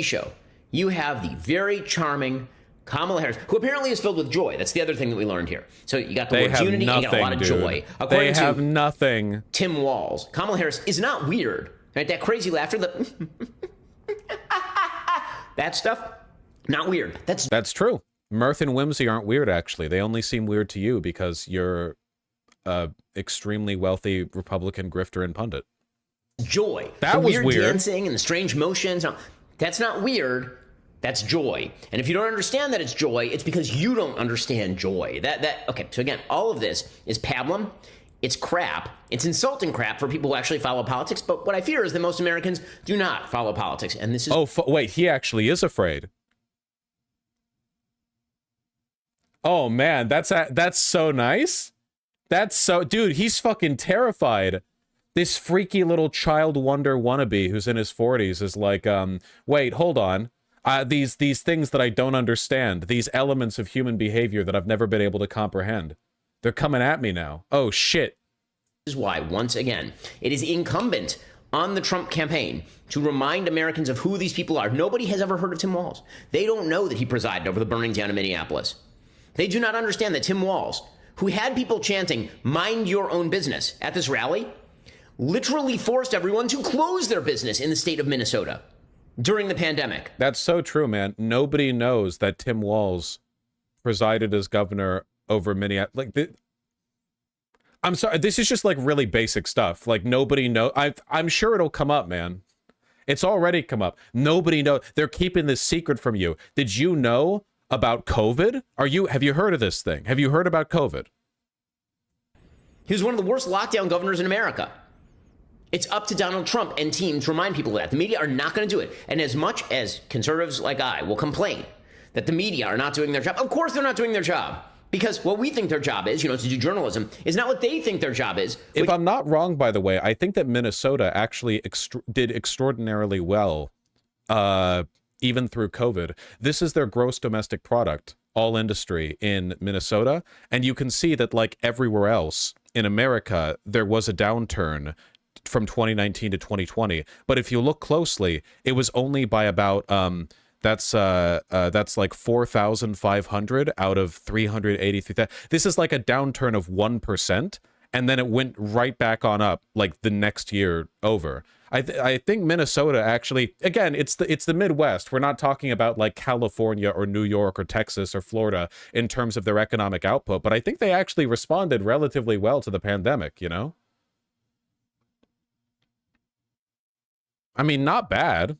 show, you have the very charming Kamala Harris, who apparently is filled with joy. That's the other thing that we learned here. So you got the words unity and you got a lot of joy. They have nothing. Tim Walz, Kamala Harris is not weird. Right? That crazy laughter, that stuff, not weird. That's true. Mirth and whimsy aren't weird, actually. They only seem weird to you because you're a extremely wealthy Republican grifter and pundit. Joy. That the was weird. Dancing and the strange motions. No, that's not weird. That's joy. And if you don't understand that it's joy, it's because you don't understand joy. Okay, so again, all of this is pablum. It's crap. It's insulting crap for people who actually follow politics. But what I fear is that most Americans do not follow politics. And this is... Oh, wait, he actually is afraid. Oh, man, that's so nice. That's so... Dude, he's fucking terrified. This freaky little child wonder wannabe who's in his 40s is like, wait, hold on. These things that I don't understand, these elements of human behavior that I've never been able to comprehend. They're coming at me now. Oh, shit. This is why, once again, it is incumbent on the Trump campaign to remind Americans of who these people are. Nobody has ever heard of Tim Walz. They don't know that he presided over the burning down of Minneapolis. They do not understand that Tim Walz, who had people chanting, "Mind your own business," at this rally, literally forced everyone to close their business in the state of Minnesota during the pandemic. That's so true, man. Nobody knows that Tim Walz presided as governor over Minneapolis. I'm sorry, this is just like really basic stuff. Like nobody knows. I'm sure it'll come up, man. It's already come up. Nobody knows. They're keeping this secret from you. Did you know about COVID? Have you heard of this thing? Have you heard about COVID? He was one of the worst lockdown governors in America. It's up to Donald Trump and team to remind people of that. The media are not going to do it. And as much as conservatives like I will complain that the media are not doing their job, of course they're not doing their job. Because what we think their job is, to do journalism, is not what they think their job is. If I'm not wrong, by the way, I think that Minnesota actually did extraordinarily well, even through COVID. This is their gross domestic product, all industry in Minnesota. And you can see that, like everywhere else in America, there was a downturn from 2019 to 2020. But if you look closely, it was only by about... that's like 4,500 out of 383,000. This is like a downturn of 1%, and then it went right back on up like the next year over. I think Minnesota actually, again, it's the Midwest. We're not talking about like California or New York or Texas or Florida in terms of their economic output, but I think they actually responded relatively well to the pandemic, I mean, not bad.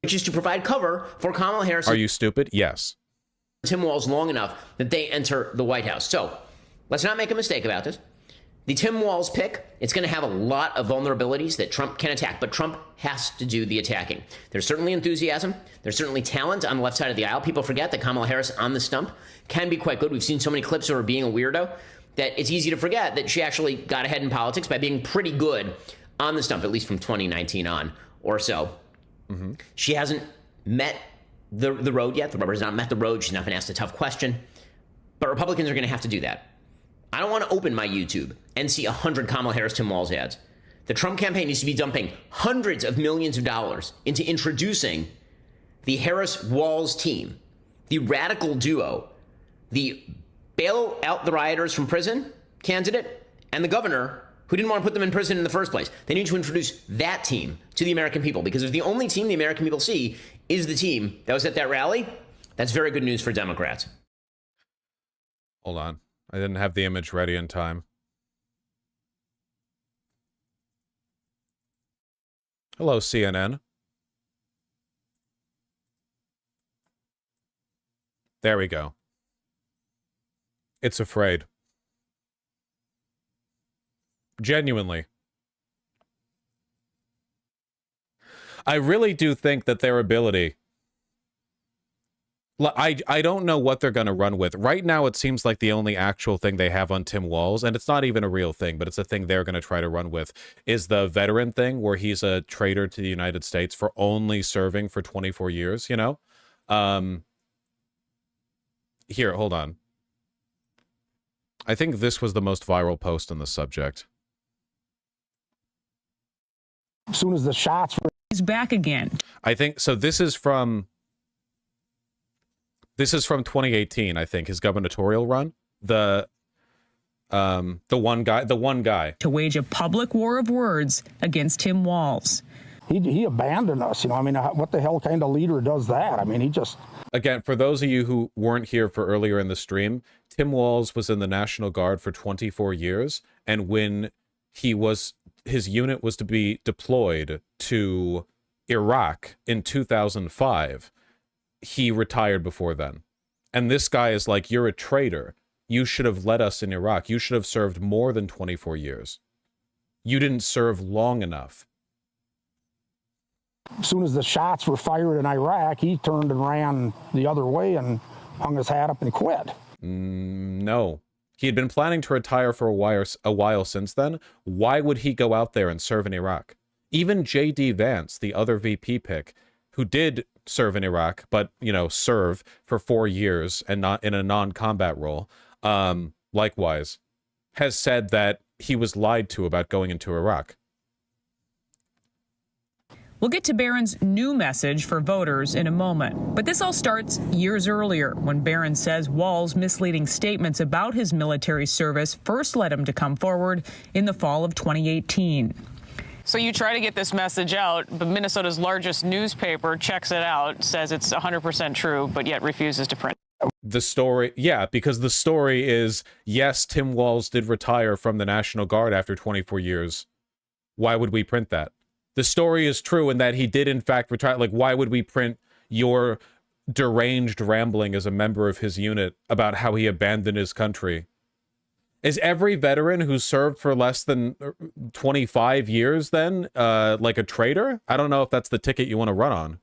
Which is to provide cover for Kamala Harris. Are you stupid? Yes. Tim Walz long enough that they enter the White House. So let's not make a mistake about this. The Tim Walz pick, it's going to have a lot of vulnerabilities that Trump can attack, but Trump has to do the attacking. There's certainly enthusiasm. There's certainly talent on the left side of the aisle. People forget that Kamala Harris on the stump can be quite good. We've seen so many clips of her being a weirdo that it's easy to forget that she actually got ahead in politics by being pretty good on the stump, at least from 2019 on or so. Mm-hmm. She hasn't met the road yet. The rubber has not met the road. She's not been asked a tough question. But Republicans are going to have to do that. I don't want to open my YouTube and see 100 Kamala Harris Tim Walz ads. The Trump campaign needs to be dumping hundreds of millions of dollars into introducing the Harris-Walz team, the radical duo, the bail out the rioters from prison candidate, and the governor who didn't want to put them in prison in the first place. They need to introduce that team to the American people, because if the only team the American people see is the team that was at that rally, that's very good news for Democrats. Hold on. I didn't have the image ready in time. Hello, CNN. There we go. It's afraid. Genuinely. I really do think that their ability... I don't know what they're going to run with. Right now, it seems like the only actual thing they have on Tim Walz, and it's not even a real thing, but it's a thing they're going to try to run with, is the veteran thing, where he's a traitor to the United States for only serving for 24 years, Here, hold on. I think this was the most viral post on the subject. As soon as the shots were... He's back again. I think so. This is from 2018. I think his gubernatorial run. The one guy to wage a public war of words against Tim Walz. He abandoned us. You know, I mean, what the hell kind of leader does that? I mean, he just... Again, for those of you who weren't here for earlier in the stream, Tim Walz was in the National Guard for 24 years, and when his unit was to be deployed to Iraq in 2005, he retired before then. And this guy is like, you're a traitor. You should have led us in Iraq. You should have served more than 24 years. You didn't serve long enough. As soon as the shots were fired in Iraq, he turned and ran the other way and hung his hat up and quit. No. He had been planning to retire for a while since then. Why would he go out there and serve in Iraq? Even J.D. Vance, the other VP pick, who did serve in Iraq, but, you know, serve for 4 years and not in a non-combat role, likewise, has said that he was lied to about going into Iraq. We'll get to Barron's new message for voters in a moment. But this all starts years earlier when Barron says Walz's misleading statements about his military service first led him to come forward in the fall of 2018. So you try to get this message out, but Minnesota's largest newspaper checks it out, says it's 100% true, but yet refuses to print. The story, yeah, because the story is, yes, Tim Walz did retire from the National Guard after 24 years. Why would we print that? The story is true in that he did, in fact, retire. Like, why would we print your deranged rambling as a member of his unit about how he abandoned his country? Is every veteran who served for less than 25 years then like a traitor? I don't know if that's the ticket you want to run on.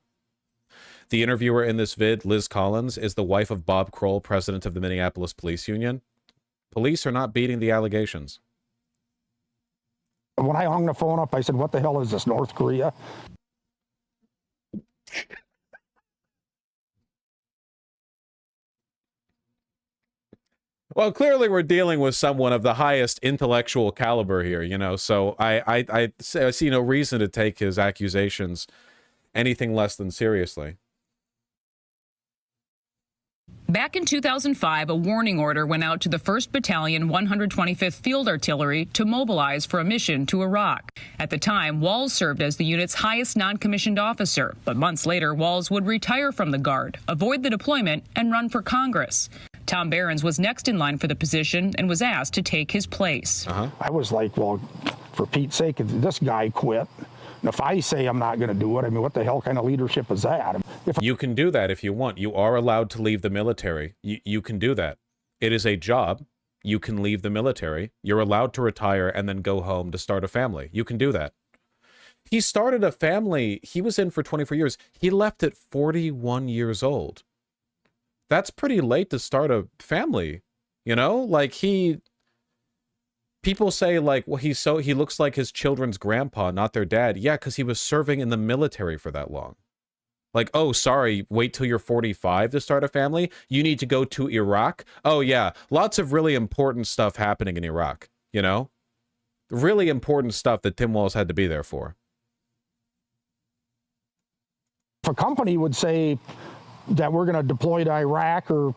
The interviewer in this vid, Liz Collins, is the wife of Bob Kroll, president of the Minneapolis Police Union. Police are not beating the allegations. When I hung the phone up, I said, what the hell is this, North Korea? Well, clearly we're dealing with someone of the highest intellectual caliber here, you know, so I see no reason to take his accusations anything less than seriously. Back in 2005, a warning order went out to the 1st Battalion, 125th Field Artillery to mobilize for a mission to Iraq. At the time, Walz served as the unit's highest non-commissioned officer, but months later, Walz would retire from the Guard, avoid the deployment, and run for Congress. Tom Barron was next in line for the position and was asked to take his place. I was like, well, for Pete's sake, if this guy quit, and if I say I'm not going to do it, I mean, what the hell kind of leadership is that? You can do that if you want. You are allowed to leave the military. You can do that. It is a job. You can leave the military. You're allowed to retire and then go home to start a family. You can do that. He started a family. He was in for 24 years. He left at 41 years old. That's pretty late to start a family, you know? Like, people say, like, well, he looks like his children's grandpa, not their dad. Yeah, because he was serving in the military for that long. Like, oh, sorry, wait till you're 45 to start a family? You need to go to Iraq? Oh, yeah, lots of really important stuff happening in Iraq, you know? Really important stuff that Tim Walz had to be there for. If a company would say that we're going to deploy to Iraq or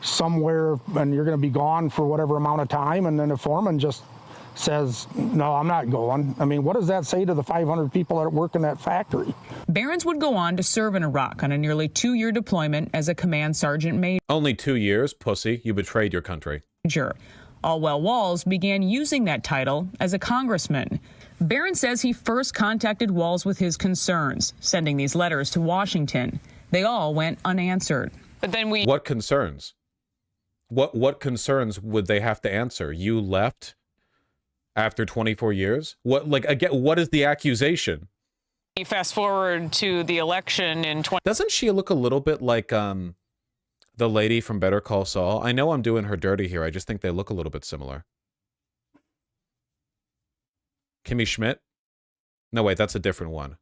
somewhere and you're going to be gone for whatever amount of time, and then the foreman just says, no, I'm not going. I mean, what does that say to the 500 people that work in that factory? Barron would go on to serve in Iraq on a nearly 2-year deployment as a command sergeant major. Only 2 years, pussy. You betrayed your country. All while Walz began using that title as a congressman. Barron says he first contacted Walz with his concerns, sending these letters to Washington. They all went unanswered. But then What concerns? What concerns would they have to answer? You left after 24 years? What, like, again, what is the accusation? Fast forward to the election in Doesn't she look a little bit like the lady from Better Call Saul? I know I'm doing her dirty here. I just think they look a little bit similar. Kimmy Schmidt? No, wait, that's a different one.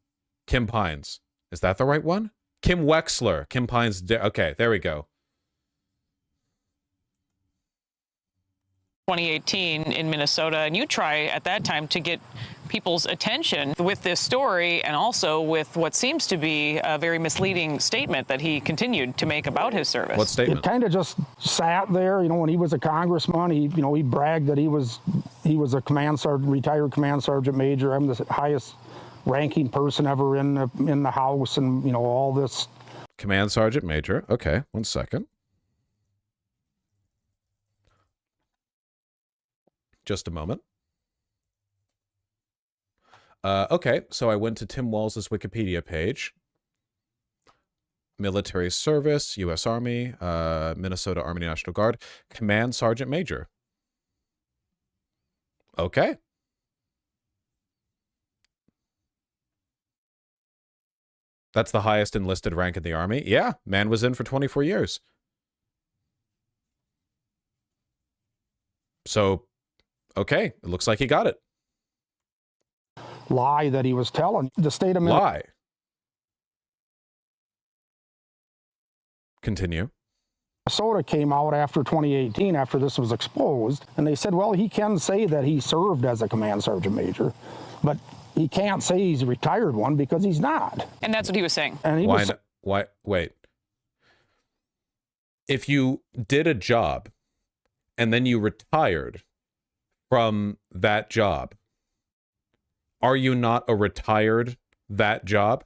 Kim Pines. Is that the right one? Kim Wexler. Kim Pines. Okay, there we go. 2018 in Minnesota, and you try at that time to get people's attention with this story and also with what seems to be a very misleading statement that he continued to make about his service. What statement? It kind of just sat there. You know, when he was a congressman, he bragged that he was a command sergeant, retired command sergeant major. I'm the highest ranking person ever in the House, and all this. Command sergeant major. Okay, 1 second. Just a moment. Okay, so I went to Tim Walz's Wikipedia page. Military service, U.S. Army, Minnesota Army National Guard, Command Sergeant Major. Okay. That's the highest enlisted rank in the Army. Yeah, man was in for 24 years. So, okay, it looks like he got it. Lie that he was telling the state of Lie. Continue. Minnesota came out after 2018, after this was exposed, and they said, well, he can say that he served as a command sergeant major, but he can't say he's a retired one because he's not. And that's what he was saying. And he was, why? Wait. If you did a job and then you retired from that job, are you not a retired that job?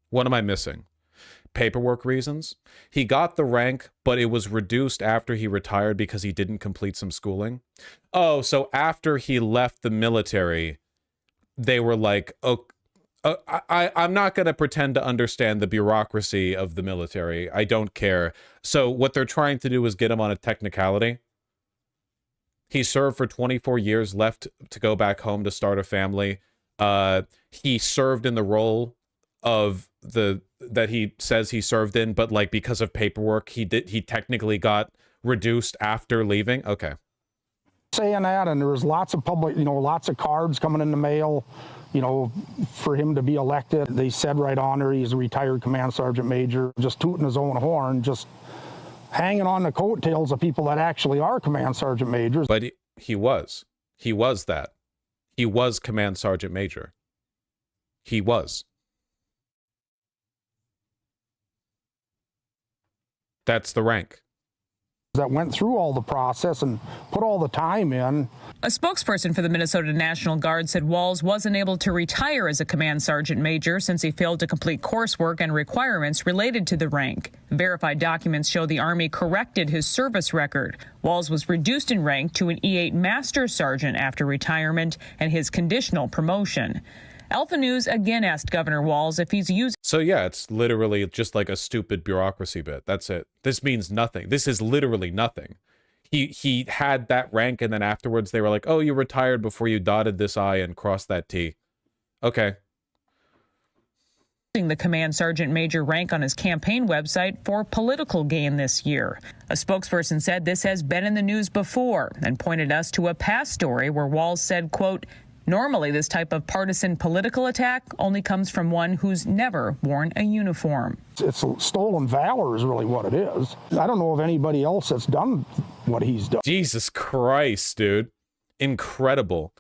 What am I missing? Paperwork reasons? He got the rank, but it was reduced after he retired because he didn't complete some schooling. Oh, so after he left the military, they were like, oh, I'm not going to pretend to understand the bureaucracy of the military. I don't care. So what they're trying to do is get him on a technicality. He served for 24 years, left to go back home to start a family. He served in the role of that he says he served in, but like because of paperwork, he technically got reduced after leaving. Okay. Saying that, and there was lots of public, lots of cards coming in the mail, for him to be elected. They said right on there he's a retired command sergeant major, just tooting his own horn, just hanging on the coattails of people that actually are command sergeant majors. But he was that. He was command sergeant major. He was. That's the rank. That went through all the process and put all the time in. A spokesperson for the Minnesota National Guard said Walz wasn't able to retire as a command sergeant major since he failed to complete coursework and requirements related to the rank. Verified documents show the Army corrected his service record. Walz was reduced in rank to an E8 Master Sergeant after retirement and his conditional promotion. Alpha News again asked Governor Walz if he's using... So yeah, it's literally just like a stupid bureaucracy bit. That's it. This means nothing. This is literally nothing. He had that rank, and then afterwards they were like, oh, you retired before you dotted this I and crossed that T. Okay. The command sergeant major rank on his campaign website for political gain this year. A spokesperson said this has been in the news before and pointed us to a past story where Walz said, quote, normally, this type of partisan political attack only comes from one who's never worn a uniform. It's stolen valor is really what it is. I don't know of anybody else that's done what he's done. Jesus Christ, dude. Incredible.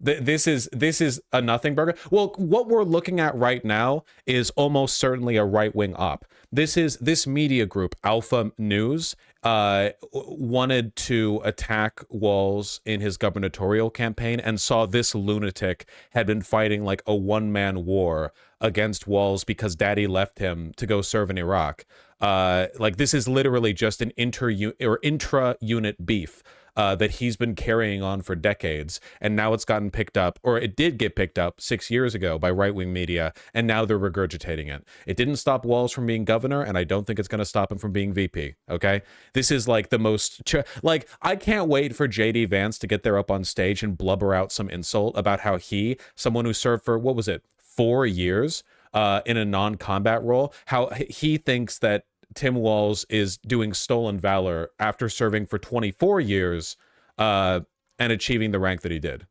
This is a nothing burger. Well, what we're looking at right now is almost certainly a right-wing op. This media group, Alpha News, wanted to attack Walz in his gubernatorial campaign and saw this lunatic had been fighting like a one-man war against Walz because daddy left him to go serve in Iraq. Like this is literally just an intra-unit beef that he's been carrying on for decades, and now it's gotten picked up, or it did get picked up 6 years ago by right-wing media, and now they're regurgitating it. It didn't stop Walz from being governor, and I don't think it's going to stop him from being VP, okay? This is like the most... like, I can't wait for J.D. Vance to get there up on stage and blubber out some insult about how he, someone who served for, what was it, 4 years in a non-combat role, how he thinks that Tim Walz is doing stolen valor after serving for 24 years and achieving the rank that he did.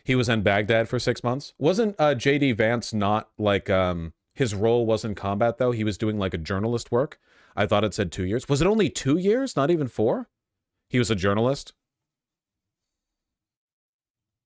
He was in Baghdad for 6 months. Wasn't JD Vance not like his role wasn't combat though? He was doing like a journalist work. I thought it said 2 years. Was it only 2 years? Not even 4? He was a journalist.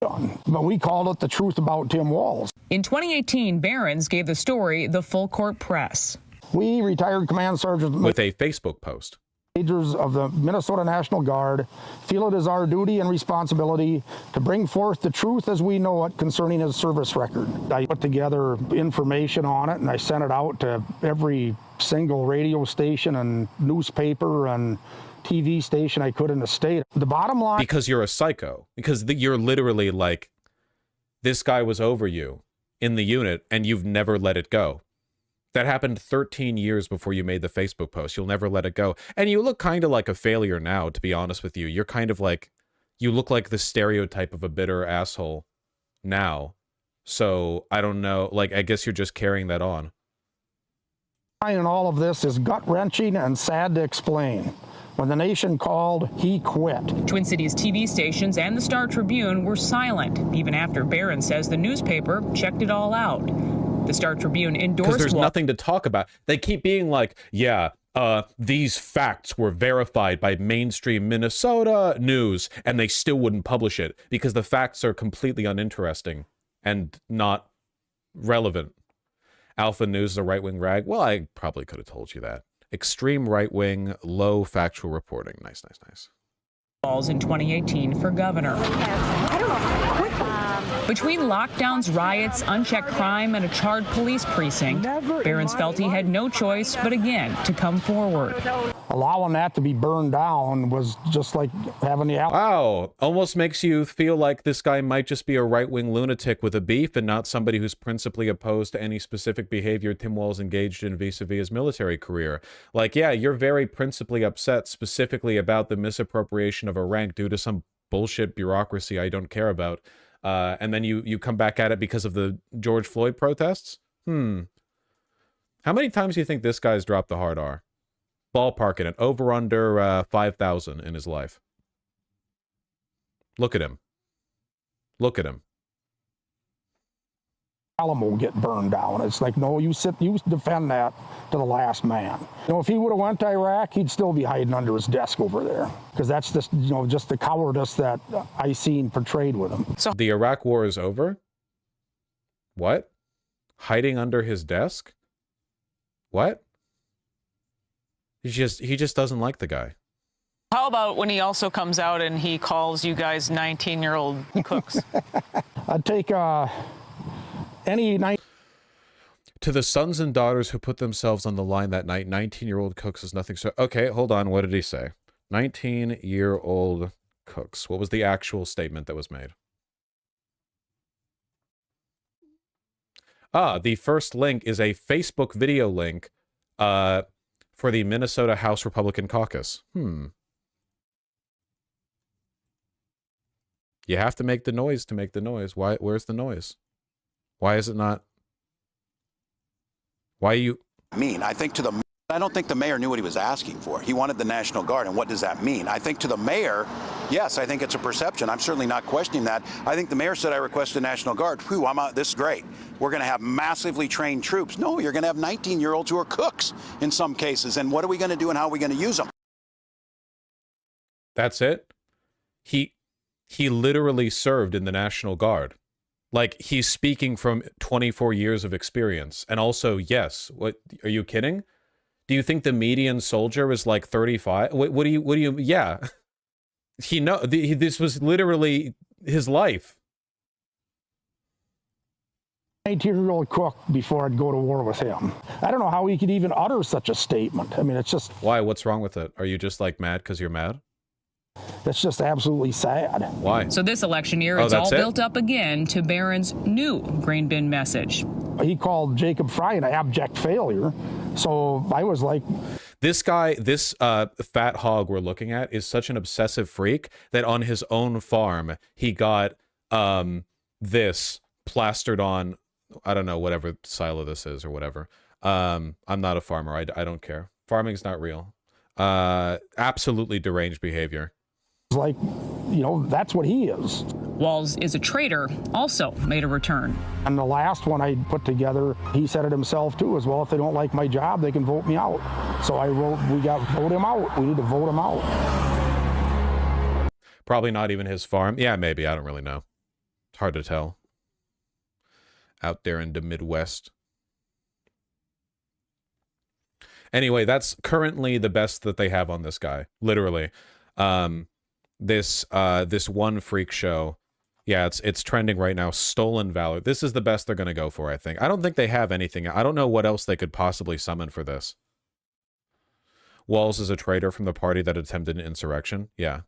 But we called it the truth about Tim Walz. In 2018, Barron's gave the story the full court press. We retired command sergeants with a Facebook post. Majors of the Minnesota National Guard feel it is our duty and responsibility to bring forth the truth as we know it concerning his service record. I put together information on it and I sent it out to every single radio station and newspaper and TV station I could in the state. The bottom line... Because you're a psycho. Because you're literally like, this guy was over you in the unit and you've never let it go. That happened 13 years before you made the Facebook post. You'll never let it go. And you look kind of like a failure now, to be honest with you. You're kind of like, you look like the stereotype of a bitter asshole now. So, I don't know. Like, I guess you're just carrying that on. And all of this is gut-wrenching and sad to explain. When the nation called, he quit. Twin Cities TV stations and the Star Tribune were silent, even after Barron says the newspaper checked it all out. The Star Tribune endorsed... Because there's nothing to talk about. They keep being like, yeah, these facts were verified by mainstream Minnesota news, and they still wouldn't publish it because the facts are completely uninteresting and not relevant. Alpha News is a right-wing rag. Well, I probably could have told you that. Extreme right-wing, low factual reporting. Nice, nice, nice. Balls in 2018 for governor. Between lockdowns, riots, unchecked crime, and a charred police precinct, Barron's felt he had no choice but again to come forward. Allowing that to be burned down was just like having the... Wow, almost makes you feel like this guy might just be a right-wing lunatic with a beef and not somebody who's principally opposed to any specific behavior Tim Walz engaged in vis-a-vis his military career. Like, yeah, you're very principally upset specifically about the misappropriation of a rank due to some bullshit bureaucracy I don't care about. And then you come back at it because of the George Floyd protests? How many times do you think this guy's dropped the hard R? Ballparking it. Over under 5,000 in his life. Look at him. Look at him. Alamo get burned down. It's like, no, you defend that to the last man. You know, if he would have went to Iraq, he'd still be hiding under his desk over there. Because that's just, you know, just the cowardice that I seen portrayed with him. So the Iraq war is over? What? Hiding under his desk? What? He just doesn't like the guy. How about when he also comes out and he calls you guys 19-year-old cooks? I'd take any night. To the sons and daughters who put themselves on the line that night, 19-year-old cooks is nothing so... Okay, hold on. What did he say? 19-year-old cooks. What was the actual statement that was made? The first link is a Facebook video link for the Minnesota House Republican Caucus. You have to make the noise to make the noise. Why? Where's the noise? Why is it not? Why you... I think I don't think the mayor knew what he was asking for. He wanted the National Guard, and what does that mean? I think to the mayor, yes, I think it's a perception. I'm certainly not questioning that. I think the mayor said, I request the National Guard. Whew, I'm out. This is great. We're going to have massively trained troops. No, you're going to have 19-year-olds who are cooks in some cases. And what are we going to do and how are we going to use them? That's it? He literally served in the National Guard. Like, he's speaking from 24 years of experience. And also, yes, what, are you kidding? Do you think the median soldier is like 35? What do you, yeah. This was literally his life. 19-year-old cook before I'd go to war with him. I don't know how he could even utter such a statement. I mean, it's just... Why? What's wrong with it? Are you just like mad because you're mad? That's just absolutely sad. Why? So this election year, it's all built up again to Barron's new grain bin message. He called Jacob Fry an abject failure. So I was like... This guy, this fat hog we're looking at is such an obsessive freak that on his own farm, he got this plastered on, I don't know, whatever silo this is or whatever. I'm not a farmer. I don't care. Farming's not real. Absolutely deranged behavior. like, you know, that's what he is. Walz is a traitor, also made a return. And the last one I put together, he said it himself too, as well. If they don't like my job, they can vote me out. So I wrote, we got to vote him out. We need to vote him out. Probably not even his farm. Yeah, maybe. I don't really know. It's hard to tell. Out there in the Midwest. Anyway, that's currently the best that they have on this guy. Literally. This one freak show. Yeah, it's trending right now. Stolen Valor. This is the best they're going to go for, I think. I don't think they have anything. I don't know what else they could possibly summon for this. Walz is a traitor from the party that attempted an insurrection. Yeah.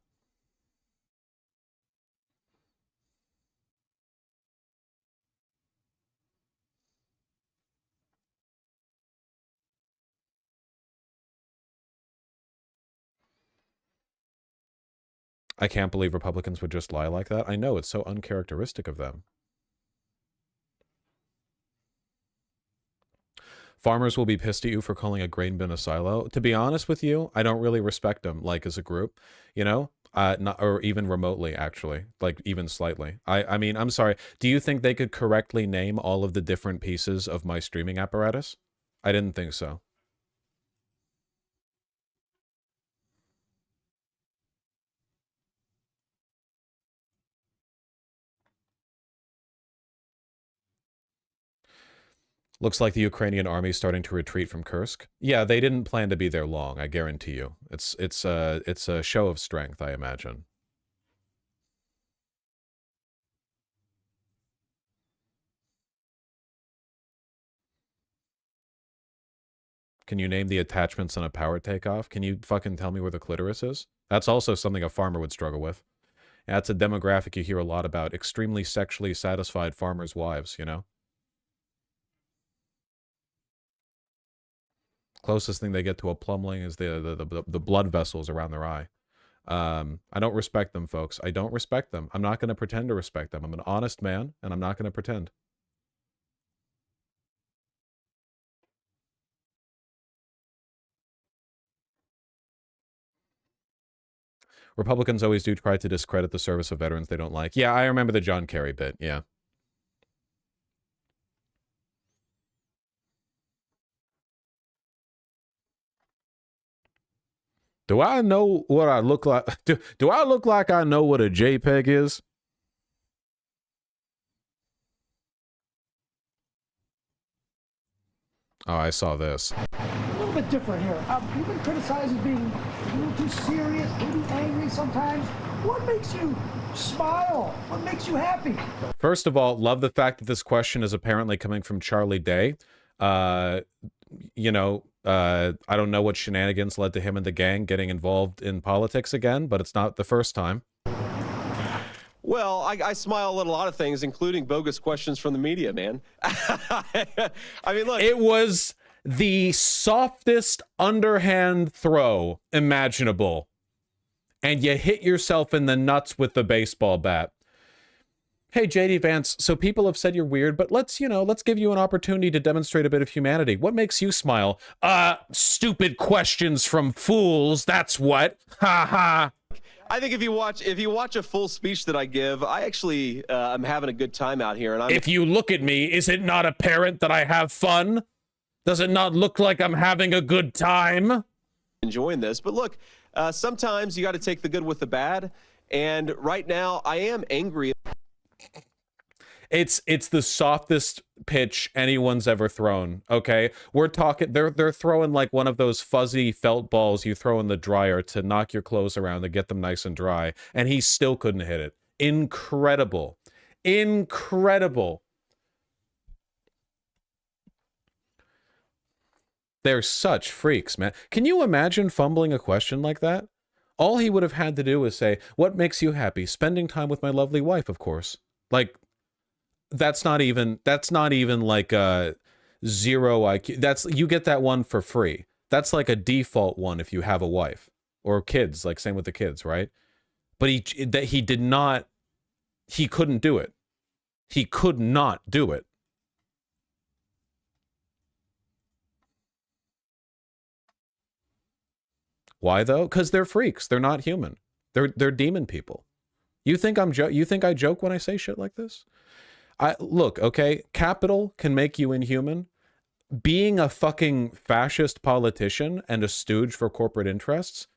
I can't believe Republicans would just lie like that. I know, it's so uncharacteristic of them. Farmers will be pissed at you for calling a grain bin a silo. To be honest with you, I don't really respect them, like, as a group, you know? Not, or even remotely, actually. Like, even slightly. I mean, I'm sorry. Do you think they could correctly name all of the different pieces of my streaming apparatus? I didn't think so. Looks like the Ukrainian army is starting to retreat from Kursk. Yeah, they didn't plan to be there long, I guarantee you. It's a show of strength, I imagine. Can you name the attachments on a power takeoff? Can you fucking tell me where the clitoris is? That's also something a farmer would struggle with. That's a demographic you hear a lot about. Extremely sexually satisfied farmers' wives, you know? Closest thing they get to a plumbling is the blood vessels around their eye. I don't respect them, folks. I don't respect them. I'm not going to pretend to respect them. I'm an honest man, and I'm not going to pretend. Republicans always do try to discredit the service of veterans they don't like. Yeah, I remember the John Kerry bit, yeah. Do I know what I look like? Do I look like I know what a JPEG is? Oh, I saw this. A little bit different here. You've been criticized as being a little too serious, maybe angry sometimes. What makes you smile? What makes you happy? First of all, love the fact that this question is apparently coming from Charlie Day. You know, I don't know what shenanigans led to him and the gang getting involved in politics again, but it's not the first time. Well, I smile at a lot of things, including bogus questions from the media, man. I mean, look. It was the softest underhand throw imaginable. And you hit yourself in the nuts with the baseball bat. Hey, JD Vance, so people have said you're weird, but let's give you an opportunity to demonstrate a bit of humanity. What makes you smile? Stupid questions from fools, that's what. Ha ha. I think if you watch a full speech that I give, I actually am having a good time out here. And if you look at me, is it not apparent that I have fun? Does it not look like I'm having a good time? Enjoying this, but look, sometimes you got to take the good with the bad. And right now, I am angry. It's the softest pitch anyone's ever thrown, okay? We're talking, they're throwing like one of those fuzzy felt balls you throw in the dryer to knock your clothes around to get them nice and dry, and he still couldn't hit it. Incredible. Incredible. They're such freaks, man. Can you imagine fumbling a question like that? All he would have had to do was say, what makes you happy? Spending time with my lovely wife, of course. Like, that's not even like a 0 IQ. You get that one for free. That's like a default one if you have a wife or kids, like same with the kids, right? But he couldn't do it. He could not do it. Why though? Because they're freaks. They're not human. They're demon people. You think you think I joke when I say shit like this? Look, okay, capital can make you inhuman. Being a fucking fascist politician and a stooge for corporate interests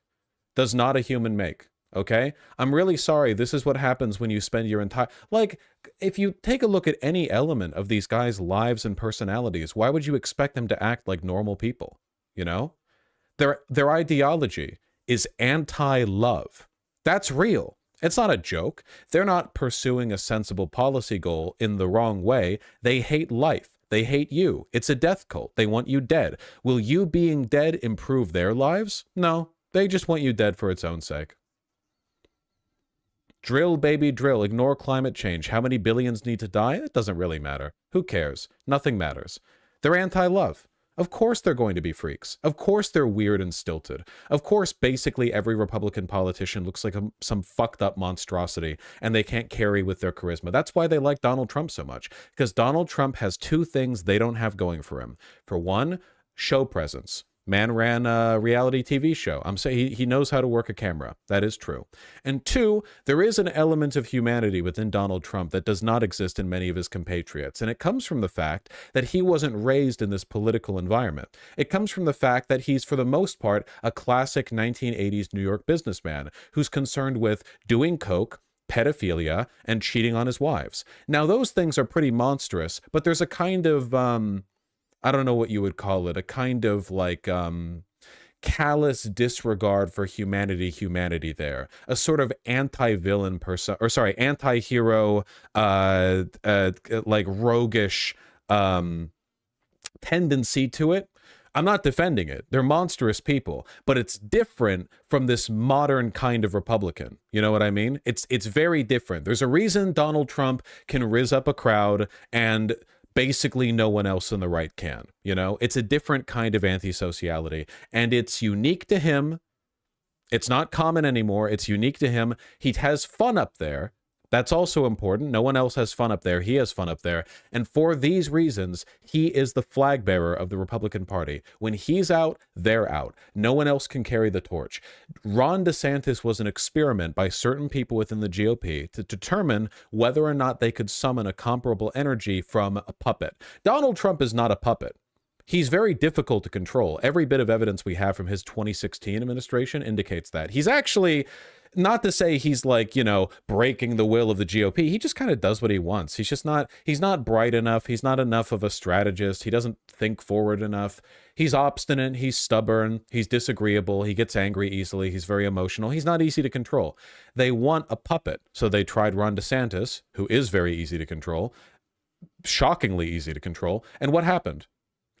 does not a human make, okay? I'm really sorry. This is what happens when you spend your entire... Like, if you take a look at any element of these guys' lives and personalities, why would you expect them to act like normal people, you know? Their ideology is anti-love. That's real. It's not a joke. They're not pursuing a sensible policy goal in the wrong way. They hate life. They hate you. It's a death cult. They want you dead. Will you being dead improve their lives? No. They just want you dead for its own sake. Drill, baby, drill. Ignore climate change. How many billions need to die? It doesn't really matter. Who cares? Nothing matters. They're anti-love. Of course they're going to be freaks. Of course they're weird and stilted. Of course basically every Republican politician looks like some fucked up monstrosity and they can't carry with their charisma. That's why they like Donald Trump so much, because Donald Trump has two things they don't have going for him. For one, show presence. Man ran a reality TV show. I'm saying he knows how to work a camera. That is true. And two, there is an element of humanity within Donald Trump that does not exist in many of his compatriots. And it comes from the fact that he wasn't raised in this political environment. It comes from the fact that he's, for the most part, a classic 1980s New York businessman who's concerned with doing coke, pedophilia, and cheating on his wives. Now, those things are pretty monstrous, but there's a kind of... I don't know what you would call it, a kind of like callous disregard for humanity there, a sort of anti-villain person, or sorry, anti-hero, like roguish tendency to it. I'm not defending it. They're monstrous people, but it's different from this modern kind of Republican. You know what I mean? It's very different. There's a reason Donald Trump can rizz up a crowd and basically no one else in the right can, you know? It's a different kind of antisociality, and it's unique to him. It's not common anymore. It's unique to him. He has fun up there. That's also important. No one else has fun up there. He has fun up there. And for these reasons, he is the flag bearer of the Republican Party. When he's out, they're out. No one else can carry the torch. Ron DeSantis was an experiment by certain people within the GOP to determine whether or not they could summon a comparable energy from a puppet. Donald Trump is not a puppet. He's very difficult to control. Every bit of evidence we have from his 2016 administration indicates that. He's actually... Not to say he's like, you know, breaking the will of the GOP. He just kind of does what he wants. He's not bright enough. He's not enough of a strategist. He doesn't think forward enough. He's obstinate. He's stubborn. He's disagreeable. He gets angry easily. He's very emotional. He's not easy to control. They want a puppet. So they tried Ron DeSantis, who is very easy to control, shockingly easy to control. And what happened?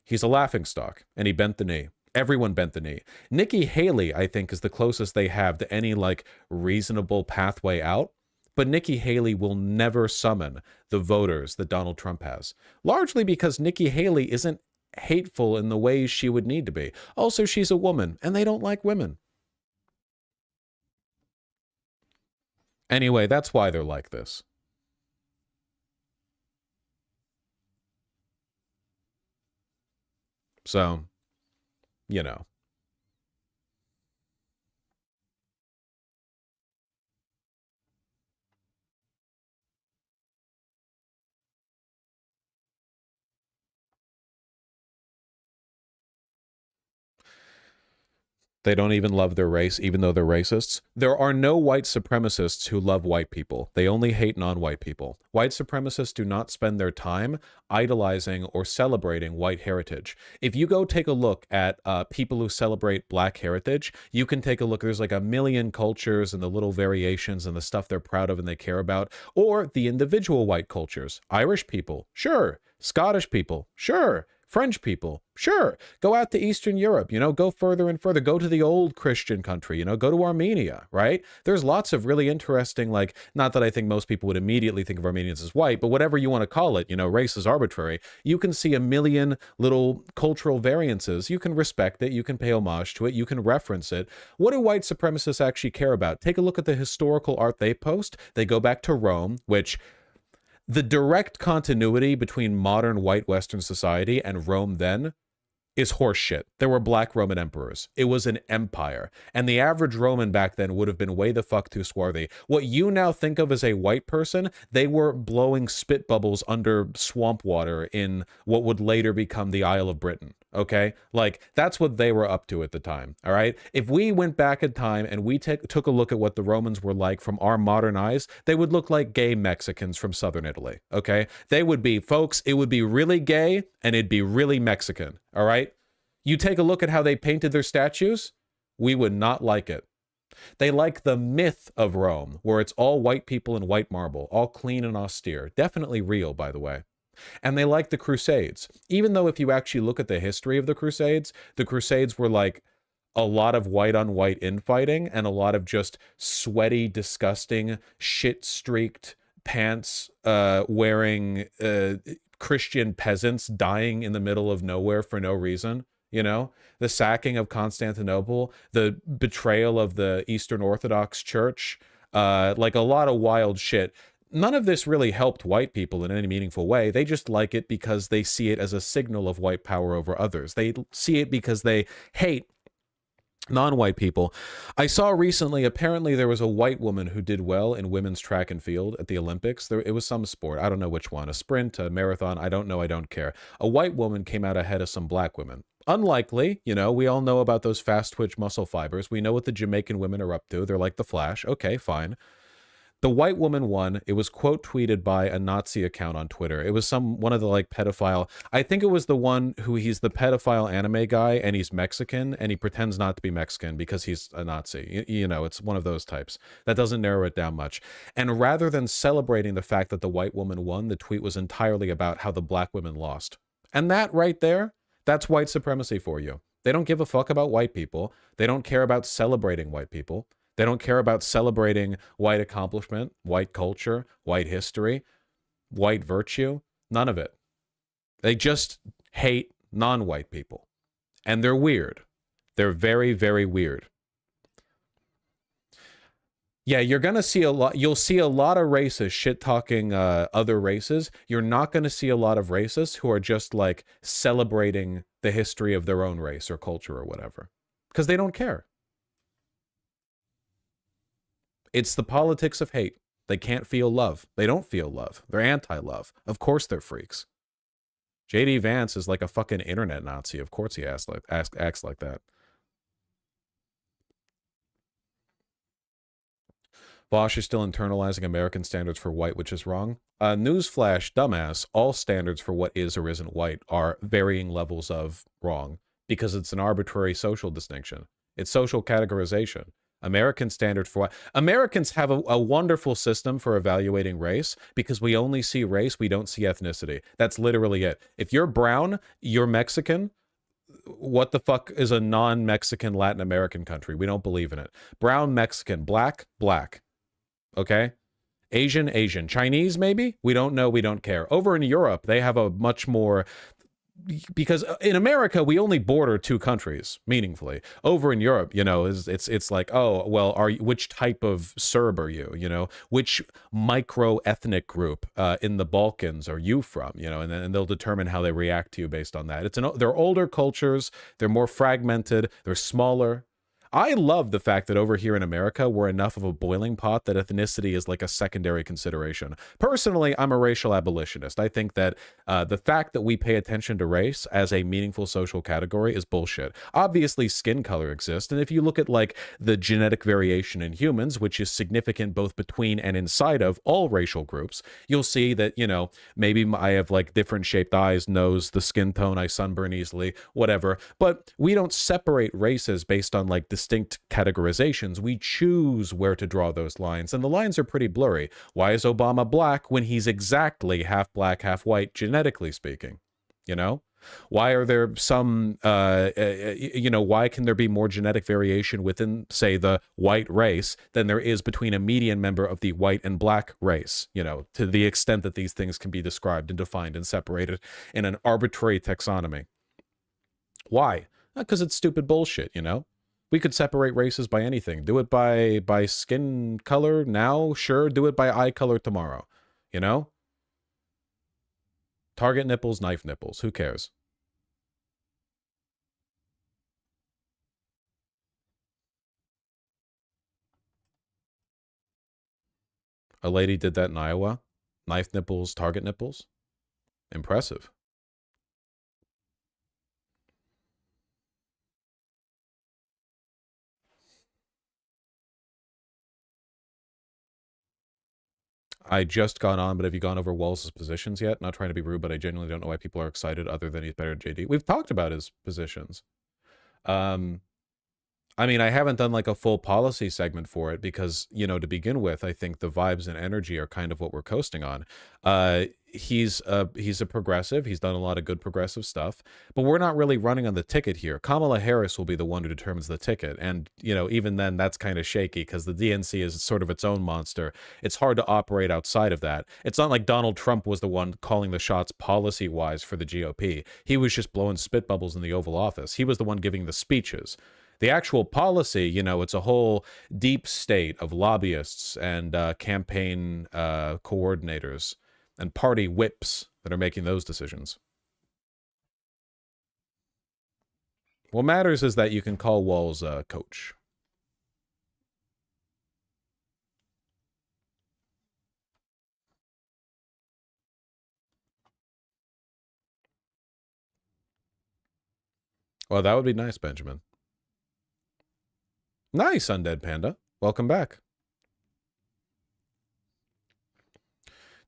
He's a laughingstock, and he bent the knee. Everyone bent the knee. Nikki Haley, I think, is the closest they have to any, like, reasonable pathway out. But Nikki Haley will never summon the voters that Donald Trump has. Largely because Nikki Haley isn't hateful in the ways she would need to be. Also, she's a woman, and they don't like women. Anyway, that's why they're like this. So... you know. They don't even love their race, even though they're racists. There are no white supremacists who love white people. They only hate non-white people. White supremacists do not spend their time idolizing or celebrating white heritage. If you go take a look at people who celebrate black heritage, you can take a look. There's like a million cultures and the little variations and the stuff they're proud of and they care about. Or the individual white cultures. Irish people, sure. Scottish people, sure. French people, sure. Go out to Eastern Europe, you know, go further and further. Go to the old Christian country, you know, go to Armenia, right? There's lots of really interesting, like, not that I think most people would immediately think of Armenians as white, but whatever you want to call it, you know, race is arbitrary. You can see a million little cultural variances. You can respect it. You can pay homage to it. You can reference it. What do white supremacists actually care about? Take a look at the historical art they post. They go back to Rome, which... the direct continuity between modern white Western society and Rome then is horseshit. There were black Roman emperors. It was an empire. And the average Roman back then would have been way the fuck too swarthy. What you now think of as a white person, they were blowing spit bubbles under swamp water in what would later become the Isle of Britain. Okay? Like, that's what they were up to at the time. All right? If we went back in time and we took a look at what the Romans were like from our modern eyes, they would look like gay Mexicans from southern Italy. Okay? They would be, folks, it would be really gay and it'd be really Mexican. All right? You take a look at how they painted their statues, we would not like it. They like the myth of Rome, where it's all white people in white marble, all clean and austere. Definitely real, by the way. And they like the Crusades. Even though if you actually look at the history of the Crusades were like a lot of white on white infighting and a lot of just sweaty, disgusting, shit-streaked pants wearing Christian peasants dying in the middle of nowhere for no reason. You know, the sacking of Constantinople, the betrayal of the Eastern Orthodox Church, like a lot of wild shit. None of this really helped white people in any meaningful way. They just like it because they see it as a signal of white power over others. They see it because they hate non-white people. I saw recently, apparently there was a white woman who did well in women's track and field at the Olympics. It was some sport. I don't know which one. A sprint, a marathon. I don't know. I don't care. A white woman came out ahead of some black women. Unlikely, you know, we all know about those fast twitch muscle fibers. We know what the Jamaican women are up to. They're like the Flash. Okay, fine. The white woman won. It was quote tweeted by a Nazi account on Twitter. It was one of the like pedophile. I think it was the one who he's the pedophile anime guy and he's Mexican and he pretends not to be Mexican because he's a Nazi. You know, it's one of those types. That doesn't narrow it down much. And rather than celebrating the fact that the white woman won, the tweet was entirely about how the black women lost. And that right there, that's white supremacy for you. They don't give a fuck about white people. They don't care about celebrating white people. They don't care about celebrating white accomplishment, white culture, white history, white virtue. None of it. They just hate non-white people. And they're weird. They're very, very weird. Yeah, you're going to see a lot. You'll see a lot of racists shit-talking other races. You're not going to see a lot of racists who are just like celebrating the history of their own race or culture or whatever. Because they don't care. It's the politics of hate. They can't feel love. They don't feel love. They're anti-love. Of course they're freaks. J.D. Vance is like a fucking internet Nazi. Of course he acts like that. Bosch is still internalizing American standards for white, which is wrong. Newsflash, dumbass, all standards for what is or isn't white are varying levels of wrong because it's an arbitrary social distinction. It's social categorization. American standard for what? Americans have a wonderful system for evaluating race because we only see race, we don't see ethnicity. That's literally it. If you're brown, you're Mexican. What the fuck is a non-Mexican Latin American country? We don't believe in it. Brown, Mexican, black, black. Okay? Asian, Asian. Chinese, maybe? We don't know, we don't care. Over in Europe, they have a much more... Because in America, we only border two countries meaningfully. Over in Europe, you know, it's like, oh, well, which type of Serb are you? You know, which micro-ethnic group in the Balkans are you from? You know, and they'll determine how they react to you based on that. They're older cultures. They're more fragmented. They're smaller. I love the fact that over here in America, we're enough of a boiling pot that ethnicity is like a secondary consideration. Personally, I'm a racial abolitionist. I think that the fact that we pay attention to race as a meaningful social category is bullshit. Obviously, skin color exists. And if you look at like the genetic variation in humans, which is significant both between and inside of all racial groups, you'll see that, you know, maybe I have like different shaped eyes, nose, the skin tone, I sunburn easily, whatever. But we don't separate races based on like distinct categorizations. We choose where to draw those lines, and the lines are pretty blurry. Why is Obama black when he's exactly half black, half white, genetically speaking? You know? Why are there some, you know, why can there be more genetic variation within, say, the white race than there is between a median member of the white and black race, you know, to the extent that these things can be described and defined and separated in an arbitrary taxonomy? Why? Because it's stupid bullshit, you know? We could separate races by anything. Do it by skin color now, sure. Do it by eye color tomorrow, you know? Target nipples, knife nipples. Who cares? A lady did that in Iowa. Knife nipples, target nipples. Impressive. I just got on, but have you gone over Walls' positions yet? Not trying to be rude, but I genuinely don't know why people are excited other than he's better than JD. We've talked about his positions. I mean, I haven't done like a full policy segment for it because, you know, to begin with, I think the vibes and energy are kind of what we're coasting on. He's a progressive. He's done a lot of good progressive stuff, but we're not really running on the ticket here. Kamala Harris will be the one who determines the ticket. And, you know, even then that's kind of shaky because the DNC is sort of its own monster. It's hard to operate outside of that. It's not like Donald Trump was the one calling the shots policy-wise for the GOP. He was just blowing spit bubbles in the Oval Office. He was the one giving the speeches. The actual policy, you know, it's a whole deep state of lobbyists and campaign coordinators and party whips that are making those decisions. What matters is that you can call Walls coach. Well, that would be nice, Benjamin. Nice, Undead Panda. Welcome back.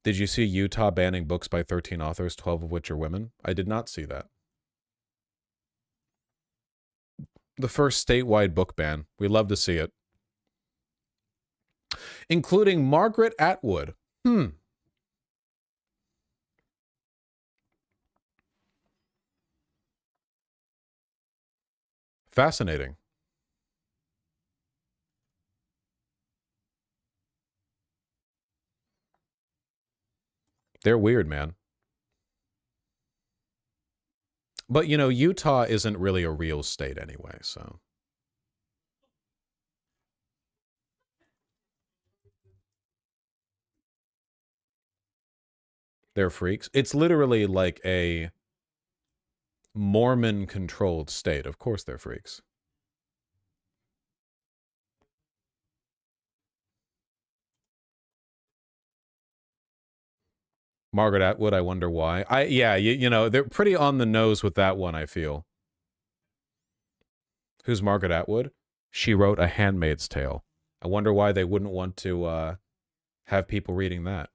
Did you see Utah banning books by 13 authors, 12 of which are women? I did not see that. The first statewide book ban. We love to see it. Including Margaret Atwood. Fascinating. They're weird, man. But, you know, Utah isn't really a real state anyway, so. They're freaks. It's literally like a Mormon-controlled state. Of course they're freaks. Margaret Atwood, I wonder why. Yeah, you know, they're pretty on the nose with that one, I feel. Who's Margaret Atwood? She wrote A Handmaid's Tale. I wonder why they wouldn't want to have people reading that.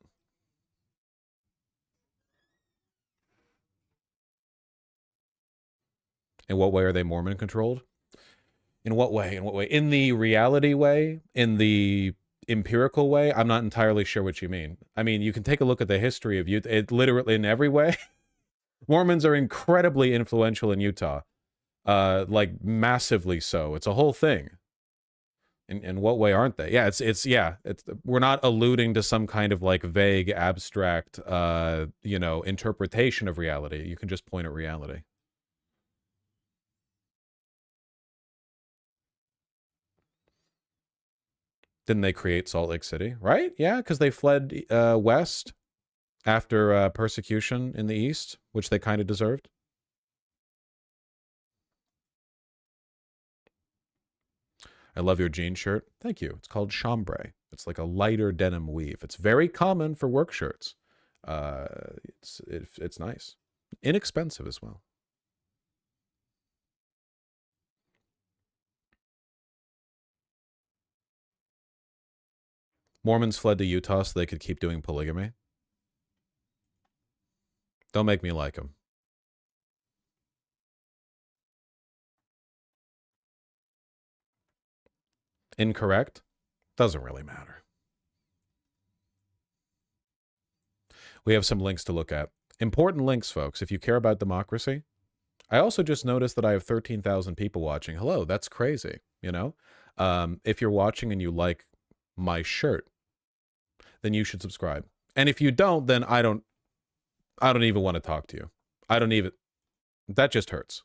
In what way are they Mormon-controlled? In what way? In what way? In the reality way? In the empirical way? I'm not entirely sure what you mean. I mean, you can take a look at the history of Utah. It literally, in every way, Mormons are incredibly influential in Utah. Like, massively so. It's a whole thing. In what way aren't they? Yeah, we're not alluding to some kind of, like, vague, abstract, you know, interpretation of reality. You can just point at reality. Didn't they create Salt Lake City? Right? Yeah, because they fled west after persecution in the east, which they kind of deserved. I love your jean shirt. Thank you. It's called chambray. It's like a lighter denim weave. It's very common for work shirts. It's nice. Inexpensive as well. Mormons fled to Utah so they could keep doing polygamy. Don't make me like them. Incorrect? Doesn't really matter. We have some links to look at. Important links, folks, if you care about democracy. I also just noticed that I have 13,000 people watching. Hello, that's crazy, you know? If you're watching and you like my shirt, then you should subscribe. And if you don't, then I don't even want to talk to you. That just hurts.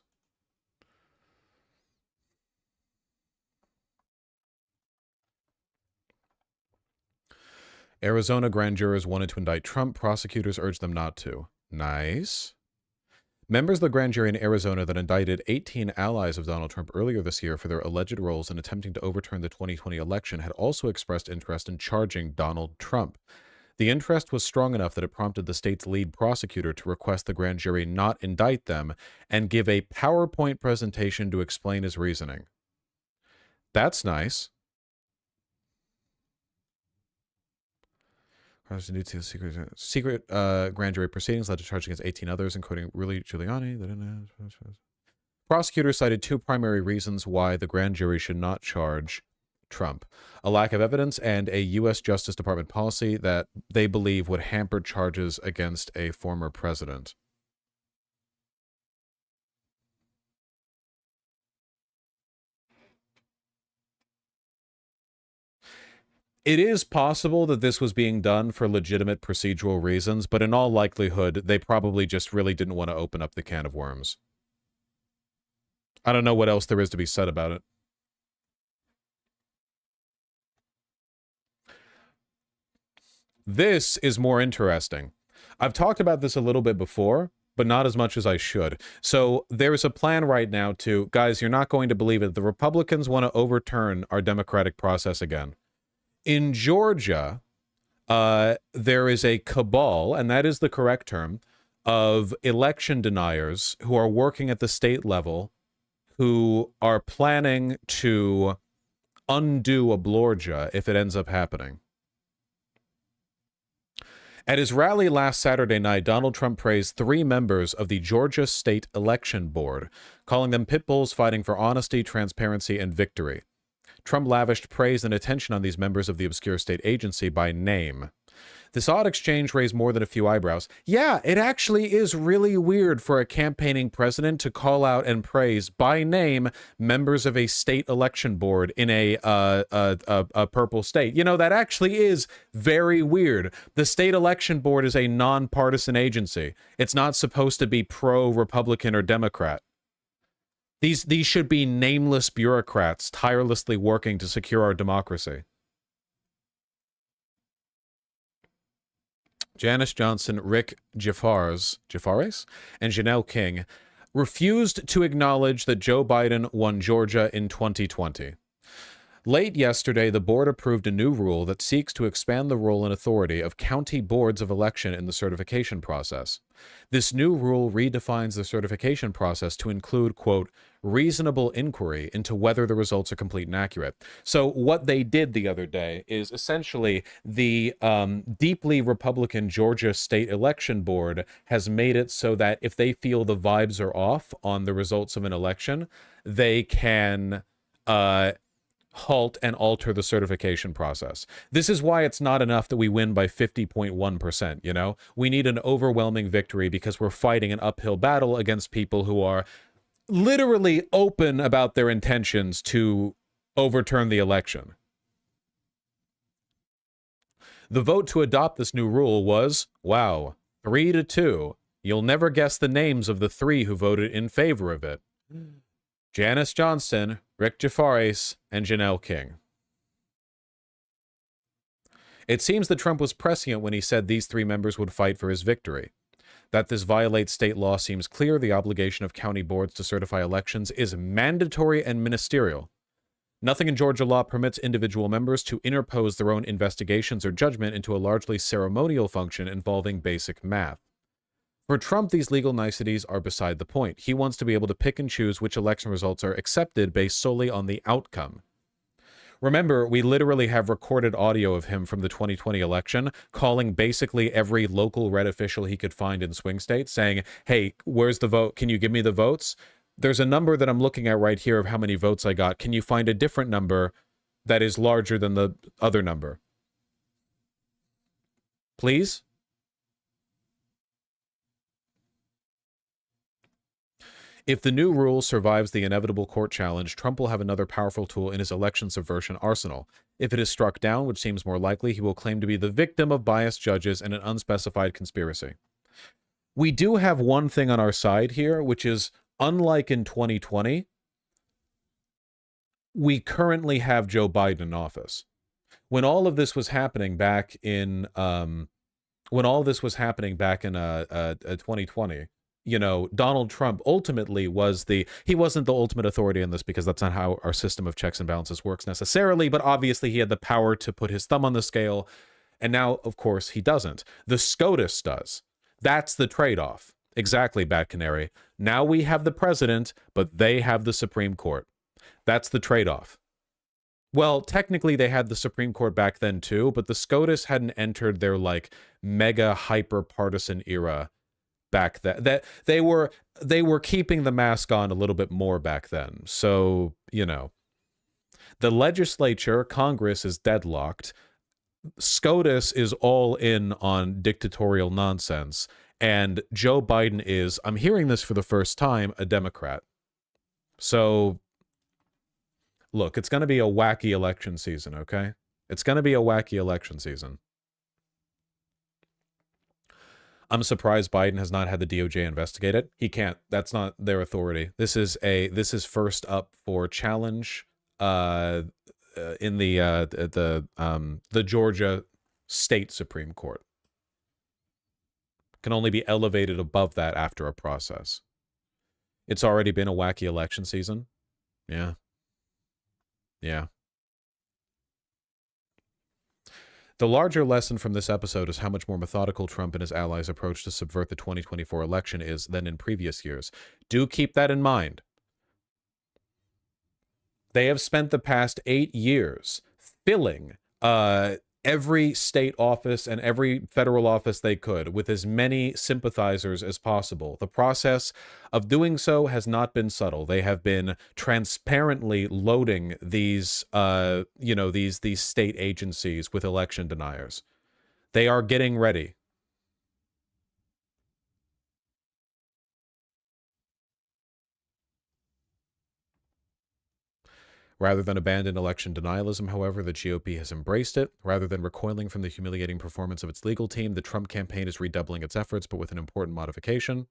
Arizona grand jurors wanted to indict Trump. Prosecutors urged them not to. Nice. Members of the grand jury in Arizona that indicted 18 allies of Donald Trump earlier this year for their alleged roles in attempting to overturn the 2020 election had also expressed interest in charging Donald Trump. The interest was strong enough that it prompted the state's lead prosecutor to request the grand jury not indict them and give a PowerPoint presentation to explain his reasoning. That's nice. Secret grand jury proceedings led to charge against 18 others, including Rudy Giuliani. Prosecutors cited two primary reasons why the grand jury should not charge Trump: a lack of evidence and a U.S. Justice Department policy that they believe would hamper charges against a former president. It is possible that this was being done for legitimate procedural reasons, but in all likelihood, they probably just really didn't want to open up the can of worms. I don't know what else there is to be said about it. This is more interesting. I've talked about this a little bit before, but not as much as I should. So there's a plan right now to, guys, you're not going to believe it. The Republicans want to overturn our democratic process again. In Georgia, there is a cabal, and that is the correct term, of election deniers who are working at the state level, who are planning to undo a Blorgia if it ends up happening. At his rally last Saturday night, Donald Trump praised 3 members of the Georgia State Election Board, calling them pit bulls fighting for honesty, transparency, and victory. Trump lavished praise and attention on these members of the obscure state agency by name. This odd exchange raised more than a few eyebrows. Yeah, it actually is really weird for a campaigning president to call out and praise by name members of a state election board in a purple state. You know, that actually is very weird. The state election board is a nonpartisan agency. It's not supposed to be pro-Republican or Democrat. These should be nameless bureaucrats tirelessly working to secure our democracy. Janice Johnson, Rick Jaffares, and Janelle King refused to acknowledge that Joe Biden won Georgia in 2020. Late yesterday, the board approved a new rule that seeks to expand the role and authority of county boards of election in the certification process. This new rule redefines the certification process to include, quote, reasonable inquiry into whether the results are complete and accurate. So what they did the other day is essentially the deeply Republican Georgia State Election Board has made it so that if they feel the vibes are off on the results of an election, they can halt and alter the certification process. This is why it's not enough that we win by 50.1%, you know? We need an overwhelming victory because we're fighting an uphill battle against people who are literally open about their intentions to overturn the election. The vote to adopt this new rule was, wow, 3-2. You'll never guess the names of the 3 who voted in favor of it. Janice Johnson, Rick Jaffares, and Janelle King. It seems that Trump was prescient when he said these 3 members would fight for his victory. That this violates state law seems clear. The obligation of county boards to certify elections is mandatory and ministerial. Nothing in Georgia law permits individual members to interpose their own investigations or judgment into a largely ceremonial function involving basic math. For Trump, these legal niceties are beside the point. He wants to be able to pick and choose which election results are accepted based solely on the outcome. Remember, we literally have recorded audio of him from the 2020 election calling basically every local red official he could find in swing states saying, hey, where's the vote? Can you give me the votes? There's a number that I'm looking at right here of how many votes I got. Can you find a different number that is larger than the other number? Please? If the new rule survives the inevitable court challenge, Trump will have another powerful tool in his election subversion arsenal. If it is struck down, which seems more likely, he will claim to be the victim of biased judges and an unspecified conspiracy. We do have one thing on our side here, which is, unlike in 2020, we currently have Joe Biden in office. When all of this was happening back in 2020, you know, Donald Trump ultimately was he wasn't the ultimate authority in this, because that's not how our system of checks and balances works necessarily, but obviously he had the power to put his thumb on the scale, and now, of course, he doesn't. The SCOTUS does. That's the trade-off. Exactly, Bat Canary. Now we have the president, but they have the Supreme Court. That's the trade-off. Well, technically they had the Supreme Court back then too, but the SCOTUS hadn't entered their like mega hyper partisan era back then. That they were keeping the mask on a little bit more back then. So, you know, the legislature, Congress is deadlocked. SCOTUS is all in on dictatorial nonsense, and Joe Biden is, I'm hearing this for the first time, a Democrat. So look, it's going to be a wacky election season, okay? It's going to be a wacky election season. I'm surprised Biden has not had the DOJ investigate it. He can't. That's not their authority. This is first up for challenge in the Georgia State Supreme Court. Can only be elevated above that after a process. It's already been a wacky election season. Yeah. Yeah. The larger lesson from this episode is how much more methodical Trump and his allies' approach to subvert the 2024 election is than in previous years. Do keep that in mind. They have spent the past 8 years filling every state office and every federal office they could with as many sympathizers as possible. The process of doing so has not been subtle. They have been transparently loading these, these state agencies with election deniers. They are getting ready. Rather than abandon election denialism, however, the GOP has embraced it. Rather than recoiling from the humiliating performance of its legal team, the Trump campaign is redoubling its efforts, but with an important modification.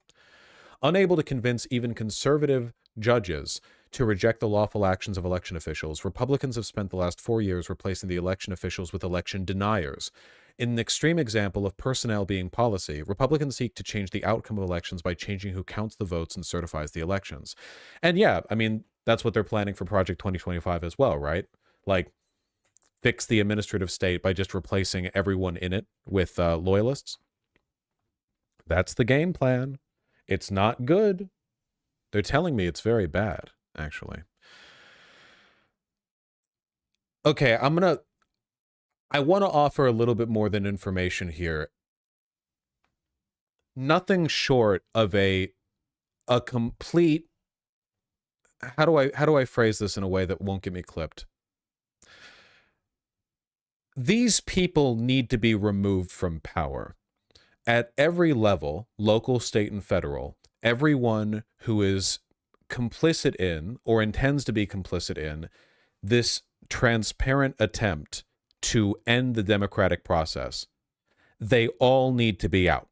Unable to convince even conservative judges to reject the lawful actions of election officials, Republicans have spent the last 4 years replacing the election officials with election deniers. In an extreme example of personnel being policy, Republicans seek to change the outcome of elections by changing who counts the votes and certifies the elections. And yeah, I mean, that's what they're planning for Project 2025 as well, right? Like, fix the administrative state by just replacing everyone in it with loyalists. That's the game plan. It's not good. They're telling me it's very bad, actually. Okay, I want to offer a little bit more than information here. Nothing short of a complete, how do I phrase this in a way that won't get me clipped? These people need to be removed from power. At every level, local, state, and federal, everyone who is complicit in, or intends to be complicit in, this transparent attempt to end the democratic process, they all need to be out.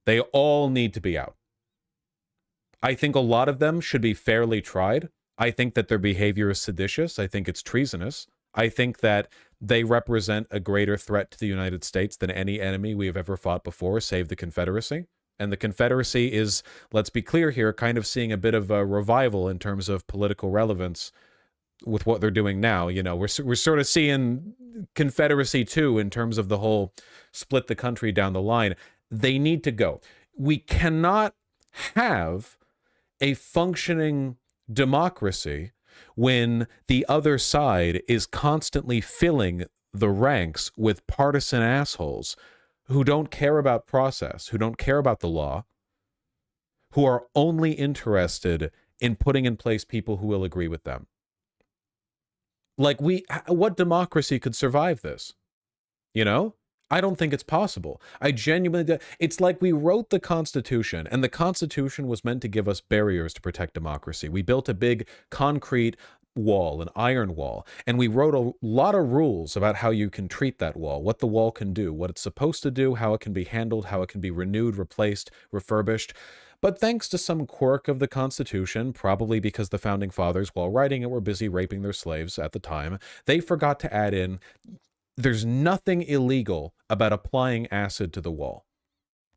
They all need to be out. I think a lot of them should be fairly tried. I think that their behavior is seditious. I think it's treasonous. I think that they represent a greater threat to the United States than any enemy we have ever fought before, save the Confederacy. And the Confederacy is, let's be clear here, kind of seeing a bit of a revival in terms of political relevance with what they're doing now. You know, we're sort of seeing Confederacy too in terms of the whole split the country down the line. They need to go. We cannot have a functioning democracy when the other side is constantly filling the ranks with partisan assholes who don't care about process, who don't care about the law, who are only interested in putting in place people who will agree with them. Like, what democracy could survive this? You know? I don't think it's possible. I genuinely, it's like we wrote the Constitution, and the Constitution was meant to give us barriers to protect democracy. We built a big concrete wall, an iron wall, and we wrote a lot of rules about how you can treat that wall, what the wall can do, what it's supposed to do, how it can be handled, how it can be renewed, replaced, refurbished. But thanks to some quirk of the Constitution, probably because the Founding Fathers, while writing it, were busy raping their slaves at the time, they forgot to add in, there's nothing illegal about applying acid to the wall.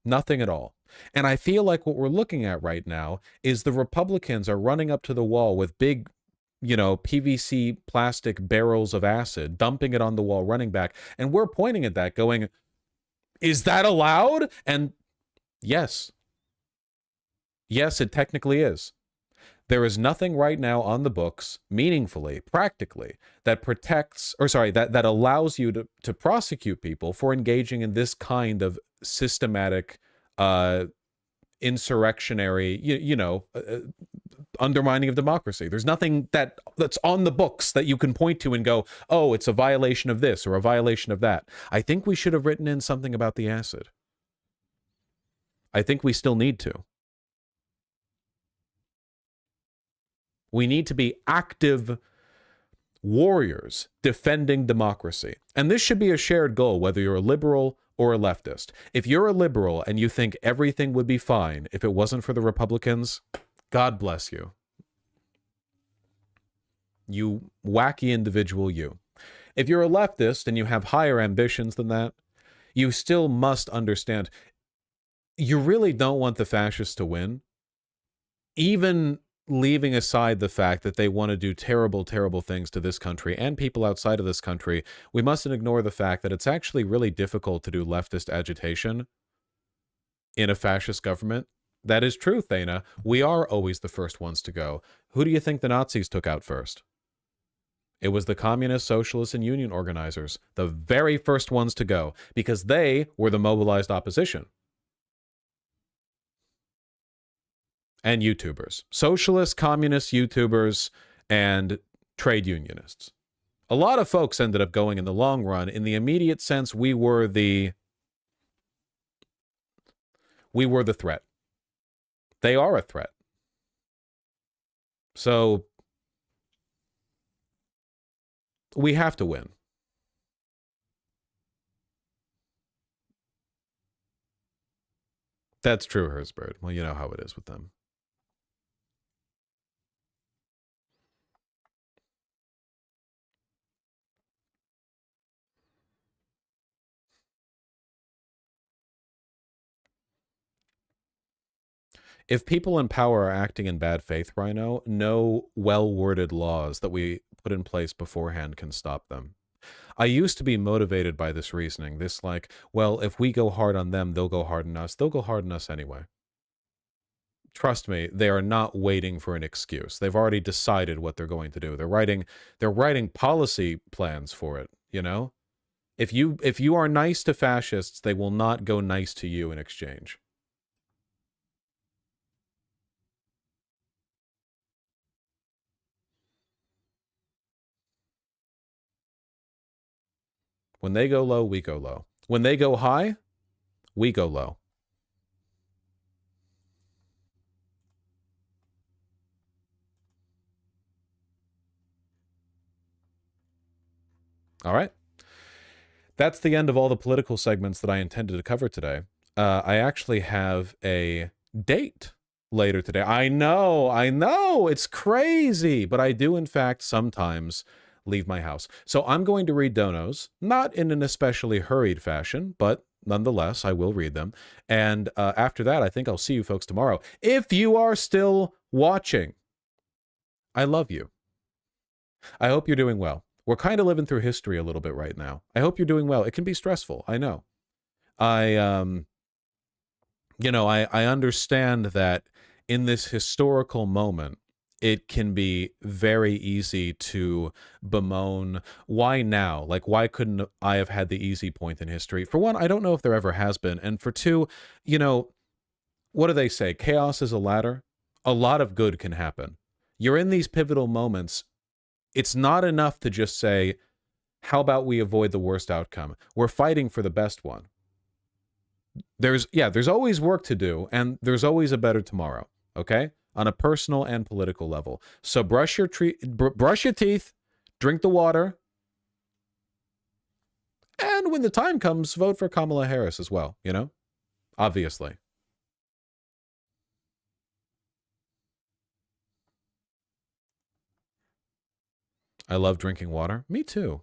Nothing at all. And I feel like what we're looking at right now is the Republicans are running up to the wall with big, PVC plastic barrels of acid, dumping it on the wall, running back. And we're pointing at that going, is that allowed? And yes. Yes, it technically is. There is nothing right now on the books, meaningfully, practically, that protects, that allows you to prosecute people for engaging in this kind of systematic, insurrectionary, undermining of democracy. There's nothing that's on the books that you can point to and go, oh, it's a violation of this or a violation of that. I think we should have written in something about the acid. I think we still need to. We need to be active warriors defending democracy. And this should be a shared goal, whether you're a liberal or a leftist. If you're a liberal and you think everything would be fine if it wasn't for the Republicans, God bless you. You wacky individual, you. If you're a leftist and you have higher ambitions than that, you still must understand you really don't want the fascists to win, even leaving aside the fact that they want to do terrible, terrible things to this country and people outside of this country. We mustn't ignore the fact that it's actually really difficult to do leftist agitation in a fascist government. That is true, Thana. We are always the first ones to go. Who do you think the Nazis took out first? It was the communist, socialist, and union organizers, the very first ones to go, because they were the mobilized opposition. And YouTubers. Socialists, communists, YouTubers, and trade unionists. A lot of folks ended up going in the long run. In the immediate sense, we were the threat. They are a threat. So we have to win. That's true, Hersbird. Well, you know how it is with them. If people in power are acting in bad faith, Rhino, no well-worded laws that we put in place beforehand can stop them. I used to be motivated by this reasoning, this like, well, if we go hard on them, they'll go hard on us. They'll go hard on us anyway. Trust me, they are not waiting for an excuse. They've already decided what they're going to do. They're writing policy plans for it, you know? If you are nice to fascists, they will not go nice to you in exchange. When they go low, we go low. When they go high, we go low. All right. That's the end of all the political segments that I intended to cover today. I actually have a date later today. I know, it's crazy, but I do, in fact, sometimes leave my house. So I'm going to read donos, not in an especially hurried fashion, but nonetheless, I will read them. And after that, I think I'll see you folks tomorrow. If you are still watching, I love you. I hope you're doing well. We're kind of living through history a little bit right now. I hope you're doing well. It can be stressful. I know. I understand that in this historical moment, it can be very easy to bemoan, why now? Like, why couldn't I have had the easy point in history? For one, I don't know if there ever has been. And for two, what do they say? Chaos is a ladder. A lot of good can happen. You're in these pivotal moments. It's not enough to just say, how about we avoid the worst outcome? We're fighting for the best one. There's always work to do, and there's always a better tomorrow, okay? On a personal and political level. So brush your teeth, drink the water, and when the time comes, vote for Kamala Harris as well, Obviously. I love drinking water. Me too.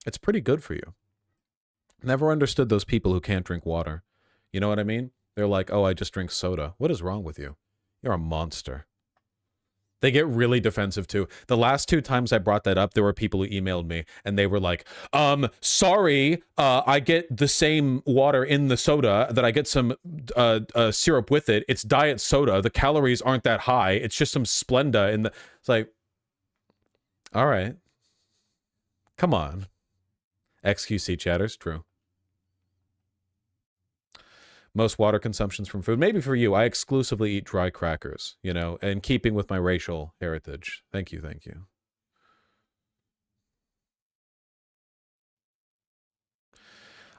It's pretty good for you. Never understood those people who can't drink water. You know what I mean? They're like, oh, I just drink soda. What is wrong with you? You're a monster. They get really defensive too. The last 2 times I brought that up, there were people who emailed me and they were like, sorry, I get the same water in the soda that I get some syrup with it. It's diet soda. The calories aren't that high. It's just some Splenda in the... It's like, all right. Come on. XQC chatters, true. Most water consumptions from food. Maybe for you, I exclusively eat dry crackers, you know, in keeping with my racial heritage. Thank you, thank you.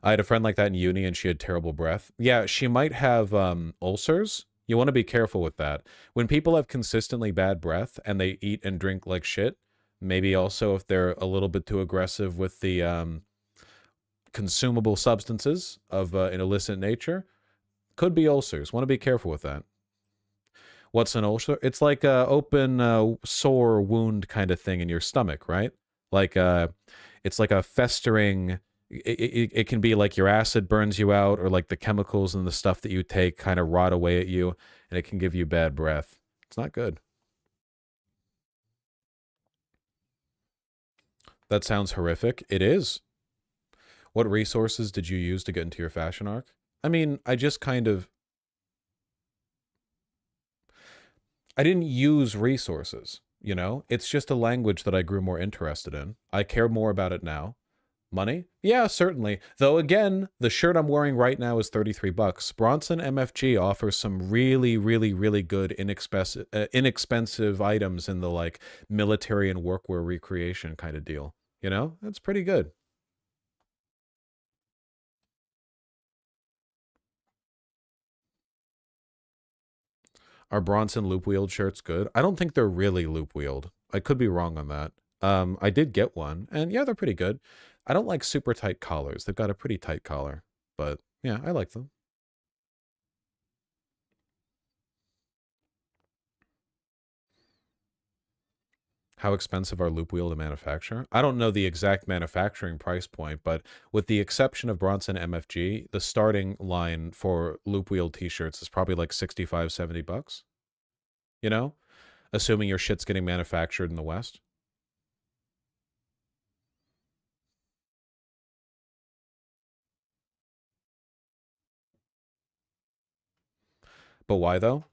I had a friend like that in uni and she had terrible breath. Yeah, she might have ulcers. You want to be careful with that. When people have consistently bad breath and they eat and drink like shit, maybe also if they're a little bit too aggressive with the consumable substances of an illicit nature, could be ulcers. Want to be careful with that. What's an ulcer? It's like a open sore wound kind of thing in your stomach, right? Like it's like a festering... It can be like your acid burns you out, or like the chemicals and the stuff that you take kind of rot away at you, and it can give you bad breath. It's not good. That sounds horrific. It is. What resources did you use to get into your fashion arc? I mean, I just kind of... I didn't use resources, you know? It's just a language that I grew more interested in. I care more about it now. Money? Yeah, certainly. Though again, the shirt I'm wearing right now is $33. Bronson MFG offers some really, really, really good inexpensive items in the like military and workwear recreation kind of deal. You know? That's pretty good. Are Bronson loop-wheeled shirts good? I don't think they're really loop-wheeled. I could be wrong on that. I did get one, and yeah, they're pretty good. I don't like super tight collars. They've got a pretty tight collar, but yeah, I like them. How expensive are loop wheel to manufacture? I don't know the exact manufacturing price point, but with the exception of Bronson MFG, the starting line for loop wheel t-shirts is probably like 65, 70 bucks. You know, assuming your shit's getting manufactured in the West. But why though?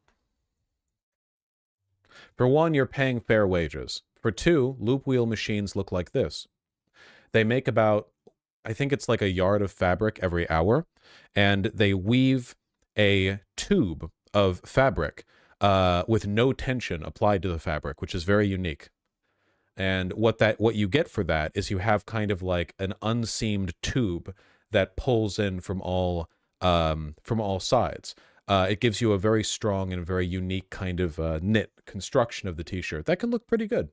For one, you're paying fair wages. For two, loop wheel machines look like this. They make about, I think it's like a yard of fabric every hour, and they weave a tube of fabric with no tension applied to the fabric, which is very unique. And what you get for that is you have kind of like an unseamed tube that pulls in from all sides. It gives you a very strong and very unique kind of knit construction of the t-shirt. That can look pretty good.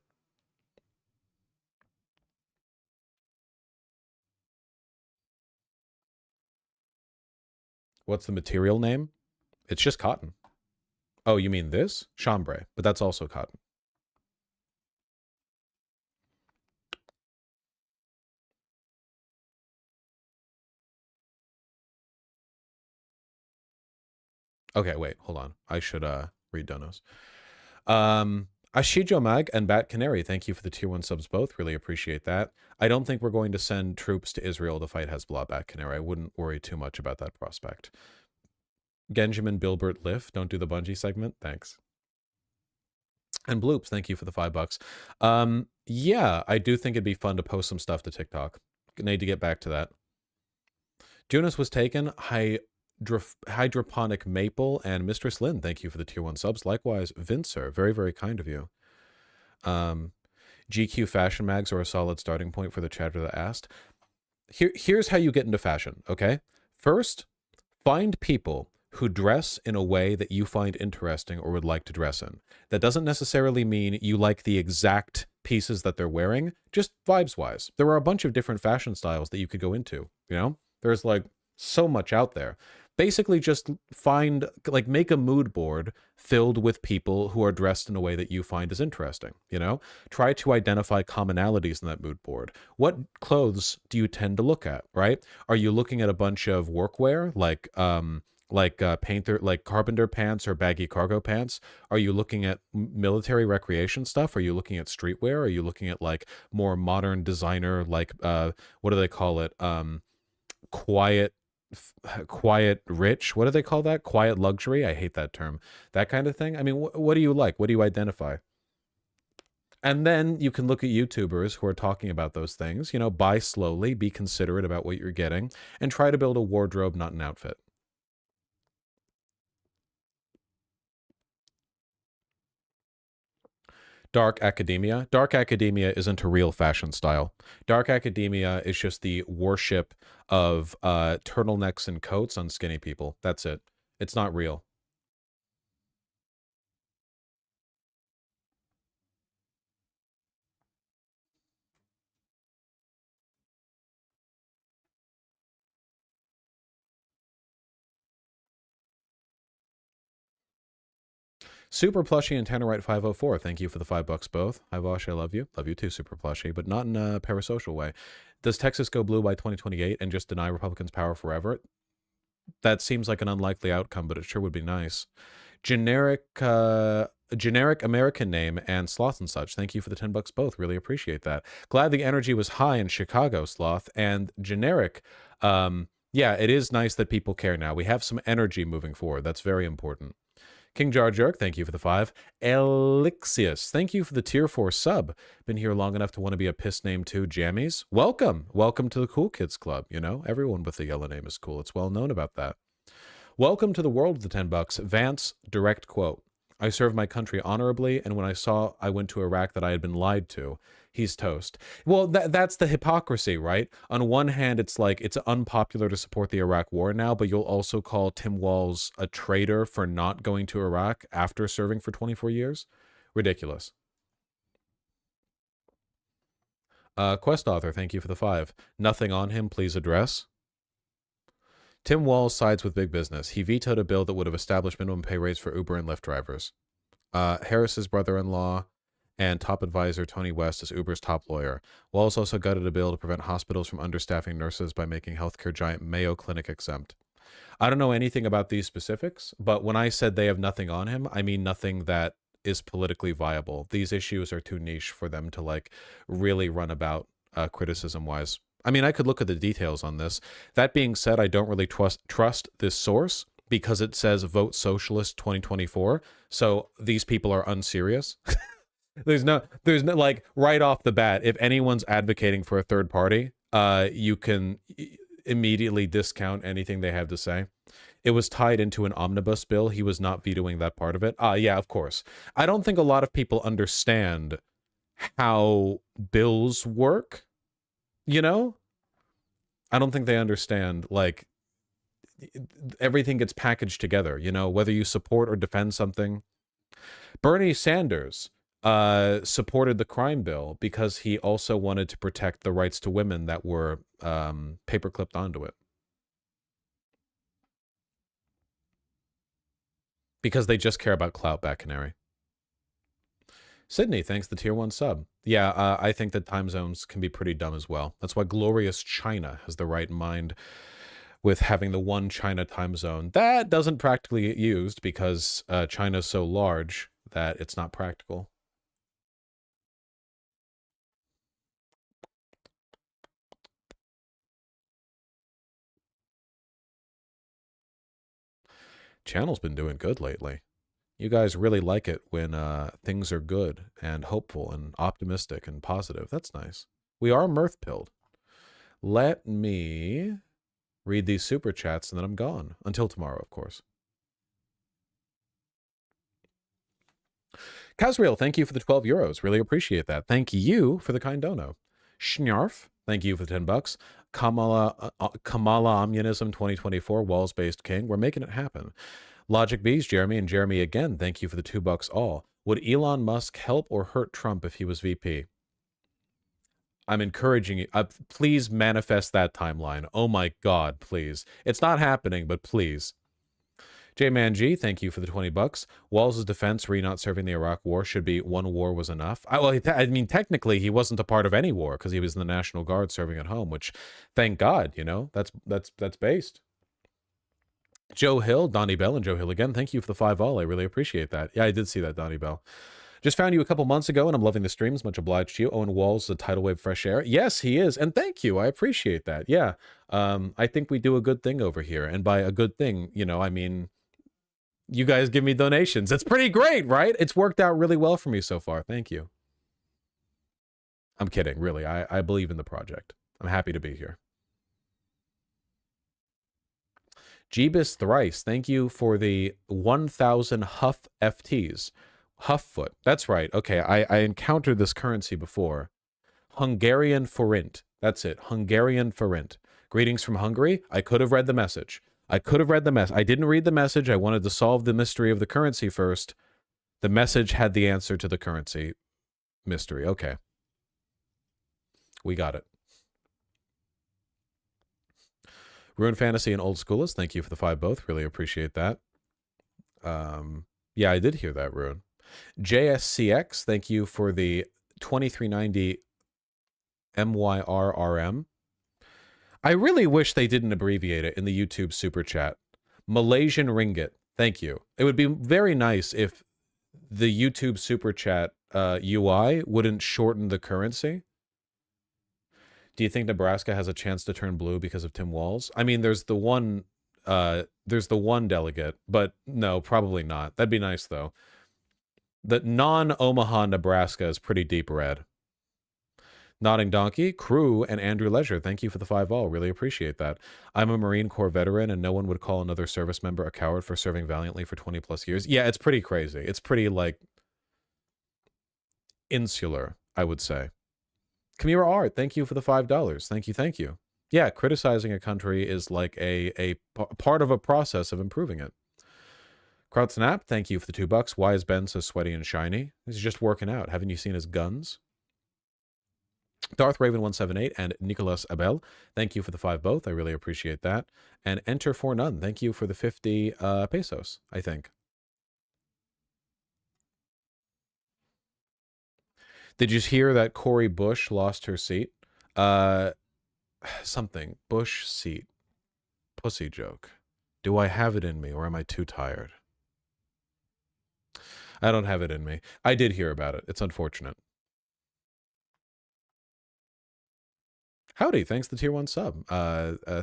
What's the material name? It's just cotton. Oh, you mean this? Chambray, but that's also cotton. Okay, wait, hold on. I should read donos. Ashijo Mag and Bat Canary, thank you for the tier 1 subs both. Really appreciate that. I don't think we're going to send troops to Israel to fight Hezbollah, Bat Canary. I wouldn't worry too much about that prospect. Genjamin Bilbert Liff, don't do the Bungie segment. Thanks. And Bloops, thank you for the $5. Yeah, I do think it'd be fun to post some stuff to TikTok. Need to get back to that. Jonas was taken. Hydroponic Maple and Mistress Lynn, thank you for the tier 1 subs. Likewise, Vincer, very, very kind of you. GQ fashion mags are a solid starting point for the chatter that asked. Here's how you get into fashion, okay? First, find people who dress in a way that you find interesting or would like to dress in. That doesn't necessarily mean you like the exact pieces that they're wearing, just vibes-wise. There are a bunch of different fashion styles that you could go into, you know? There's like so much out there. Basically just make a mood board filled with people who are dressed in a way that you find is interesting, you know? Try to identify commonalities in that mood board. What clothes do you tend to look at, right? Are you looking at a bunch of workwear, like like carpenter pants or baggy cargo pants? Are you looking at military recreation stuff? Are you looking at streetwear? Are you looking at like more modern designer, like what do they call it? Quiet rich. What do they call that? Quiet luxury. I hate that term. That kind of thing. I mean, what do you like? What do you identify? And then you can look at YouTubers who are talking about those things. You know, buy slowly, be considerate about what you're getting, and try to build a wardrobe, not an outfit. Dark academia. Dark academia isn't a real fashion style. Dark academia is just the worship of turtlenecks and coats on skinny people. That's it. It's not real. Super Plushie and Tannerite 504, thank you for the $5 both. Hi Vosh, I love you. Love you too, Super Plushie, but not in a parasocial way. Does Texas go blue by 2028 and just deny Republicans power forever? That seems like an unlikely outcome, but it sure would be nice. Generic American name and Sloth and such, thank you for the $10 both. Really appreciate that. Glad the energy was high in Chicago, Sloth. And generic, yeah, it is nice that people care now. We have some energy moving forward. That's very important. King Jar Jerk, thank you for the 5. Elixius, thank you for the tier 4 sub. Been here long enough to want to be a piss name too. Jammies, welcome. Welcome to the Cool Kids Club. You know, everyone with a yellow name is cool. It's well known about that. Welcome to the world of the $10. Vance, direct quote. I served my country honorably, and when I saw I went to Iraq that I had been lied to, he's toast. Well, that's the hypocrisy, right? On one hand, it's like it's unpopular to support the Iraq war now, but you'll also call Tim Walz a traitor for not going to Iraq after serving for 24 years? Ridiculous. Quest author, thank you for the 5. Nothing on him, please address. Tim Walz sides with big business. He vetoed a bill that would have established minimum pay rates for Uber and Lyft drivers. Harris's brother-in-law and top advisor Tony West is Uber's top lawyer. Walz also gutted a bill to prevent hospitals from understaffing nurses by making healthcare giant Mayo Clinic exempt. I don't know anything about these specifics, but when I said they have nothing on him, I mean nothing that is politically viable. These issues are too niche for them to like really run about criticism-wise. I mean, I could look at the details on this. That being said, I don't really trust this source because it says vote socialist 2024. So these people are unserious. There's no, like right off the bat, if anyone's advocating for a third party, you can immediately discount anything they have to say. It was tied into an omnibus bill. He was not vetoing that part of it. Yeah, of course. I don't think a lot of people understand how bills work. You know, I don't think they understand, like, everything gets packaged together, you know, whether you support or defend something. Bernie Sanders supported the crime bill because he also wanted to protect the rights to women that were paper-clipped onto it. Because they just care about clout, Bat Canary. Sydney, thanks the tier 1 sub. Yeah, I think that time zones can be pretty dumb as well. That's why glorious China has the right mind with having the one China time zone. That doesn't practically get used because China's so large that it's not practical. Channel's been doing good lately. You guys really like it when things are good and hopeful and optimistic and positive. That's nice. We are mirth-pilled. Let me read these super chats and then I'm gone. Until tomorrow, of course. Casriel, thank you for the 12 euros. Really appreciate that. Thank you for the kind dono. Schnarf, thank you for the $10. Kamala Ommunism 2024, Walls-based king. We're making it happen. Logic Bees, Jeremy, and Jeremy again, thank you for the $2 all. Would Elon Musk help or hurt Trump if he was VP? I'm encouraging you. Please manifest that timeline. Oh my God, please. It's not happening, but please. J-Man G, thank you for the $20. Walls' defense re not serving the Iraq war should be one war was enough. I mean, technically, he wasn't a part of any war because he was in the National Guard serving at home, which, thank God, you know, that's based. Joe Hill, Donnie Bell, and Joe Hill again. Thank you for the 5 all. I really appreciate that. Yeah, I did see that, Donnie Bell. Just found you a couple months ago, and I'm loving the streams. Much obliged to you. Owen Walls, the tidal wave fresh air. Yes, he is, and thank you. I appreciate that. Yeah, I think we do a good thing over here, and by a good thing, you know, I mean, you guys give me donations. It's pretty great, right? It's worked out really well for me so far. Thank you. I'm kidding, really. I believe in the project. I'm happy to be here. Jeebus Thrice, thank you for the 1,000 Huff FTs. Hufffoot, that's right. Okay, I encountered this currency before. Hungarian forint. That's it, Hungarian forint. Greetings from Hungary. I could have read the message. I didn't read the message. I wanted to solve the mystery of the currency first. The message had the answer to the currency mystery. Okay. We got it. Ruin Fantasy and Old Schoolers, thank you for the 5 both. Really appreciate that. Yeah, I did hear that, Ruin. JSCX, thank you for the 2390 MYRRM. I really wish they didn't abbreviate it in the YouTube super chat. Malaysian Ringgit, thank you. It would be very nice if the YouTube super chat UI wouldn't shorten the currency. Do you think Nebraska has a chance to turn blue because of Tim Walz? I mean, there's the one delegate, but no, probably not. That'd be nice though. The non-Omaha Nebraska is pretty deep red. Nodding Donkey, Crew, and Andrew Leisure, thank you for the 5 all. Really appreciate that. I'm a Marine Corps veteran, and no one would call another service member a coward for serving valiantly for 20 plus years. Yeah, it's pretty crazy. It's pretty, like, insular, I would say. Kamira Art, thank you for the $5. Thank you, thank you. Yeah, criticizing a country is like a part of a process of improving it. Crowdsnap, thank you for the $2. Why is Ben so sweaty and shiny? He's just working out. Haven't you seen his guns? Darth Raven 178 and Nicolas Abel, thank you for the 5 both. I really appreciate that. And Enter for None, thank you for the 50 pesos, I think. Did you hear that Cori Bush lost her seat? Something. Bush seat. Pussy joke. Do I have it in me or am I too tired? I don't have it in me. I did hear about it. It's unfortunate. Howdy, thanks to Tier 1 sub.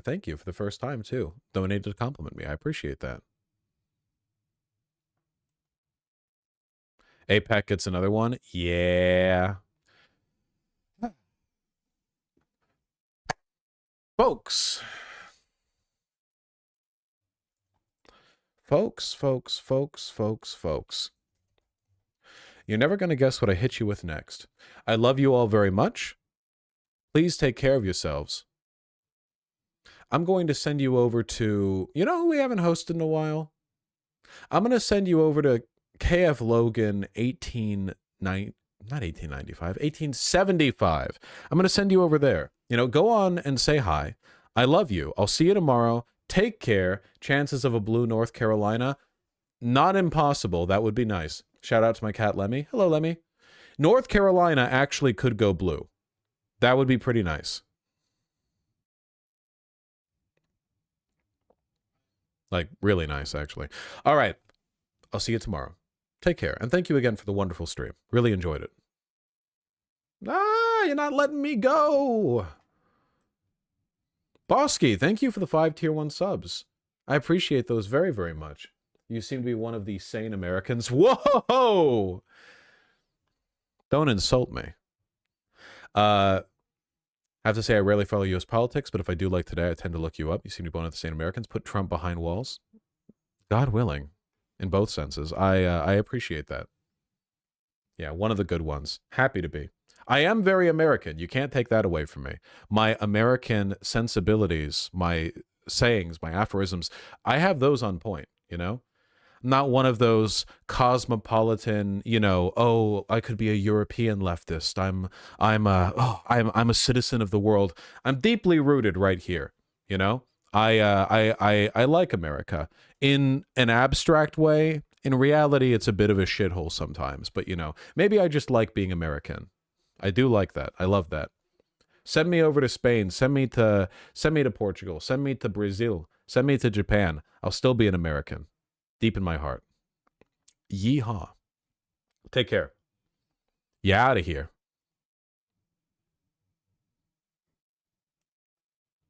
Thank you for the first time, too. Donated to compliment me. I appreciate that. APEC gets another one. Yeah. Folks. You're never going to guess what I hit you with next. I love you all very much. Please take care of yourselves. I'm going to send you over to, you know who we haven't hosted in a while? I'm going to send you over to KF Logan 1875. I'm going to send you over there. You know, go on and say hi. I love you. I'll see you tomorrow. Take care. Chances of a blue North Carolina, not impossible. That would be nice. Shout out to my cat Lemmy. Hello, Lemmy. North Carolina actually could go blue. That would be pretty nice. Like, really nice, actually. All right. I'll see you tomorrow. Take care. And thank you again for the wonderful stream. Really enjoyed it. Ah, you're not letting me go. Bosky, thank you for the 5 Tier 1 subs. I appreciate those very, very much. You seem to be one of the sane Americans. Whoa! Don't insult me. I have to say I rarely follow U.S. politics, but if I do like today, I tend to look you up. You seem to be one of the sane Americans. Put Trump behind walls. God willing. In both senses. I appreciate that. Yeah, one of the good ones. Happy to be. I am very American. You can't take that away from me. My American sensibilities, my sayings, my aphorisms, I have those on point, you know? Not one of those cosmopolitan, you know, oh, I could be a European leftist. I'm a citizen of the world. I'm deeply rooted right here, you know? I like America in an abstract way. In reality, it's a bit of a shithole sometimes, but you know, maybe I just like being American. I do like that. I love that. Send me over to Spain. Send me to Portugal. Send me to Brazil. Send me to Japan. I'll still be an American. Deep in my heart. Yeehaw. Take care. You out of here.